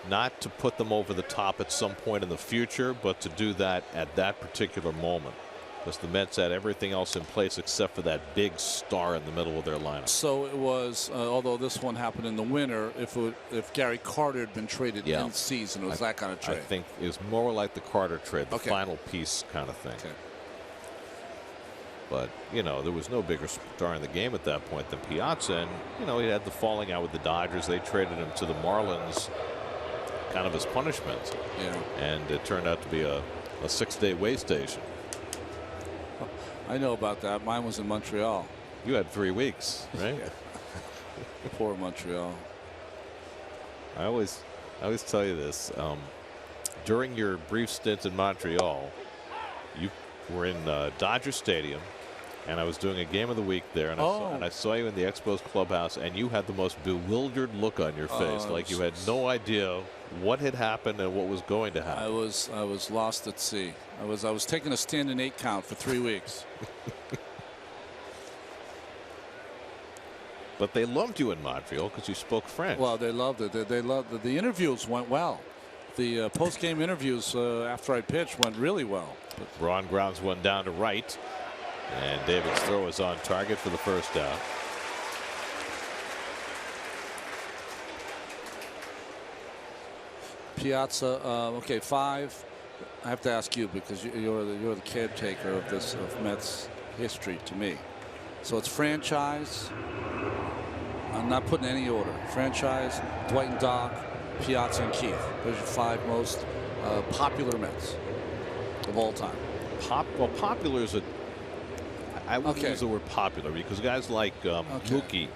Speaker 1: not to put them over the top at some point in the future, but to do that at that particular moment. Because the Mets had everything else in place except for that big star in the middle of their lineup.
Speaker 5: So it was, although this one happened in the winter, if Gary Carter had been traded in season, it was that kind of trade.
Speaker 1: I think it was more like the Carter trade, the
Speaker 5: Okay.
Speaker 1: final piece kind of thing.
Speaker 5: Okay.
Speaker 1: But, you know, there was no bigger star in the game at that point than Piazza. And, you know, he had the falling out with the Dodgers. They traded him to the Marlins kind of as punishment.
Speaker 5: Yeah.
Speaker 1: And it turned out to be a 6-day way station.
Speaker 5: I know about that. Mine was in Montreal.
Speaker 1: You had 3 weeks, right?
Speaker 5: Poor Montreal.
Speaker 1: I always tell you this. During your brief stint in Montreal, you were in Dodger Stadium, and I was doing a game of the week there, and I saw you in the Expos clubhouse, and you had the most bewildered look on your face, like you had no idea what had happened and what was going to happen.
Speaker 5: I was lost at sea. I was taking a standing 8 count for 3 weeks.
Speaker 1: But they loved you in Montreal because you spoke French.
Speaker 5: Well, they loved it. They loved it. The interviews went well. The post-game interviews after I pitched went really well.
Speaker 1: Braun grounds one down to right, and David's throw is on target for the first out.
Speaker 5: Piazza, okay, 5. I have to ask you because you're the caretaker of this Mets history to me. So it's franchise. I'm not putting any order. Franchise, Dwight and Doc, Piazza and Keith. Those are your 5 most popular Mets of all time.
Speaker 1: Well, popular is I wouldn't use the word popular because guys like Mookie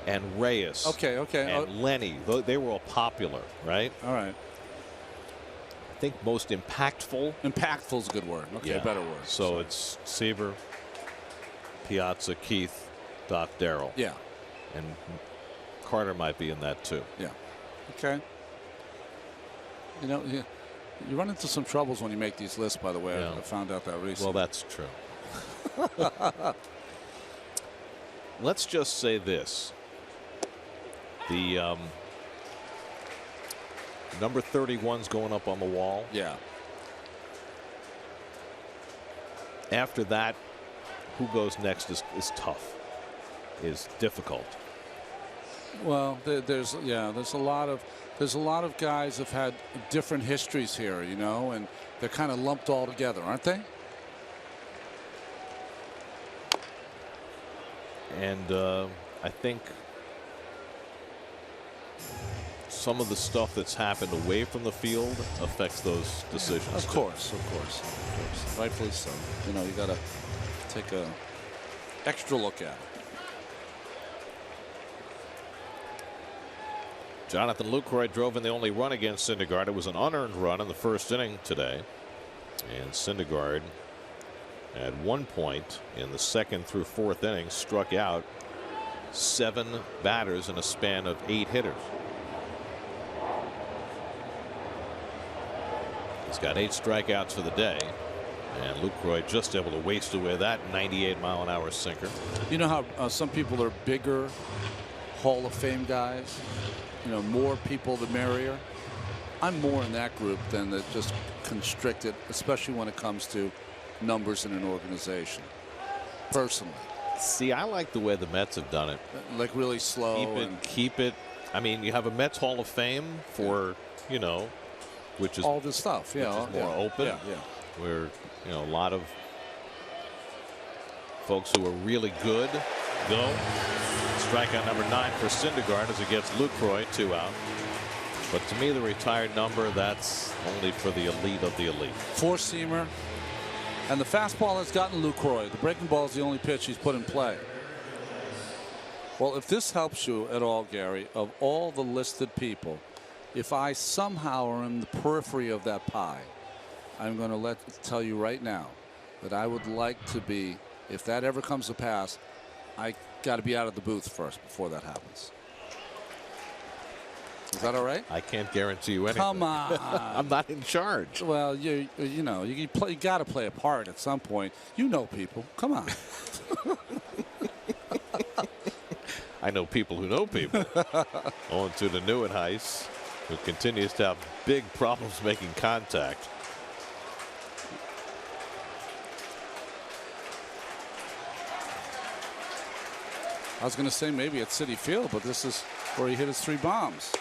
Speaker 1: and Reyes and Lenny, they were all popular, right?
Speaker 5: All right.
Speaker 1: I think most impactful.
Speaker 5: Impactful is a good word. Okay,
Speaker 1: yeah.
Speaker 5: Better word.
Speaker 1: So sorry. It's Seaver, Piazza, Keith, Doc, Darryl.
Speaker 5: Yeah.
Speaker 1: And Carter might be in that too.
Speaker 5: Yeah. Okay. You know, you run into some troubles when you make these lists, by the way.
Speaker 1: Yeah.
Speaker 5: I found out that recently.
Speaker 1: Well, that's true. Let's just say this. The number 31's going up on the wall.
Speaker 5: Yeah.
Speaker 1: After that, who goes next is tough, is difficult.
Speaker 5: Well, there's a lot of guys have had different histories here, you know, and they're kind of lumped all together, aren't they?
Speaker 1: And I think some of the stuff that's happened away from the field affects those decisions.
Speaker 5: Of course. Rightfully so. You know, you got to take a extra look at it.
Speaker 1: Jonathan Lucroy drove in the only run against Syndergaard. It was an unearned run in the first inning today. And Syndergaard, at one point in the 2nd through 4th innings, struck out 7 batters in a span of 8 hitters. He's got 8 strikeouts for the day. And Lucroy just able to waste away that 98-mile-an-hour sinker.
Speaker 5: You know how some people are bigger Hall of Fame guys? You know, more people the merrier. I'm more in that group than the just constricted, especially when it comes to numbers in an organization. Personally.
Speaker 1: See, I like the way the Mets have done it.
Speaker 5: Like really slow.
Speaker 1: Keep it. I mean, you have a Mets Hall of Fame for, you know, which is
Speaker 5: all this stuff. Yeah.
Speaker 1: Which is more open.
Speaker 5: Yeah.
Speaker 1: Where, you know, a lot of folks who are really good go. Strikeout number 9 for Syndergaard as he gets Lucroy 2 out. But to me, the retired number, that's only for the elite of the elite.
Speaker 5: 4-seamer, And the fastball has gotten Lucroy. The breaking ball is the only pitch he's put in play. Well, if this helps you at all, Gary, of all the listed people, if I somehow am in the periphery of that pie, I'm going to tell you right now that I would like to be, if that ever comes to pass, I got to be out of the booth first before that happens. Is that all right?
Speaker 1: I can't guarantee you anything.
Speaker 5: Come on.
Speaker 1: I'm not in charge.
Speaker 5: Well, you know, you got to play a part at some point. You know people. Come on.
Speaker 1: I know people who know people. On to the new at Heiss, who continues to have big problems making contact.
Speaker 5: I was going to say maybe at Citi Field, but this is where he hit his 3 bombs.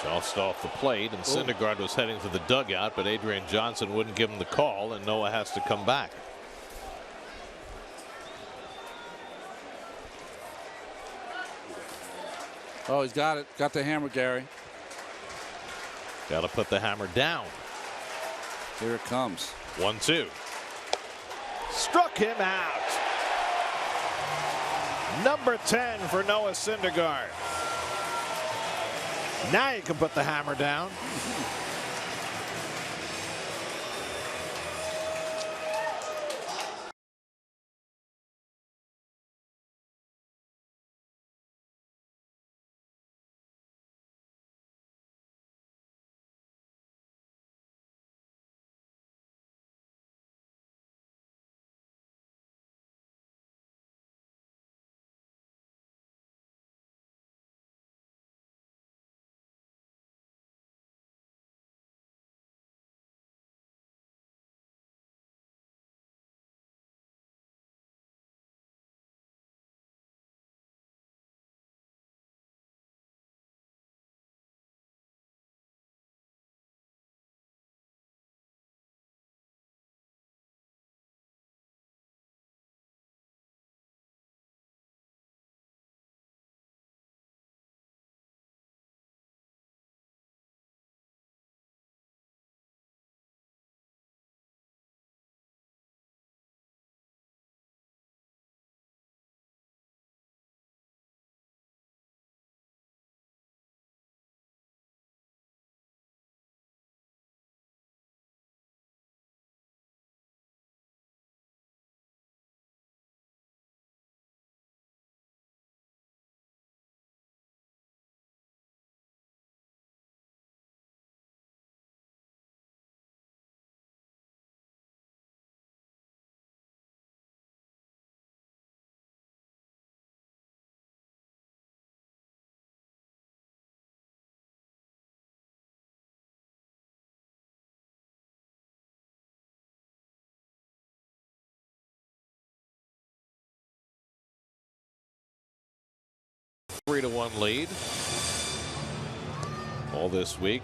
Speaker 1: Just off the plate, and Syndergaard was heading to the dugout, but Adrian Johnson wouldn't give him the call, and Noah has to come back.
Speaker 5: Oh, he's got it. Got the hammer, Gary.
Speaker 1: Got to put the hammer down.
Speaker 5: Here it comes.
Speaker 1: 1-2. Struck him out. Number 10 for Noah Syndergaard. Now you can put the hammer down. A 3-1 lead. All this week,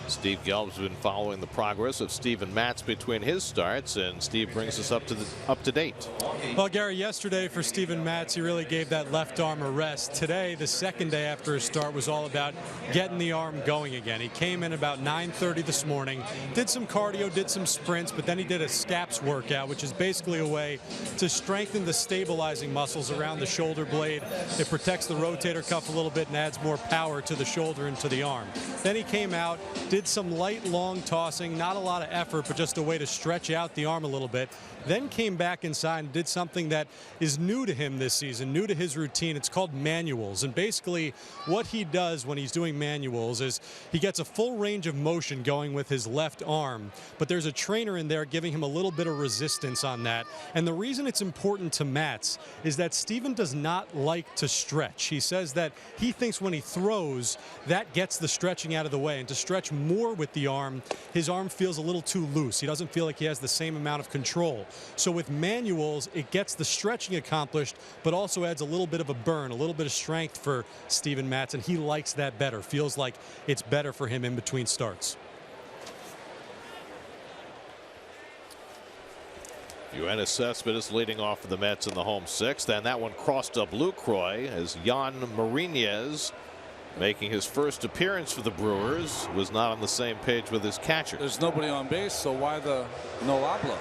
Speaker 1: Steve Gelb's been following the progress of Steven Matz between his starts, and Steve brings us up to date.
Speaker 4: Well, Gary, yesterday for Steven Matz, he really gave that left arm a rest. Today, the second day after his start, was all about getting the arm going again. He came in about 9:30 this morning, did some cardio, did some sprints, but then he did a SCAPS workout, which is basically a way to strengthen the stabilizing muscles around the shoulder blade. It protects the rotator cuff a little bit and adds more power to the shoulder and to the arm. Then he came out, did some light, long tossing, not a lot of effort, but just a way to stretch out the arm a little bit. Then came back inside and did something that is new to him this season, new to his routine. It's called manuals. And basically what he does when he's doing manuals is he gets a full range of motion going with his left arm, but there's a trainer in there giving him a little bit of resistance on that. And the reason it's important to Matz is that Steven does not like to stretch. He says that he thinks when he throws, that gets the stretching out of the way. And to stretch more with the arm, his arm feels a little too loose. He doesn't feel like he has the same amount of control. So with manuals, it gets the stretching accomplished, but also adds a little bit of a burn, a little bit of strength for Steven Matz, and he likes that better. Feels like it's better for him in between starts.
Speaker 1: Yoenis Cespedes leading off for the Mets in the home sixth, and that one crossed up Lucroy as Jan Marinez making his first appearance for the Brewers, was not on the same page with his catcher.
Speaker 5: There's nobody on base, so why the no habla?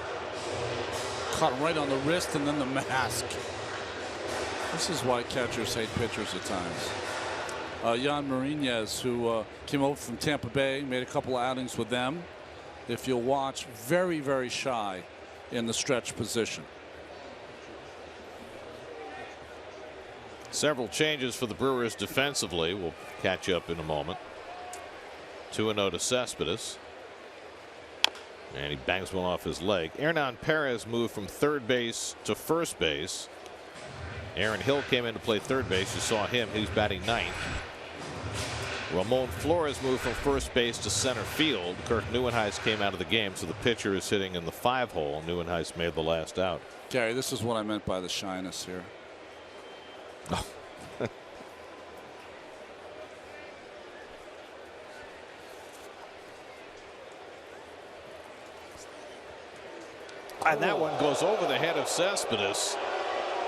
Speaker 5: Caught him right on the wrist and then the mask. This is why catchers hate pitchers at times. Yan Marinez, who came over from Tampa Bay, made a couple of outings with them. If you'll watch, very, very shy in the stretch position.
Speaker 1: Several changes for the Brewers defensively. We'll catch up in a moment. 2-0 to Cespedes. And he bangs one off his leg. Hernan Perez moved from third base to first base. Aaron Hill came in to play third base. You saw him. He's batting ninth. Ramon Flores moved from first base to center field. Kirk Nieuwenhuis came out of the game, so the pitcher is hitting in the 5-hole. Nieuwenhuis made the last out.
Speaker 5: Gary, this is what I meant by the shyness here.
Speaker 1: Oh. And that one goes over the head of Cespedes.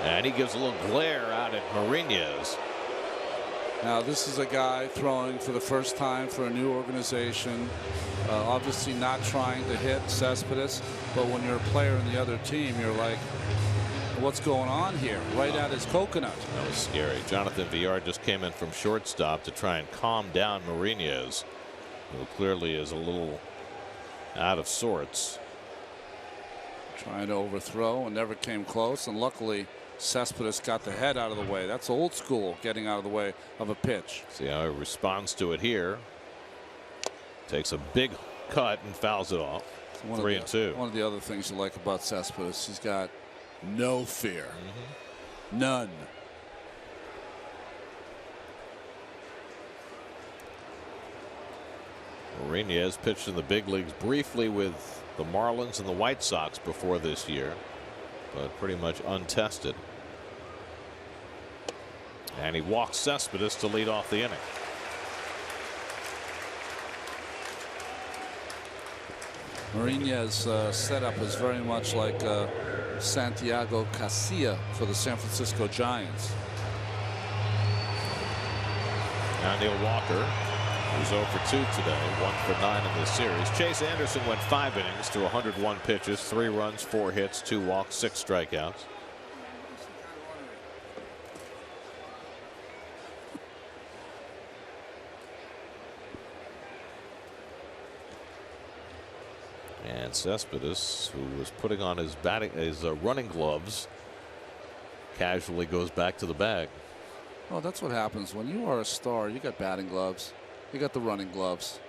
Speaker 1: And he gives a little glare out at Marinez.
Speaker 5: Now this is a guy throwing for the first time for a new organization. Obviously not trying to hit Cespedes, but when you're a player in the other team, you're like, what's going on here? Right at his coconut.
Speaker 1: That was scary. Jonathan Villar just came in from shortstop to try and calm down Marinez, who clearly is a little out of sorts.
Speaker 5: Trying to overthrow and never came close, and luckily Cespedes got the head out of the way. That's old school, getting out of the way of a pitch.
Speaker 1: See how he responds to it here. Takes a big cut and fouls it off. 3-2.
Speaker 5: One of the other things you like about Cespedes, he's got no fear. None.
Speaker 1: Marinez pitched in the big leagues briefly with the Marlins and the White Sox before this year, but pretty much untested. And he walks Cespedes to lead off the inning.
Speaker 5: Marinez setup is very much like Santiago Casilla for the San Francisco Giants.
Speaker 1: Now Neil Walker, who's 0 for 2 today, 1 for 9 in this series. Chase Anderson went 5 innings through 101 pitches, 3 runs, 4 hits, 2 walks, 6 strikeouts. And Cespedes, who was putting on his running gloves, casually goes back to the bag.
Speaker 5: Well, that's what happens when you are a star. You got batting gloves. You got the running gloves.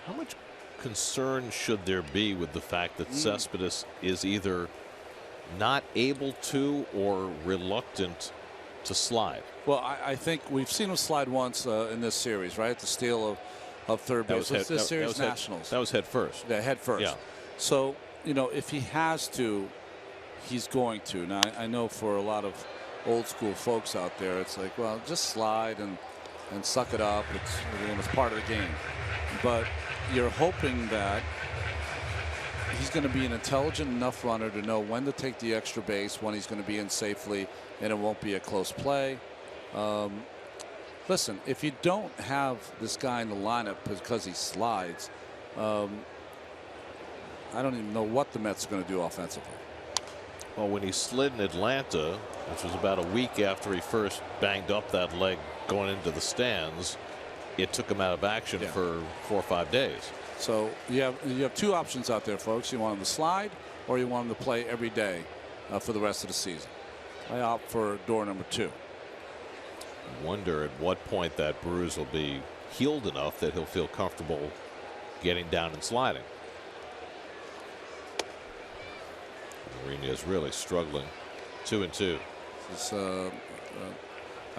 Speaker 1: How much concern should there be with the fact that Cespedes is either not able to or reluctant to slide?
Speaker 5: Well, I think we've seen him slide once in this series, right? The steal of third base. This series Nationals.
Speaker 1: That was head first.
Speaker 5: Yeah, head first.
Speaker 1: Yeah.
Speaker 5: So, you know, if he has to, he's going to. Now, I know for a lot of old school folks out there, it's like, well, just slide and suck it up. It's part of the game. But you're hoping that he's going to be an intelligent enough runner to know when to take the extra base, when he's going to be in safely, and it won't be a close play. Listen, if you don't have this guy in the lineup because he slides, I don't even know what the Mets are going to do offensively.
Speaker 1: Well, when he slid in Atlanta, which was about a week after he first banged up that leg going into the stands, it took him out of action for 4 or 5 days.
Speaker 5: So you have 2 options out there, folks. You want him to slide, or you want him to play every day for the rest of the season. I opt for door number 2.
Speaker 1: I wonder at what point that bruise will be healed enough that he'll feel comfortable getting down and sliding. Marinez really struggling. 2-2.
Speaker 5: It's a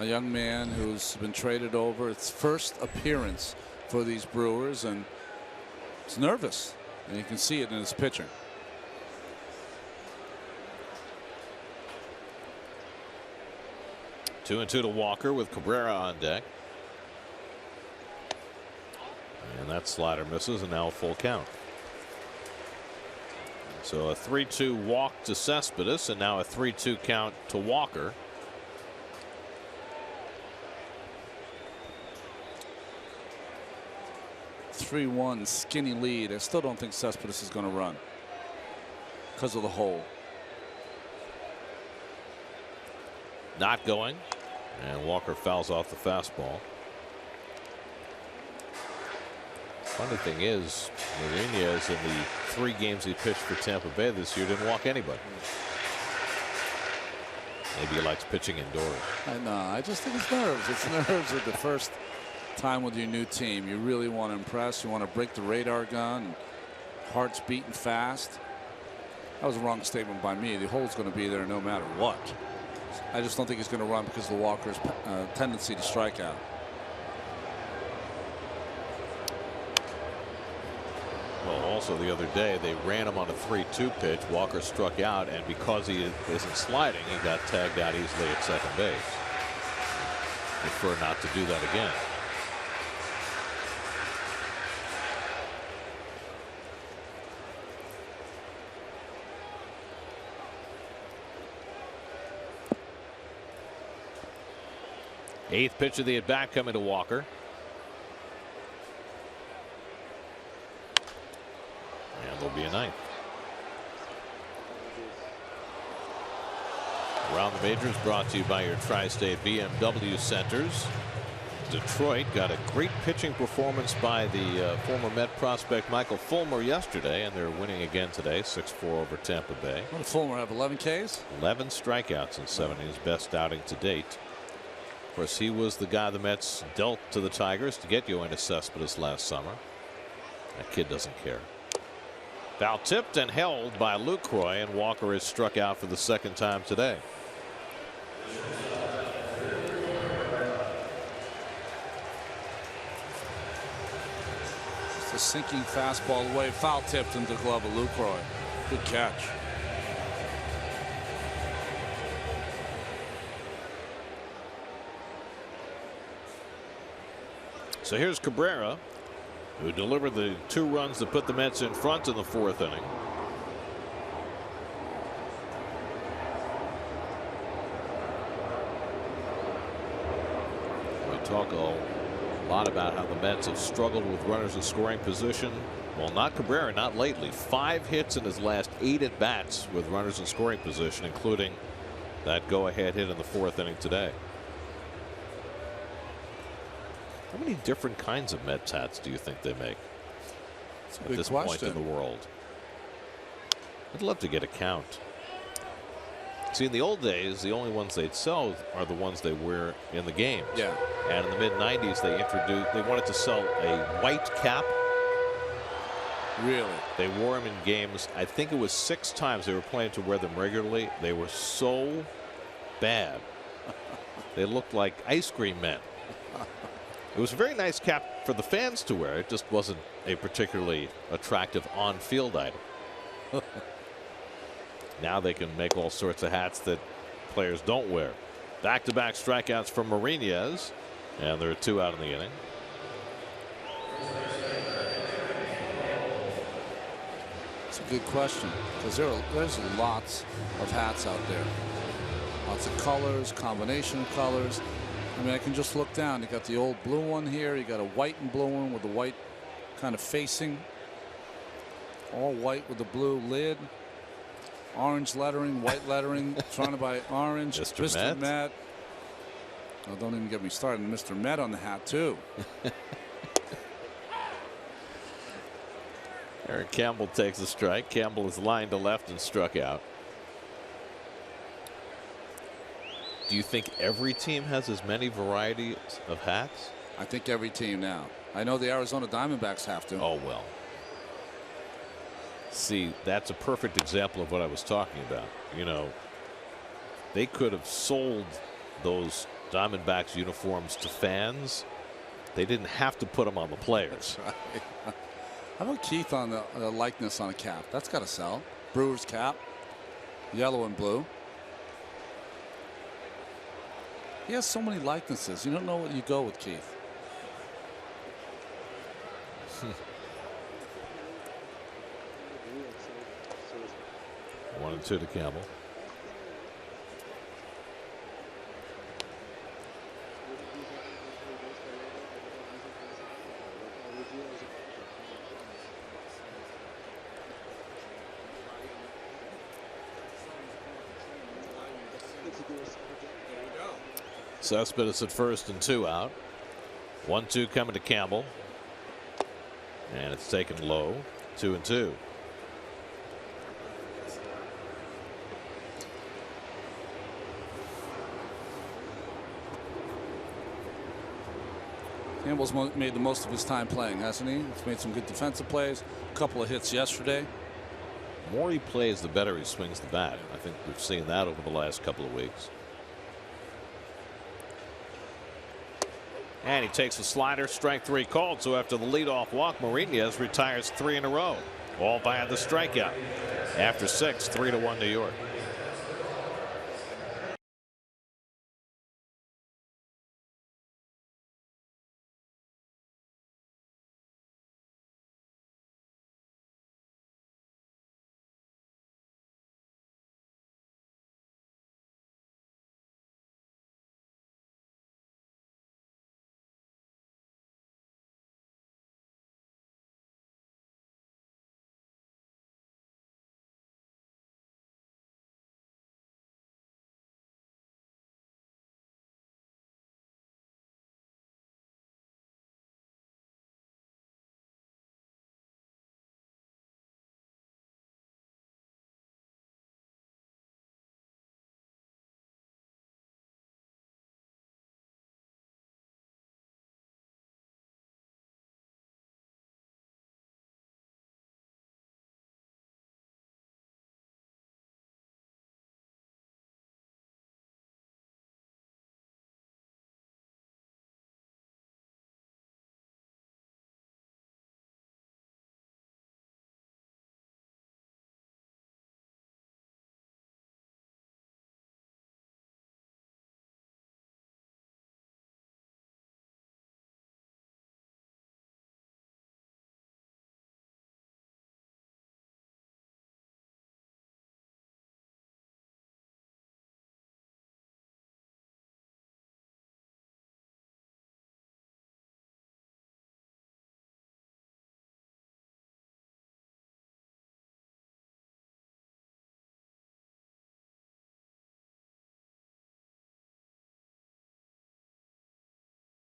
Speaker 5: young man who's been traded over. It's first appearance for these Brewers, and he's nervous, and you can see it in his pitching.
Speaker 1: 2-2 to Walker with Cabrera on deck. And that slider misses, and now a full count. So a 3-2 walk to Cespedes, and now a 3-2 count to Walker.
Speaker 5: Three 3-1 skinny lead. I still don't think Cespedes is going to run because of the hole.
Speaker 1: Not going, and Walker fouls off the fastball. Funny thing is, Mourinho's in the 3 games he pitched for Tampa Bay this year didn't walk anybody. Maybe he likes pitching indoors.
Speaker 5: I know. I just think it's nerves. It's nerves at the first time with your new team. You really want to impress. You want to break the radar gun. Heart's beating fast. That was a wrong statement by me. The hole's going to be there no matter what. I just don't think he's going to run because of Walker's tendency to strike out.
Speaker 1: Well, also the other day they ran him on a 3-2 pitch. Walker struck out, and because he isn't sliding, he got tagged out easily at second base. Prefer not to do that again. Eighth pitch of the at bat coming to Walker. And there'll be a ninth. Around the Majors brought to you by your Tri-State BMW Centers. Detroit got a great pitching performance by the former Met prospect Michael Fulmer yesterday, and they're winning again today, 6-4 over Tampa Bay.
Speaker 5: What did Fulmer have, 11 Ks?
Speaker 1: 11 strikeouts in 7, his best outing to date. Of course, he was the guy the Mets dealt to the Tigers to get Yoenis Cespedes last summer. That kid doesn't care. Foul tipped and held by Lucroy, and Walker is struck out for the 2nd time today.
Speaker 5: It's a sinking fastball away, foul tipped into the glove of Lucroy. Good catch.
Speaker 1: So here's Cabrera, who delivered the 2 runs that put the Mets in front in the 4th inning. We talk a lot about how the Mets have struggled with runners in scoring position. Well, not Cabrera, not lately. 5 hits in his last 8 at bats with runners in scoring position, including that go-ahead hit in the 4th inning today. How many different kinds of Mets hats do you think they make at this point in the world? I'd love to get a count. See, in the old days, the only ones they'd sell are the ones they wear in the games.
Speaker 5: Yeah.
Speaker 1: And in the mid-90s, they wanted to sell a white cap.
Speaker 5: Really?
Speaker 1: They wore them in games. I think it was 6 times they were planning to wear them regularly. They were so bad. They looked like ice cream men. It was a very nice cap for the fans to wear. It just wasn't a particularly attractive on-field item. Now they can make all sorts of hats that players don't wear. Back-to-back strikeouts from Mourinho's, and there are 2 out in the inning.
Speaker 5: It's a good question, because there's lots of hats out there. Lots of colors, combination of colors. I mean, I can just look down. You got the old blue one here. You got a white and blue one with the white kind of facing. All white with the blue lid. Orange lettering, white lettering. Trying to buy orange.
Speaker 1: Mr.
Speaker 5: Met. Oh, don't even get me started. Mr. Met on the hat, too.
Speaker 1: Eric Campbell takes a strike. Campbell is lined to left and struck out. Do you think every team has as many varieties of hats?
Speaker 5: I think every team now. I know the Arizona Diamondbacks have to.
Speaker 1: Oh, well. See, that's a perfect example of what I was talking about. You know, they could have sold those Diamondbacks uniforms to fans. They didn't have to put them on the players.
Speaker 5: That's right. How about Keith on the likeness on a cap? That's got to sell. Brewers cap, yellow and blue. He has so many likenesses. You don't know what you go with Keith.
Speaker 1: 1-2 to Campbell. Cespedes at first and 2 out. 1-2 coming to Campbell. And it's taken low. 2-2.
Speaker 5: Campbell's made the most of his time playing, hasn't he? He's made some good defensive plays. A couple of hits yesterday.
Speaker 1: The more he plays, the better he swings the bat. I think we've seen that over the last couple of weeks. And he takes a slider, strike 3 called. So after the leadoff walk, Marinez retires 3 in a row, all via the strikeout. After 6, 3-1 New York.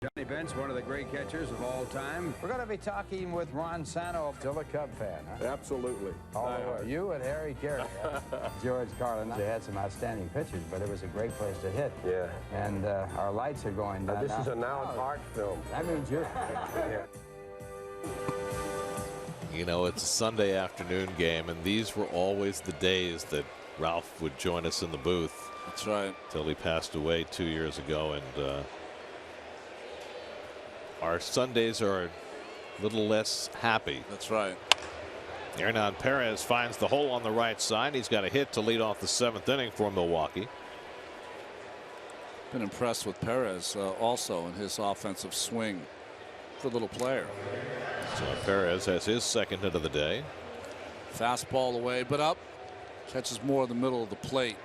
Speaker 6: Johnny Bench, one of the great catchers of all time. We're going to be talking with Ron Santo, still a Cub fan, huh?
Speaker 7: Absolutely.
Speaker 6: All the way. You and Harry Carey. George Carlin. They had some outstanding pitchers, but it was a great place to hit.
Speaker 7: Yeah.
Speaker 6: And our lights are going down.
Speaker 7: This is a now Park film.
Speaker 6: That means you're...
Speaker 1: You know, it's a Sunday afternoon game, and these were always the days that Ralph would join us in the booth.
Speaker 5: That's right.
Speaker 1: Till he passed away 2 years ago, and our Sundays are a little less happy.
Speaker 5: That's right.
Speaker 1: Hernan Perez finds the hole on the right side. He's got a hit to lead off the 7th inning for Milwaukee.
Speaker 5: Been impressed with Perez also in his offensive swing. Good little player.
Speaker 1: So Perez has his 2nd hit of the day.
Speaker 5: Fastball away, but up. Catches more in the middle of the plate.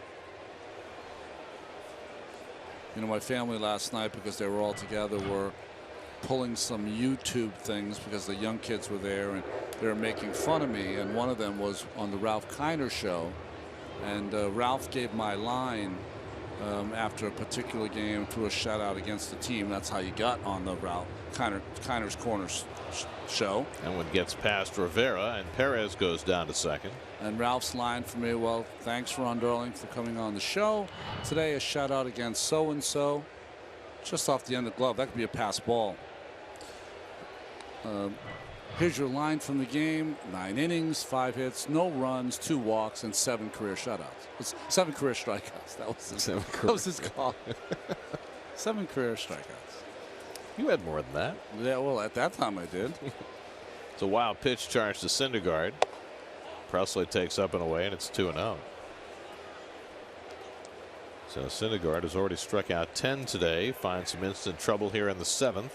Speaker 5: You know, my family last night, because they were all together, were pulling some YouTube things because the young kids were there and they were making fun of me, and one of them was on the Ralph Kiner show, and Ralph gave my line after a particular game, threw a shout out against the team. That's how you got on the Ralph Kiner's Corners show.
Speaker 1: And one gets past Rivera, and Perez goes down to 2nd.
Speaker 5: And Ralph's line for me, well, thanks Ron Darling for coming on the show today. A shout out against so and so, just off the end of the glove. That could be a pass ball. Here's your line from the game: 9 innings, 5 hits, no runs, 2 walks, and 7 career shutouts. It's 7 career strikeouts. That was his call. 7 career strikeouts.
Speaker 1: You had more than that.
Speaker 5: Yeah, well, at that time I did.
Speaker 1: It's a wild pitch charge to Syndergaard. Presley takes up and away, and it's 2-0. So Syndergaard has already struck out 10 today. Finds some instant trouble here in the 7th.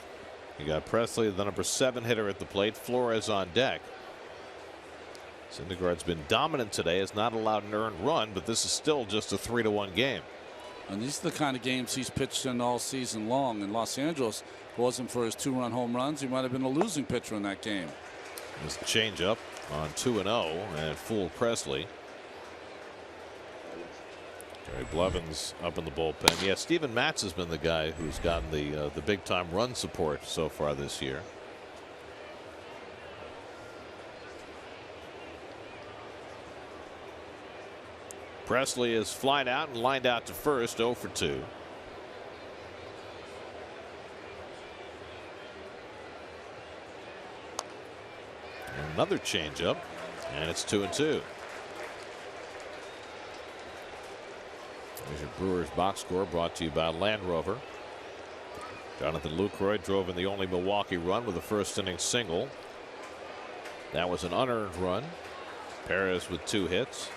Speaker 1: You got Presley, the number 7 hitter at the plate. Flores on deck. Syndergaard's been dominant today, has not allowed an earned run, but this is still just a 3-1 game.
Speaker 5: And these are the kind of games he's pitched in all season long. In Los Angeles, if it wasn't for his 2-run home runs, he might have been a losing pitcher in that game.
Speaker 1: This changeup on 2-0 and fooled Presley. Gary Blevins up in the bullpen. Yeah, Steven Matz has been the guy who's gotten the big time run support so far this year. Presley is flied out and lined out to first, 0 for 2. Another changeup, and it's 2-2. There's your Brewers box score brought to you by Land Rover. Jonathan Lucroy drove in the only Milwaukee run with a first inning single. That was an unearned run. Perez with 2 hits.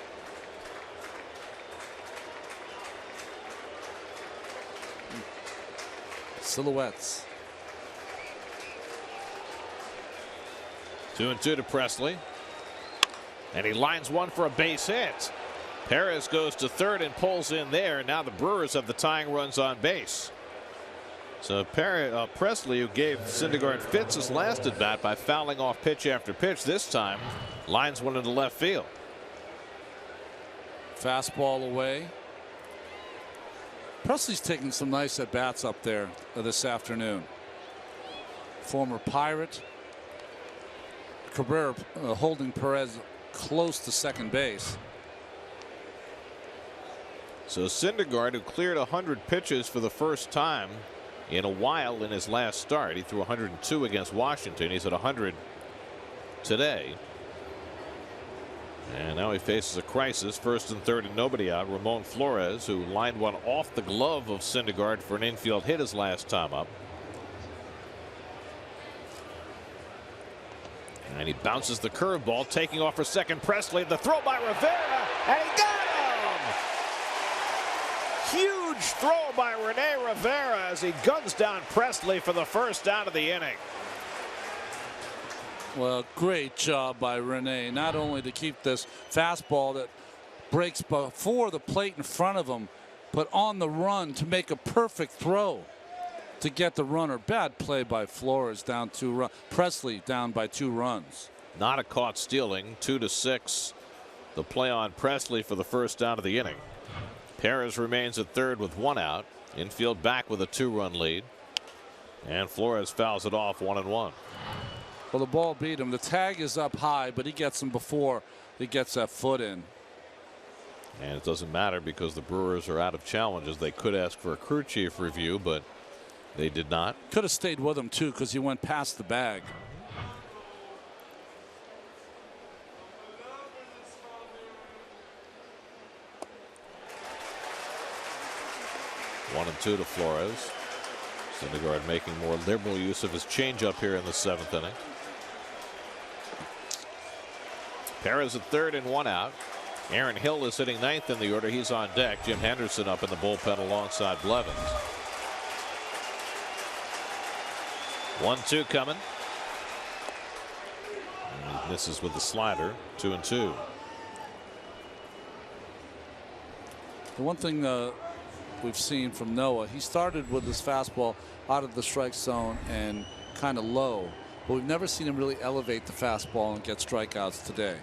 Speaker 5: Silhouettes.
Speaker 1: 2-2 to Presley. And he lines one for a base hit. Perez goes to third and pulls in there. Now the Brewers have the tying runs on base. So Presley, who gave Syndergaard fits his last at bat by fouling off pitch after pitch, this time lines one into left field.
Speaker 5: Fastball away. Presley's taking some nice at bats up there this afternoon. Former Pirate. Cabrera holding Perez close to second base.
Speaker 1: So Syndergaard, who cleared 100 pitches for the first time in a while in his last start. He threw 102 against Washington. He's at 100 today. And now he faces a crisis. First and third and nobody out. Ramon Flores, who lined one off the glove of Syndergaard for an infield hit his last time up. And he bounces the curveball, taking off for second. Presley, the throw by Rivera, and he got him! Huge throw by Rene Rivera as he guns down Presley for the first out of the inning.
Speaker 5: Well, great job by Rene, not only to keep this fastball that breaks before the plate in front of him, but on the run to make a perfect throw to get the runner. Bad play by Flores, down 2 runs. Presley down by 2 runs.
Speaker 1: Not a caught stealing. 2-6. The play on Presley for the first out of the inning. Perez remains at third with 1 out. Infield back with a 2-run lead. And Flores fouls it off 1-1.
Speaker 5: Well, the ball beat him. The tag is up high, but he gets him before he gets that foot in.
Speaker 1: And it doesn't matter because the Brewers are out of challenges. They could ask for a crew chief review, but they did not.
Speaker 5: Could have stayed with him too because he went past the bag.
Speaker 1: One and 2 to Flores. Syndergaard making more liberal use of his changeup here in the 7th inning. Perez at third and 1 out. Aaron Hill is sitting 9th in the order. He's on deck. Jim Henderson up in the bullpen alongside Blevins. 1-2 coming. And he misses with the slider. 2-2.
Speaker 5: The one thing we've seen from Noah, he started with his fastball out of the strike zone and kind of low, but we've never seen him really elevate the fastball and get strikeouts today.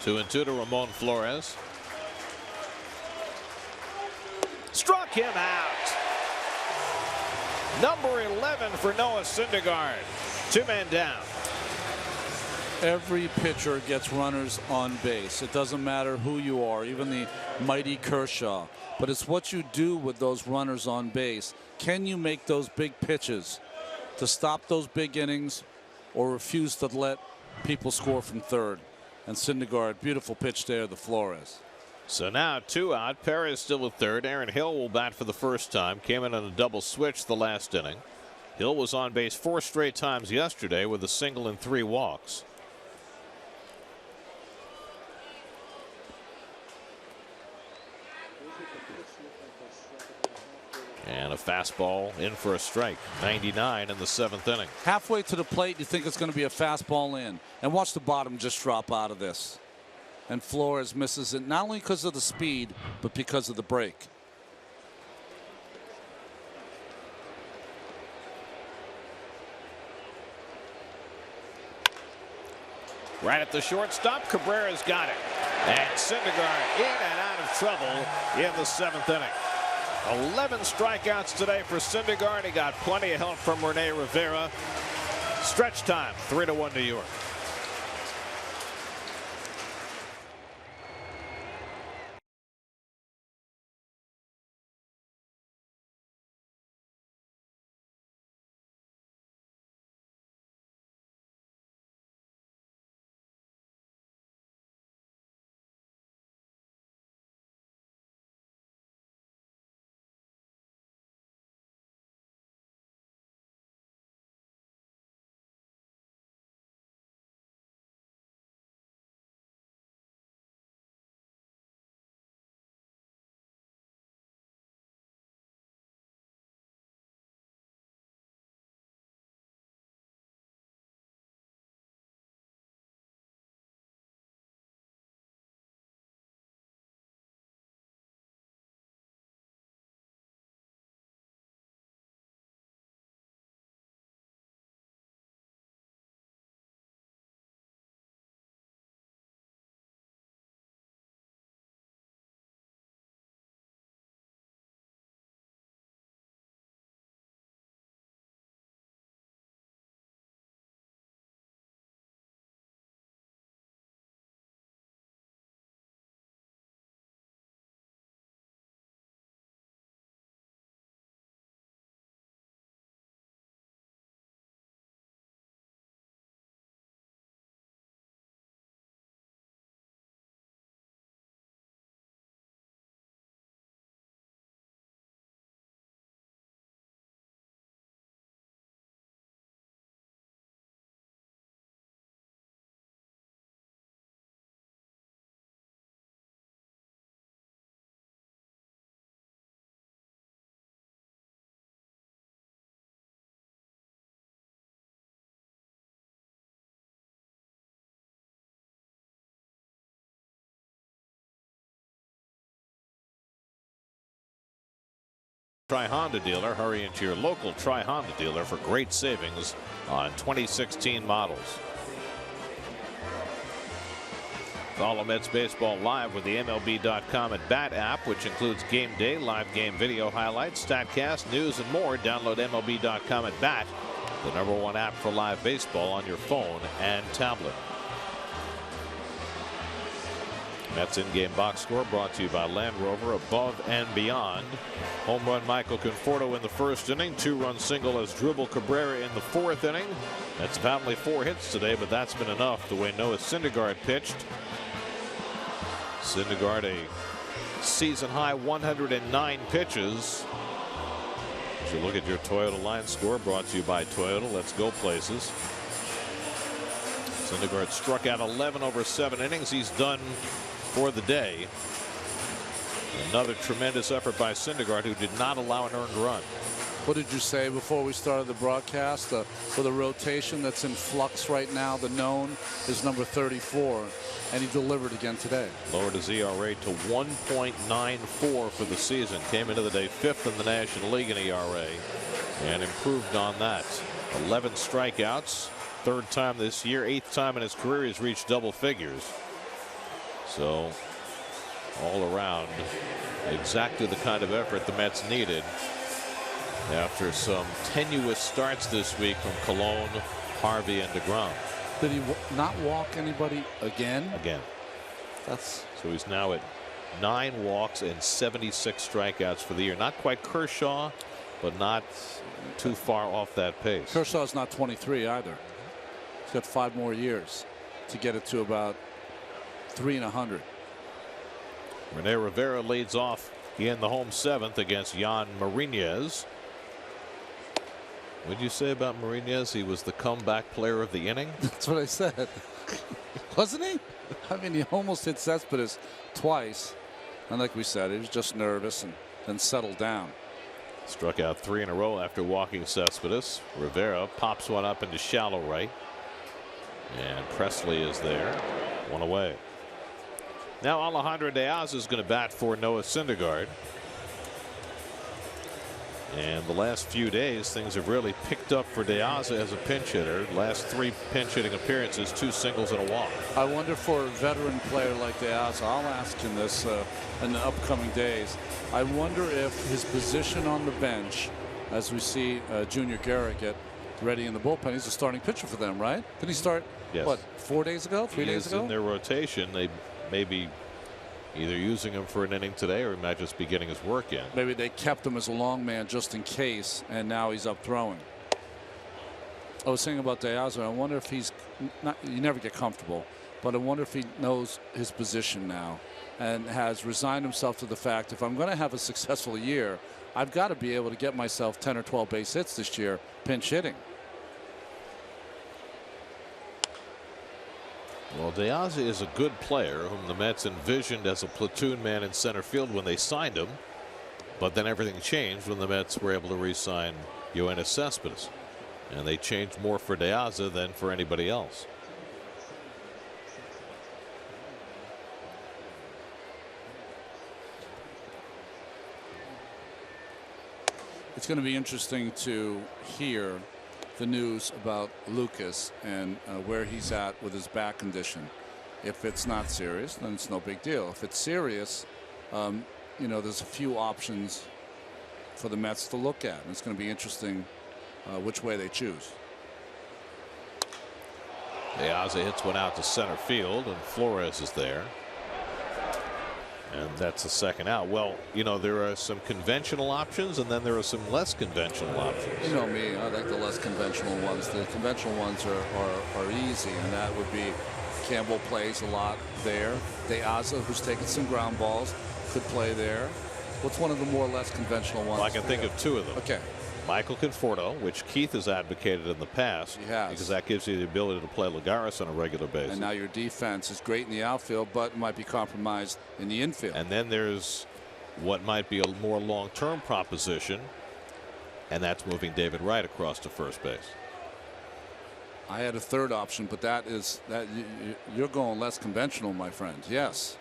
Speaker 1: 2-2 to Ramon Flores. Struck him out. Number 11 for Noah Syndergaard. 2 men down.
Speaker 5: Every pitcher gets runners on base. It doesn't matter who you are, even the mighty Kershaw. But it's what you do with those runners on base. Can you make those big pitches to stop those big innings or refuse to let people score from third? And Syndergaard, beautiful pitch there to Flores.
Speaker 1: So now 2 out. Perez still with third. Aaron Hill will bat for the first time. Came in on a double switch the last inning. Hill was on base 4 straight times yesterday with a single and 3 walks. And a fastball in for a strike. 99 in the 7th inning.
Speaker 5: Halfway to the plate, you think it's going to be a fastball in. And watch the bottom just drop out of this. And Flores misses it, not only because of the speed, but because of the break.
Speaker 1: Right at the shortstop, Cabrera's got it. And Syndergaard in and out of trouble in the 7th inning. 11 strikeouts today for Syndergaard. He got plenty of help from Rene Rivera. Stretch time, 3-1 New York. Tri-Honda dealer. Hurry into your local Tri-Honda dealer for great savings on 2016 models. Follow Mets baseball live with the MLB.com at Bat app, which includes game day, live game video highlights, StatCast, news, and more. Download MLB.com at Bat, the #1 app for live baseball on your phone and tablet. Mets in-game box score brought to you by Land Rover, above and beyond. Home run Michael Conforto in the 1st inning. 2-run single as Dribble Cabrera in the 4th inning. That's about only 4 hits today, but that's been enough the way Noah Syndergaard pitched. Syndergaard a season-high 109 pitches. As you look at your Toyota line score brought to you by Toyota. Let's go places. Syndergaard struck out 11 over 7 innings. He's done for the day. Another tremendous effort by Syndergaard, who did not allow an earned run.
Speaker 5: What did you say before we started the broadcast? For the rotation that's in flux right now, the known is number 34, and he delivered again today.
Speaker 1: Lowered his ERA to 1.94 for the season. Came into the day 5th in the National League in ERA and improved on that. 11 strikeouts, 3rd time this year, 8th time in his career he's reached double figures. So all around exactly the kind of effort the Mets needed after some tenuous starts this week from Cologne, Harvey, and DeGrom.
Speaker 5: Did he not walk anybody again?
Speaker 1: Again.
Speaker 5: That's
Speaker 1: so he's now at 9 walks and 76 strikeouts for the year. Not quite Kershaw, but not too far off that pace.
Speaker 5: Kershaw's not 23 either. He's got 5 more years to get it to about 3 and 100.
Speaker 1: Rene Rivera leads off in the home 7th against Yan Marinez. What did you say about Marinez? He was the comeback player of the inning.
Speaker 5: That's what I said. Wasn't he? I mean, he almost hit Cespedes twice. And like we said, he was just nervous and then settled down.
Speaker 1: Struck out 3 in a row after walking Cespedes. Rivera pops one up into shallow right. And Presley is there. 1 away. Now Alejandro De Aza is going to bat for Noah Syndergaard. And the last few days, things have really picked up for De Aza as a pinch hitter. Last 3 pinch hitting appearances, 2 singles and a walk.
Speaker 5: I wonder for a veteran player like De Aza, I'll ask him this in the upcoming days. I wonder if his position on the bench, as we see Junior Guerra get ready in the bullpen, he's a starting pitcher for them, right? Did he start,
Speaker 1: yes,
Speaker 5: what, 4 days ago, 3 days ago?
Speaker 1: In their rotation, they may be either using him for an inning today or he might just be getting his work in.
Speaker 5: Maybe they kept him as a long man just in case, and now he's up throwing. I was saying about De Aza, I wonder if he's not, you never get comfortable, but I wonder if he knows his position now and has resigned himself to the fact, if I'm going to have a successful year, I've got to be able to get myself 10 or 12 base hits this year pinch hitting.
Speaker 1: Well, De Aza is a good player whom the Mets envisioned as a platoon man in center field when they signed him. But then everything changed when the Mets were able to re-sign Yoenis Cespedes. And they changed more for De Aza than for anybody else.
Speaker 5: It's going to be interesting to hear the news about Lucas and where he's at with his back condition. If it's not serious, then it's no big deal. If it's serious, you know, there's a few options for the Mets to look at. And it's going to be interesting which way they choose.
Speaker 1: De Aza hits one out to center field, and Flores is there. And that's the second out. Well, you know, there are some conventional options, and then there are some less conventional options.
Speaker 5: You know me, I like the less conventional ones. The conventional ones are easy, and that would be Campbell plays a lot there. De Aza, who's taken some ground balls, could play there. What's one of the more less conventional ones?
Speaker 1: Well, I can think of 2 of them.
Speaker 5: Okay.
Speaker 1: Michael Conforto, which Keith has advocated in the past, because that gives you the ability to play Lagares on a regular basis.
Speaker 5: And now your defense is great in the outfield, but might be compromised in the infield.
Speaker 1: And then there's what might be a more long-term proposition, and that's moving David Wright across to first base.
Speaker 5: I had a third option, but that is that you're going less conventional, my friend. Yes.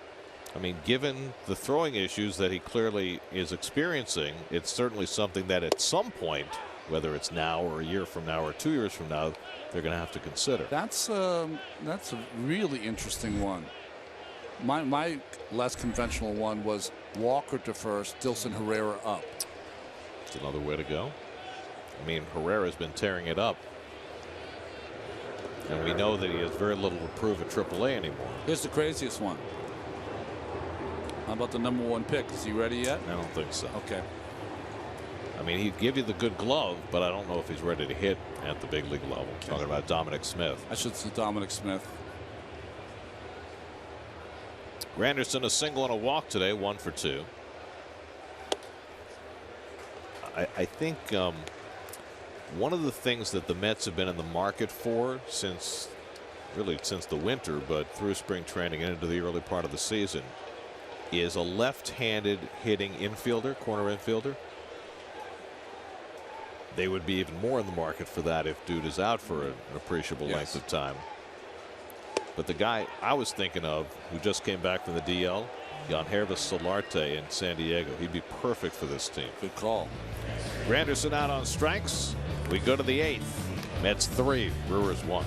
Speaker 1: I mean, given the throwing issues that he clearly is experiencing, it's certainly something that at some point, whether it's now or a year from now or 2 years from now, they're going to have to consider.
Speaker 5: That's a really interesting one. My less conventional one was Walker to first, Dilson Herrera up.
Speaker 1: It's another way to go. I mean, Herrera's been tearing it up. And we know that he has very little to prove at AAA anymore.
Speaker 5: Here's the craziest one. How about the #1 pick? Is he ready yet?
Speaker 1: I don't think so.
Speaker 5: Okay.
Speaker 1: I mean, he'd give you the good glove, but I don't know if he's ready to hit at the big league level. Okay. Talking about Dominic Smith.
Speaker 5: I should say Dominic Smith.
Speaker 1: Granderson a single and a walk today, 1 for 2. I think one of the things that the Mets have been in the market for since the winter, but through spring training and into the early part of the season, is a left-handed hitting infielder, corner infielder. They would be even more in the market for that if Dude is out for an appreciable length of time. But the guy I was thinking of, who just came back from the DL, Yangervis Solarte in San Diego, he'd be perfect for this team.
Speaker 5: Good call.
Speaker 1: Granderson out on strikes. We go to the 8th. Mets 3, Brewers 1.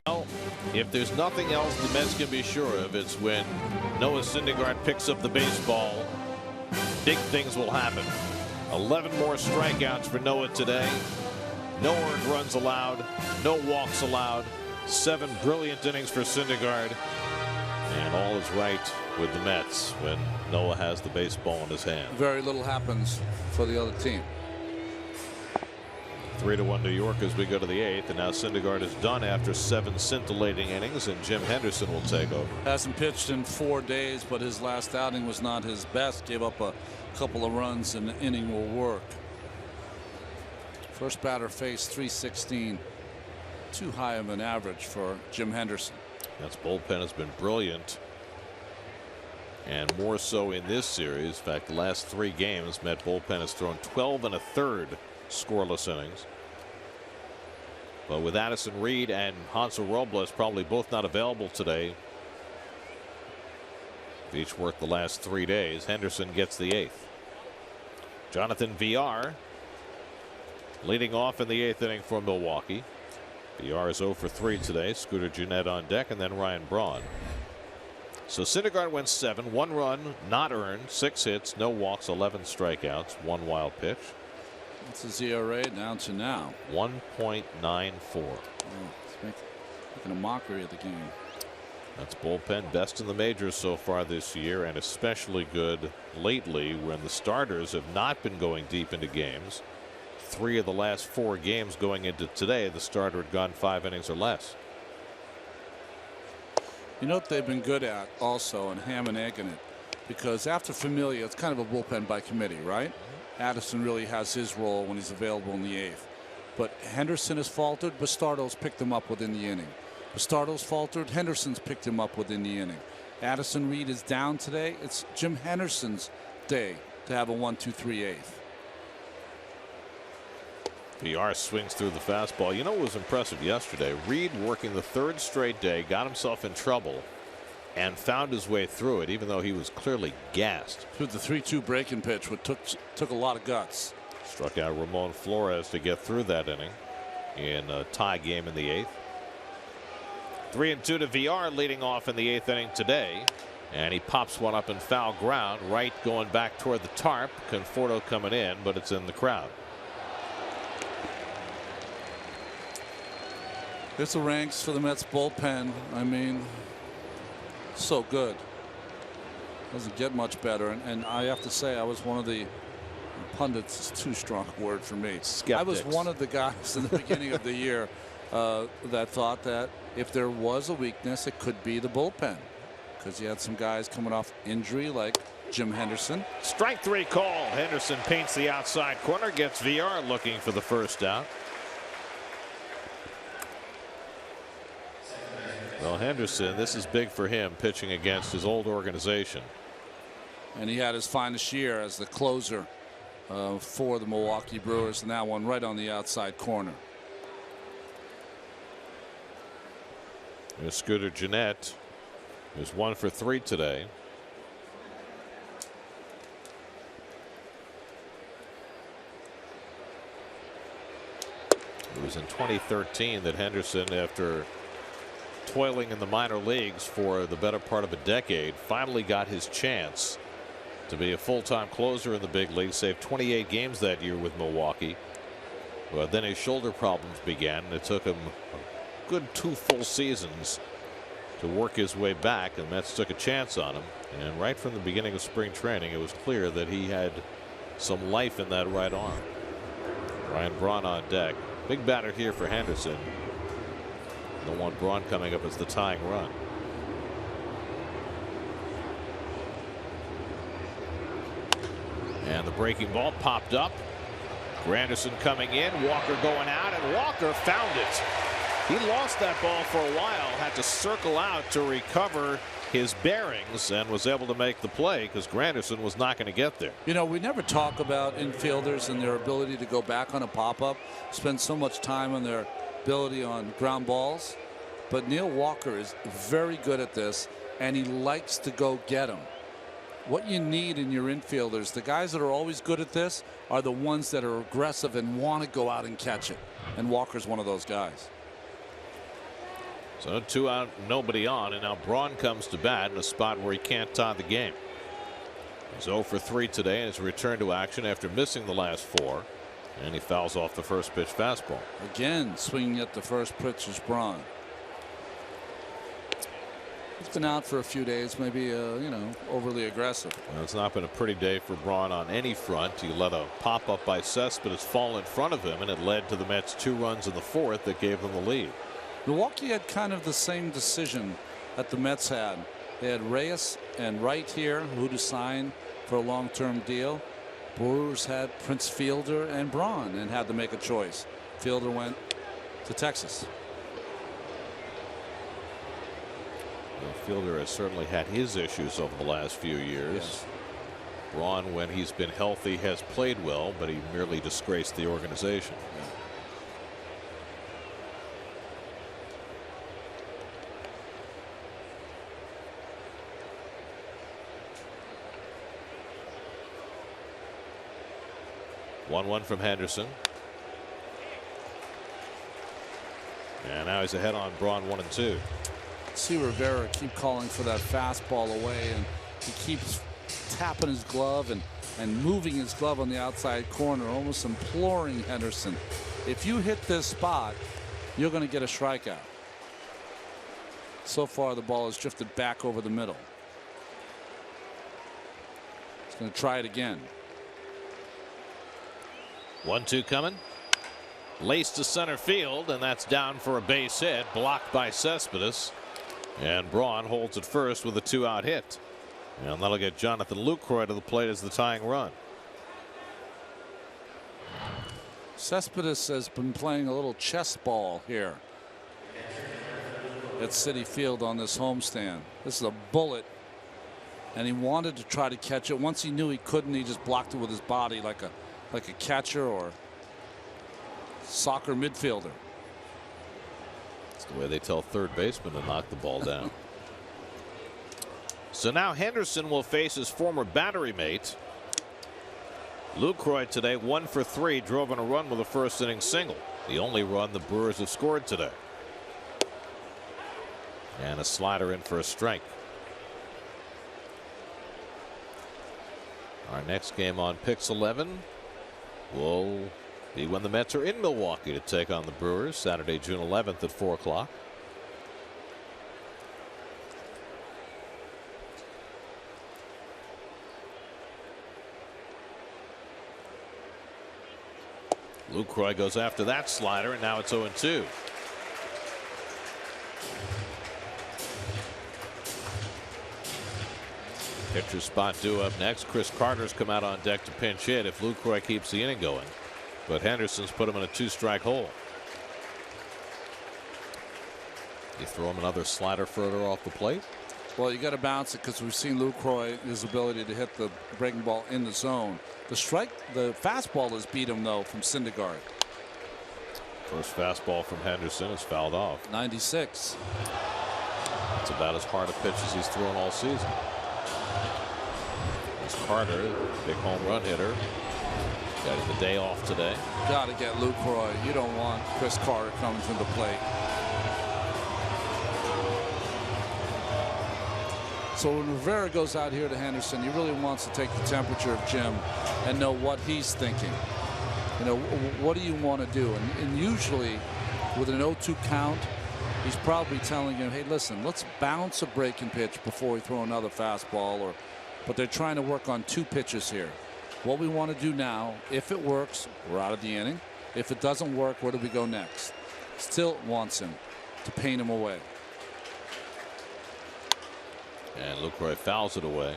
Speaker 1: Well, if there's nothing else the Mets can be sure of, it's when Noah Syndergaard picks up the baseball, big things will happen. 11 more strikeouts for Noah today. No earned runs allowed. No walks allowed. 7 brilliant innings for Syndergaard. And all is right with the Mets when Noah has the baseball in his hand.
Speaker 5: Very little happens for the other team.
Speaker 1: 3-1 New York as we go to the 8th, and now Syndergaard is done after 7 scintillating innings, and Jim Henderson will take over.
Speaker 5: Hasn't pitched in 4 days, but his last outing was not his best. Gave up a couple of runs, and the inning will work. First batter faced .316, too high of an average for Jim Henderson.
Speaker 1: That's bullpen has been brilliant, and more so in this series. In fact, the last 3 games, Met bullpen has thrown 12 1/3 scoreless innings. But with Addison Reed and Hansel Robles probably both not available today, each worked the last 3 days, Henderson gets the 8th. Jonathan VR leading off in the 8th inning for Milwaukee. VR is 0 for 3 today. Scooter Gennett on deck, and then Ryan Braun. So Syndergaard went 7, 1 run not earned, 6 hits, no walks, 11 strikeouts, 1 wild pitch.
Speaker 5: What's his ERA down to now?
Speaker 1: 1.94.
Speaker 5: It's making a mockery of the game.
Speaker 1: That's bullpen best in the majors so far this year, and especially good lately when the starters have not been going deep into games. 3 of the last 4 games going into today, the starter had gone 5 innings or less.
Speaker 5: You know what they've been good at also, and ham and egging it, because after Familia, it's kind of a bullpen by committee, right? Addison really has his role when he's available in the 8th. But Henderson has faltered. Bastardo's picked him up within the inning. Bastardo's faltered. Henderson's picked him up within the inning. Addison Reed is down today. It's Jim Henderson's day to have a 1-2-3 8th.
Speaker 1: VR swings through the fastball. You know what was impressive yesterday? Reed working the 3rd straight day, got himself in trouble, and found his way through it, even though he was clearly gassed.
Speaker 5: Through the 3-2 breaking pitch, which took a lot of guts.
Speaker 1: Struck out Ramon Flores to get through that inning in a tie game in the 8th. 3-2 to VR leading off in the 8th inning today, and he pops one up in foul ground, right going back toward the tarp. Conforto coming in, but it's in the crowd.
Speaker 5: Here's the ranks for the Mets bullpen. I mean, so good. Doesn't get much better. And I have to say, I was one of the pundits, is too strong a word for me.
Speaker 1: Skeptics.
Speaker 5: I was one of the guys in the beginning of the year that thought that if there was a weakness, it could be the bullpen, because you had some guys coming off injury like Jim Henderson.
Speaker 1: Strike 3 call. Henderson paints the outside corner, gets VR looking for the first out. Well, Henderson, this is big for him, pitching against his old organization.
Speaker 5: And he had his finest year as the closer for the Milwaukee Brewers, and that one right on the outside corner.
Speaker 1: Here's Scooter Gennett, who's 1 for 3 today. It was in 2013 that Henderson, after toiling in the minor leagues for the better part of a decade, finally got his chance to be a full-time closer in the big leagues. Saved 28 games that year with Milwaukee. But then his shoulder problems began, and it took him a good 2 full seasons to work his way back, and the Mets took a chance on him. And right from the beginning of spring training, it was clear that he had some life in that right arm. Ryan Braun on deck. Big batter here for Henderson. They'll want Braun coming up as the tying run. And the breaking ball popped up. Granderson coming in, Walker going out, and Walker found it. He lost that ball for a while, had to circle out to recover his bearings, and was able to make the play because Granderson was not going to get there.
Speaker 5: You know, we never talk about infielders and their ability to go back on a pop-up, spend so much time on their ability on ground balls, but Neil Walker is very good at this, and he likes to go get them. What you need in your infielders, the guys that are always good at this, are the ones that are aggressive and want to go out and catch it, and Walker's one of those guys.
Speaker 1: So 2 out, nobody on, and now Braun comes to bat in a spot where he can't tie the game. He's 0 for 3 today, and has returned to action after missing the last 4. And he fouls off the first pitch fastball.
Speaker 5: Again, swinging at the first pitch is Braun. He's been out for a few days, maybe you know, overly aggressive.
Speaker 1: Well, it's not been a pretty day for Braun on any front. He let a pop up by Cespedes fall in front of him, and it led to the Mets 2 runs in the 4th that gave them the lead.
Speaker 5: Milwaukee had kind of the same decision that the Mets had. They had Reyes and Wright here, who to sign for a long-term deal. Brewers had Prince Fielder and Braun and had to make a choice. Fielder went to Texas.
Speaker 1: Well, Fielder has certainly had his issues over the last few years.
Speaker 5: Yes.
Speaker 1: Braun, when he's been healthy, has played well, but he merely disgraced the organization.
Speaker 5: Yeah.
Speaker 1: One from Henderson. And now he's ahead on Braun 1-2.
Speaker 5: See Rivera keep calling for that fastball away, and he keeps tapping his glove and moving his glove on the outside corner, almost imploring Henderson, if you hit this spot, you're going to get a strikeout. So far, the ball has drifted back over the middle. He's going to try it again.
Speaker 1: 1-2 coming. Laced to center field, and that's down for a base hit, blocked by Cespedes. And Braun holds it first with a 2-out hit. And that'll get Jonathan Lucroy to the plate as the tying run.
Speaker 5: Cespedes has been playing a little chess ball here at Citi Field on this homestand. This is a bullet, and he wanted to try to catch it. Once he knew he couldn't, he just blocked it with his body like a catcher or soccer midfielder.
Speaker 1: That's the way they tell third basemen to knock the ball down. So now Henderson will face his former battery mate. Lucroy today 1 for 3, drove in a run with a first inning single, the only run the Brewers have scored today. And a slider in for a strike. Our next game on Pix 11 will be when the Mets are in Milwaukee to take on the Brewers Saturday, June 11th at 4 o'clock. Lucroy goes after that slider, and now it's 0-2. Pitcher spot due up next. Chris Carter's come out on deck to pinch hit if Lucroy keeps the inning going. But Henderson's put him in a 2-strike hole. You throw him another slider further off the plate?
Speaker 5: Well, you got to bounce it because we've seen Lucroy, his ability to hit the breaking ball in the zone. The fastball has beat him, though, from Syndergaard.
Speaker 1: First fastball from Henderson is fouled off.
Speaker 5: 96.
Speaker 1: That's about as hard a pitch as he's thrown all season. There's Carter, big home run hitter. Got the day off today.
Speaker 5: Got to get Lucroy. You don't want Chris Carter coming from the plate. So when Rivera goes out here to Henderson, he really wants to take the temperature of Jim and know what he's thinking. You know, what do you want to do? And usually with an 0-2 count, he's probably telling him, hey, listen, let's bounce a breaking pitch before we throw another fastball. But they're trying to work on 2 pitches here. What we want to do now, if it works, we're out of the inning. If it doesn't work, where do we go next? Still wants him to paint him away.
Speaker 1: And Lucroy fouls it away.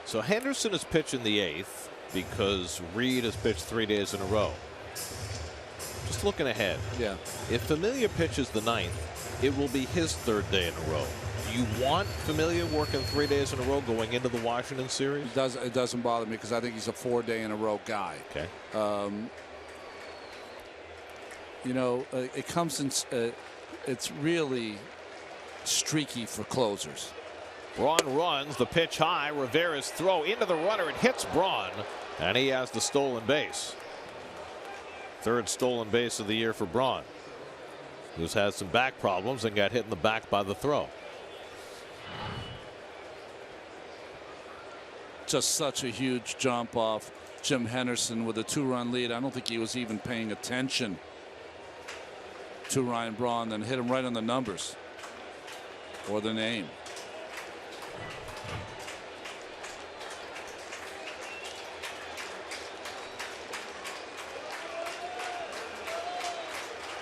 Speaker 1: So Henderson is pitching the 8th because Reed has pitched 3 days in a row. Just looking ahead.
Speaker 5: Yeah.
Speaker 1: If Familia pitches the 9th, it will be his 3rd day in a row. Do you want Familia working 3 days in a row going into the Washington series?
Speaker 5: It doesn't bother me because I think he's a 4-day-in-a-row guy.
Speaker 1: Okay.
Speaker 5: You know, it comes in. It's really streaky for closers.
Speaker 1: Braun runs the pitch high. Rivera's throw into the runner. It hits Braun, and he has the stolen base. 3rd stolen base of the year for Braun. who's had some back problems and got hit in the back by the throw.
Speaker 5: Just such a huge jump off Jim Henderson with a 2-run lead. I don't think he was even paying attention to Ryan Braun, then hit him right on the numbers or the name.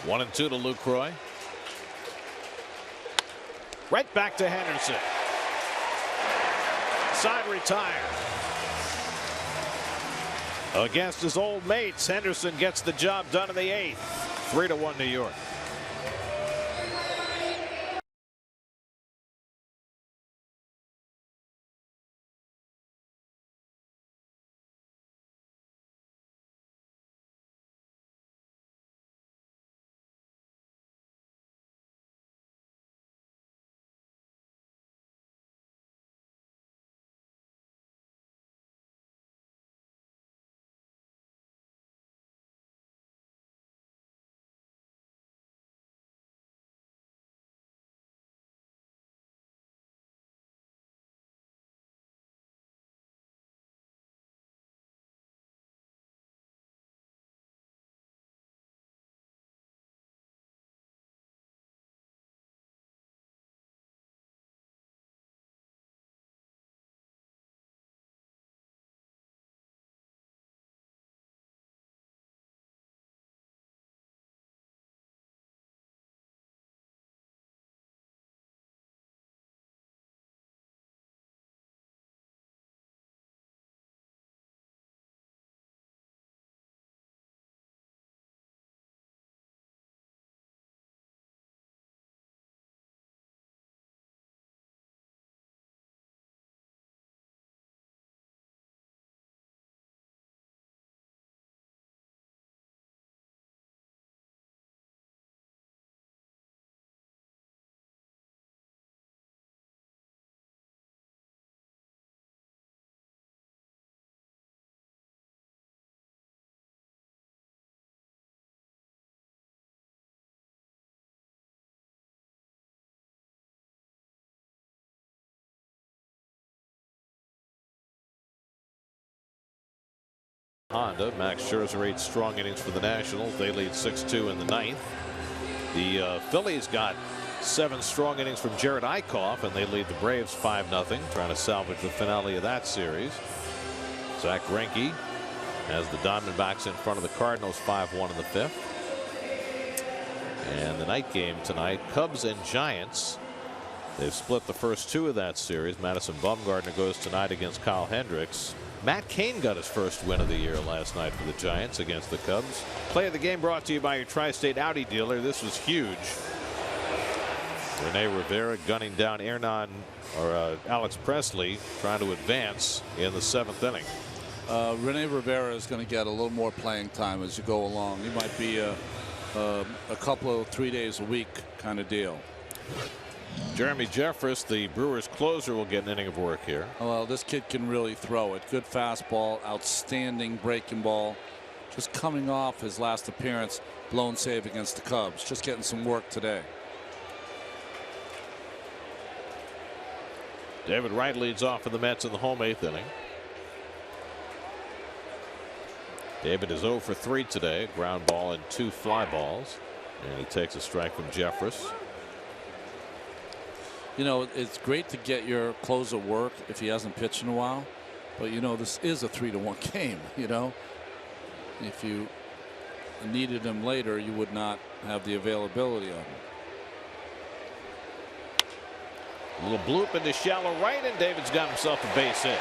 Speaker 1: One and two to Lucroy. Right back to Henderson. Side retire. Against his old mates, Henderson gets the job done in the 8th. 3-1 New York. Honda. Max Scherzer 8 strong innings for the Nationals. They lead 6-2 in the 9th. The Phillies got 7 strong innings from Jared Eichhoff, and they lead the Braves 5-0, trying to salvage the finale of that series. Zach Greinke has the Diamondbacks in front of the Cardinals 5-1 in the 5th. And the night game tonight, Cubs and Giants. They've split the first 2 of that series. Madison Bumgarner goes tonight against Kyle Hendricks. Matt Cain got his first win of the year last night for the Giants against the Cubs. Play of the game brought to you by your Tri-State Audi dealer. This was huge. Rene Rivera gunning down Alex Presley, trying to advance in the 7th inning.
Speaker 5: Rene Rivera is going to get a little more playing time as you go along. He might be a couple of 3 days a week kind of deal.
Speaker 1: Jeremy Jeffress, the Brewers closer, will get an inning of work here.
Speaker 5: Well, this kid can really throw it. Good fastball, outstanding breaking ball. Just coming off his last appearance, blown save against the Cubs. Just getting some work today.
Speaker 1: David Wright leads off for the Mets in the home 8th inning. David is 0 for 3 today. Ground ball and 2 fly balls. And he takes a strike from Jeffress.
Speaker 5: You know, it's great to get your closer work if he hasn't pitched in a while. But, you know, this is a 3-1 game, you know. If you needed him later, you would not have the availability of him.
Speaker 1: A little bloop into shallow right, and David's got himself a base hit.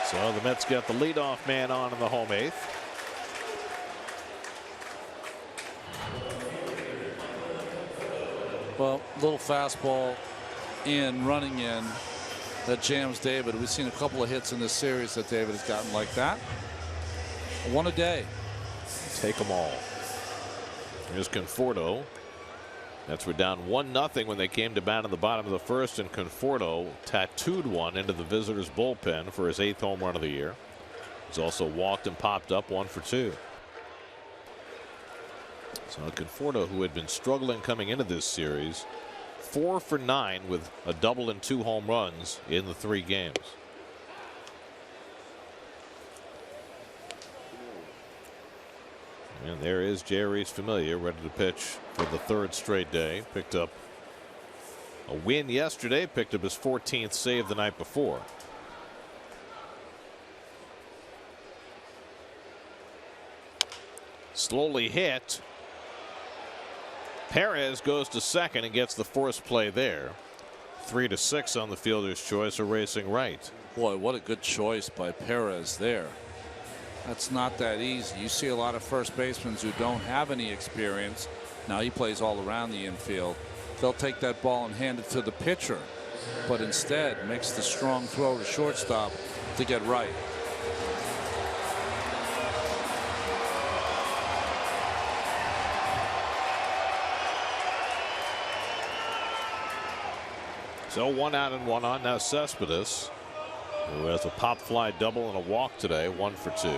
Speaker 1: So the Mets got the leadoff man on in the home 8th.
Speaker 5: Well, little fastball in, running in, that jams David. We've seen a couple of hits in this series that David has gotten like that. One a day.
Speaker 1: Take them all. Here's Conforto. Mets were down 1-0 when they came to bat in the bottom of the 1st, and Conforto tattooed one into the visitors' bullpen for his 8th home run of the year. He's also walked and popped up 1 for 2. So Conforto, who had been struggling coming into this series, 4 for 9 with a double and 2 home runs in the 3 games. And there is Jeurys Familia, ready to pitch for the 3rd straight day. Picked up a win yesterday, picked up his 14th save the night before. Slowly hit. Perez goes to second and gets the force play there. 3-6 on the fielder's choice, a racing right.
Speaker 5: Boy, what a good choice by Perez there. That's not that easy. You see a lot of first basemen who don't have any experience. Now he plays all around the infield. They'll take that ball and hand it to the pitcher, but instead makes the strong throw to shortstop to get right.
Speaker 1: So 1 out and 1 on. Now Cespedes, who has a pop fly double and a walk today, 1 for 2.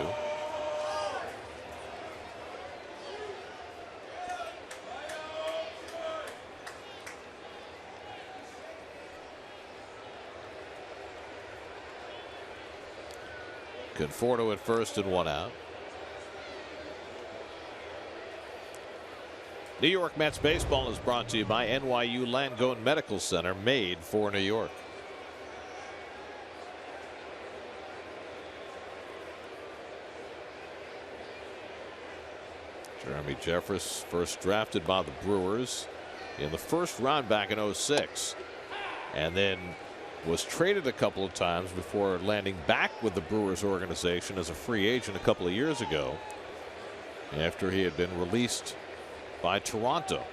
Speaker 1: Conforto at first and 1 out. New York Mets baseball is brought to you by NYU Langone Medical Center, made for New York. Jeremy Jeffress, first drafted by the Brewers in the 1st round back in '06, and then was traded a couple of times before landing back with the Brewers organization as a free agent a couple of years ago after he had been released by Toronto.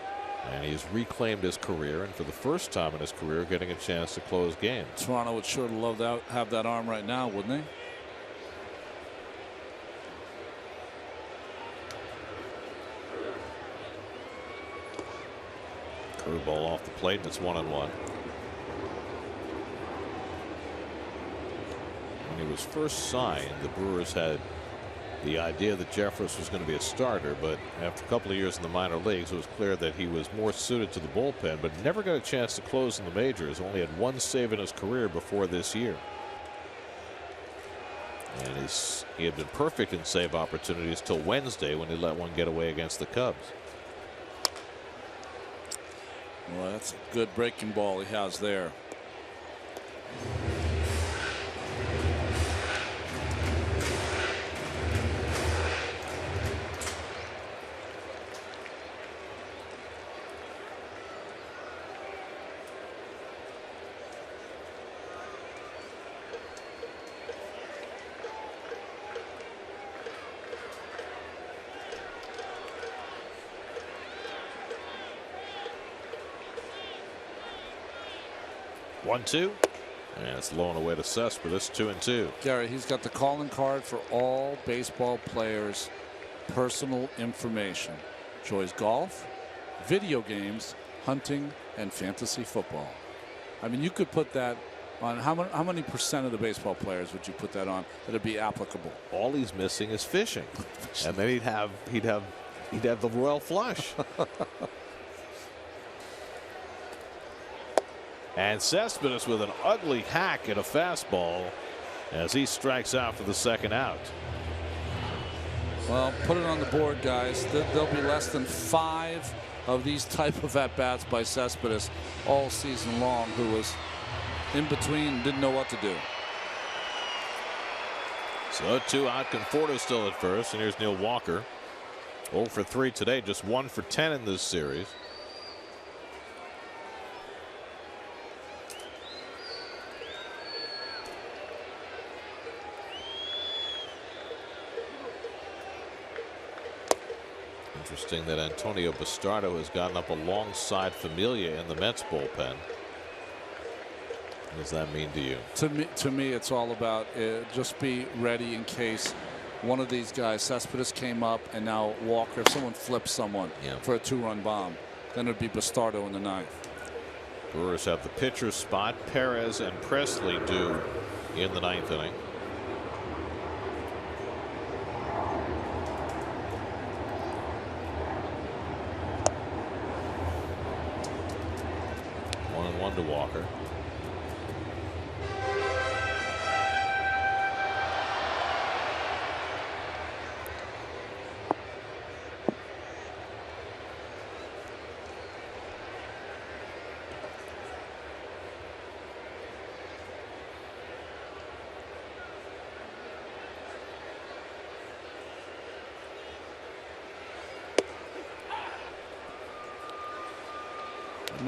Speaker 1: And he's reclaimed his career, and for the first time in his career getting a chance to close games.
Speaker 5: Toronto would sure love to have that arm right now, wouldn't they?
Speaker 1: Curveball off the plate, and it's 1-1. When he was first signed, the Brewers had the idea that Jeffress was going to be a starter, but after a couple of years in the minor leagues, it was clear that he was more suited to the bullpen, but never got a chance to close in the majors. Only had 1 save in his career before this year. And he had been perfect in save opportunities till Wednesday when he let one get away against the Cubs.
Speaker 5: Well, that's a good breaking ball he has there.
Speaker 1: One, 2, and it's low and away to Cespedes. 2-2.
Speaker 5: Gary, he's got the calling card for all baseball players' personal information. Enjoys golf, video games, hunting, and fantasy football. I mean, you could put that on how many percent of the baseball players would you put that on that would be applicable?
Speaker 1: All he's missing is fishing, and then he'd have the royal flush. And Cespedes with an ugly hack at a fastball as he strikes out for the 2nd out.
Speaker 5: Well, put it on the board, guys. There'll be less than 5 of these type of at-bats by Cespedes all season long, who was in between and didn't know what to do.
Speaker 1: So 2 out. Conforto still at first, and here's Neil Walker. 0 for 3 today, just 1 for 10 in this series. Interesting that Antonio Bastardo has gotten up alongside Familia in the Mets bullpen. What does that mean to you?
Speaker 5: To me, it's all about just be ready in case one of these guys, Cespedes came up, and now Walker, if someone flips someone for a 2-run bomb, then it would be Bastardo in the 9th.
Speaker 1: Brewers have the pitcher's spot. Perez and Presley due in the 9th inning. 1 to Walker.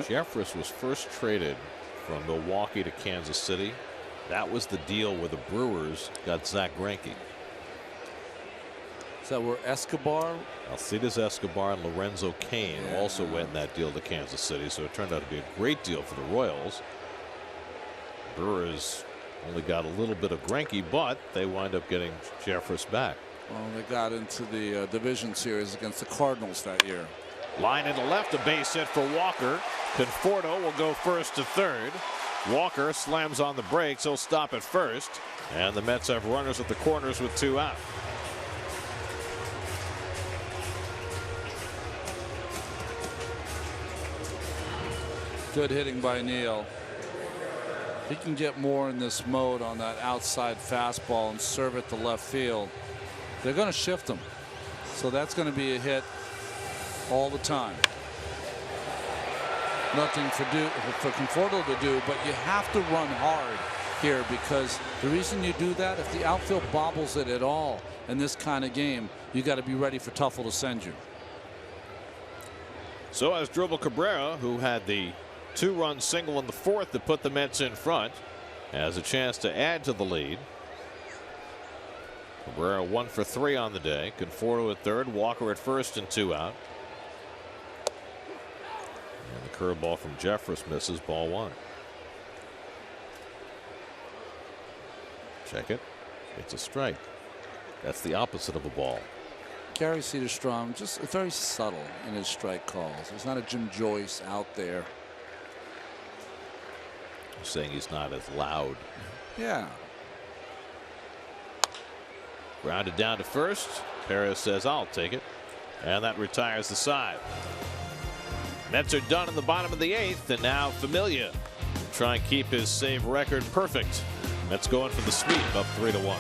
Speaker 1: Jeffress was first traded from Milwaukee to Kansas City. That was the deal where the Brewers got Zach Greinke.
Speaker 5: Is that where Escobar?
Speaker 1: Alcides Escobar and Lorenzo Cain also went in that deal to Kansas City, so it turned out to be a great deal for the Royals. Brewers only got a little bit of Greinke, but they wind up getting Jeffress back.
Speaker 5: Well, they got into the division series against the Cardinals that year.
Speaker 1: Line into left, a base hit for Walker. Conforto will go first to third. Walker slams on the brakes. He'll stop at first. And the Mets have runners at the corners with 2 out.
Speaker 5: Good hitting by Neal. If he can get more in this mode on that outside fastball and serve it to left field, they're going to shift him. So that's going to be a hit all the time. Nothing for Conforto to do, but you have to run hard here, because the reason you do that, if the outfield bobbles it at all in this kind of game, you got to be ready for Tuffle to send you.
Speaker 1: So as Dribble Cabrera, who had the 2-run single in the 4th to put the Mets in front, has a chance to add to the lead. Cabrera 1 for 3 on the day. Conforto at third, Walker at first, and 2 out. And the curveball from Jeffress misses, ball 1. Check it. It's a strike. That's the opposite of a ball.
Speaker 5: Gary Cederstrom just very subtle in his strike calls. He's not a Jim Joyce out there.
Speaker 1: Saying he's not as loud.
Speaker 5: Yeah.
Speaker 1: Grounded down to first. Perez says, I'll take it. And that retires the side. Mets are done in the bottom of the 8th, and now Familia try and keep his save record perfect. Mets going for the sweep, up 3-1.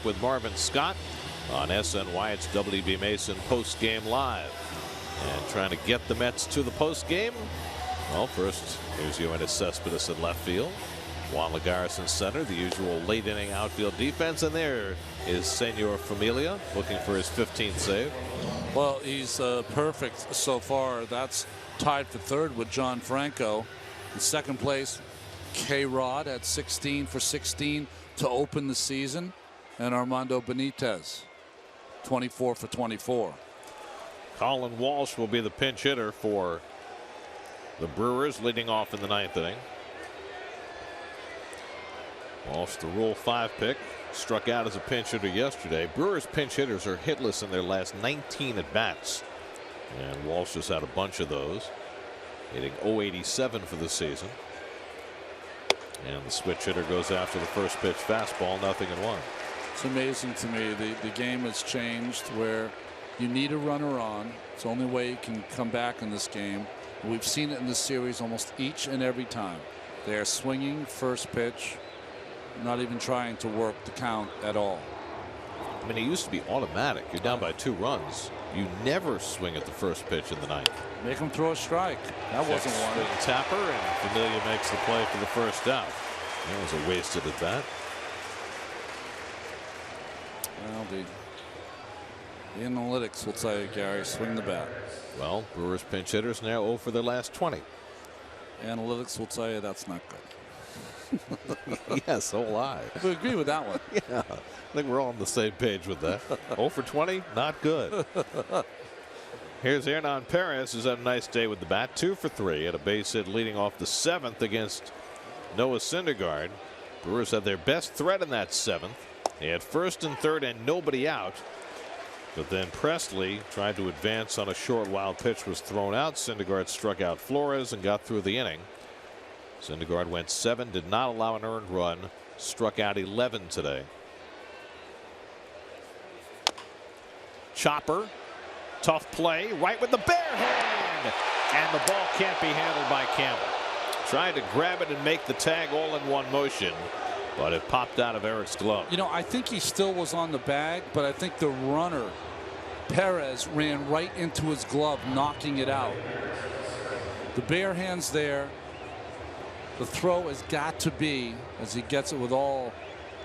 Speaker 1: With Marvin Scott on SNY. It's WB Mason post game live, and trying to get the Mets to the post game. Well, first here's Yoenis Cespedes in left field, Juan Lagares in center, the usual late inning outfield defense, and there is Senor Familia looking for his 15th save.
Speaker 5: Well, he's perfect so far. That's tied for third with John Franco. In second place, K-Rod at 16 for 16 to open the season, and Armando Benitez. 24 for 24.
Speaker 1: Colin Walsh will be the pinch hitter for the Brewers, leading off in the 9th inning. Walsh, the Rule 5 pick, struck out as a pinch hitter yesterday. Brewers pinch hitters are hitless in their last 19 at bats, and Walsh has had a bunch of those, hitting .087 for the season. And the switch hitter goes after the first pitch fastball, 0-1.
Speaker 5: It's amazing to me. The game has changed where you need a runner on. It's the only way you can come back in this game. We've seen it in this series almost each and every time. They are swinging first pitch, not even trying to work the count at all.
Speaker 1: I mean, it used to be automatic. You're down by 2 runs. You never swing at the first pitch in the 9th.
Speaker 5: Make him throw a strike. That wasn't one.
Speaker 1: Tapper, and Familia makes the play for the first out. That was a wasted at bat.
Speaker 5: Well, the analytics will tell you, Gary, swing the bat.
Speaker 1: Well, Brewers pinch hitters now 0 for their last 20.
Speaker 5: Analytics will tell you that's not good.
Speaker 1: Yes, so will I.
Speaker 5: We agree with that one.
Speaker 1: Yeah, I think we're all on the same page with that. 0 for 20, not good. Here's Hernan Perez, who's had a nice day with the bat. 2 for 3 at a base hit leading off the 7th against Noah Syndergaard. Brewers had their best threat in that 7th. They had first and third and nobody out. But then Presley tried to advance on a short wild pitch, was thrown out. Syndergaard struck out Flores and got through the inning. Syndergaard went 7, did not allow an earned run, struck out 11 today. Chopper, tough play, right with the bare hand, and the ball can't be handled by Campbell. Tried to grab it and make the tag all in one motion, but it popped out of Eric's glove.
Speaker 5: You know, I think he still was on the bag, but I think the runner, Perez, ran right into his glove, knocking it out. The bare hand's there. The throw has got to be, as he gets it with all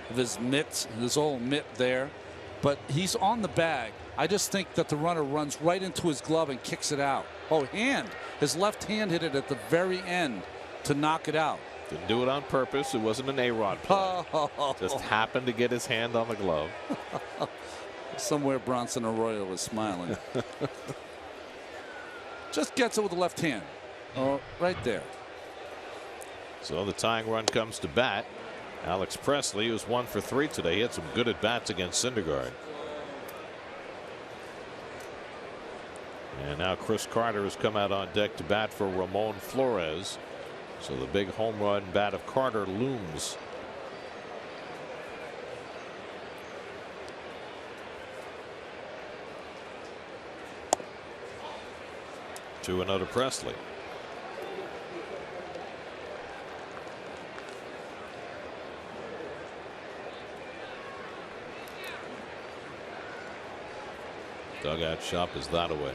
Speaker 5: of his mitts, his old mitt there, but he's on the bag. I just think that the runner runs right into his glove and kicks it out. Oh, hand. His left hand hit it at the very end to knock it out.
Speaker 1: Didn't do it on purpose. It wasn't an A-Rod play. Just happened to get his hand on the glove.
Speaker 5: Somewhere Bronson Arroyo was smiling. Just gets it with the left hand. Oh, right there.
Speaker 1: So the tying run comes to bat. Alex Presley, who's 1 for 3 today. He had some good at bats against Syndergaard. And now Chris Carter has come out on deck to bat for Ramon Flores. So the big home run bat of Carter looms. To another Presley. Dugout shop is that away.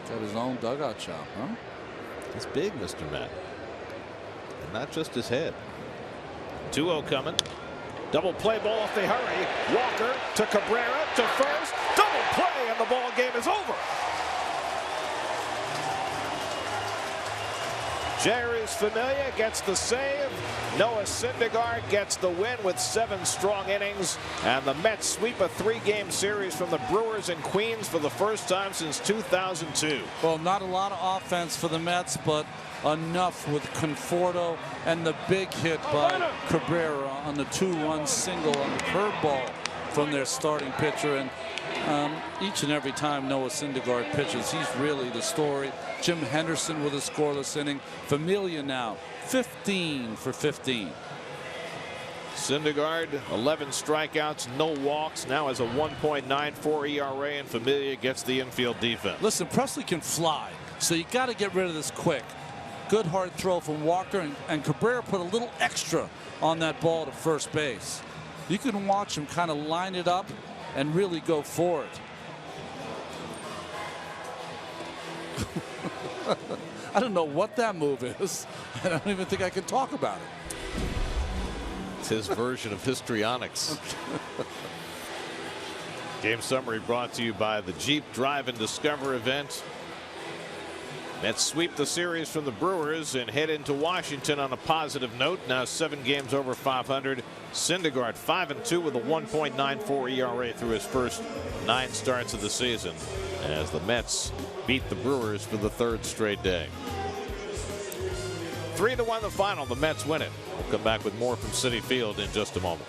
Speaker 5: He's got his own dugout shop, huh?
Speaker 1: He's big, Mr. Matt. And not just his head. 2-0 coming. Double play ball if they hurry. Walker to Cabrera to first. Double play and the ball game is over. Jerry's Familia gets the save. Noah Syndergaard gets the win with 7 strong innings. And the Mets sweep a 3-game series from the Brewers in Queens for the first time since 2002.
Speaker 5: Well, not a lot of offense for the Mets, but enough with Conforto and the big hit by Cabrera on the 2-run single on the curveball from their starting pitcher. And each and every time Noah Syndergaard pitches, he's really the story. Jim Henderson with a scoreless inning. Familia now 15 for 15.
Speaker 1: Syndergaard 11 strikeouts, no walks, now has a 1.94 ERA, and Familia gets the infield defense.
Speaker 5: Listen, Presley can fly, so you got to get rid of this quick. Good hard throw from Walker, and Cabrera put a little extra on that ball to first base. You can watch him kind of line it up and really go for it. I don't know what that move is. I don't even think I can talk about it.
Speaker 1: It's his version of histrionics. Game summary brought to you by the Jeep Drive and Discover event. Mets sweep the series from the Brewers and head into Washington on a positive note. Now 7 games over 500. Syndergaard 5-2 with a 1.94 ERA through his first 9 starts of the season, as the Mets beat the Brewers for the 3rd straight day. 3-1 the final. The Mets win it. We'll come back with more from Citi Field in just a moment.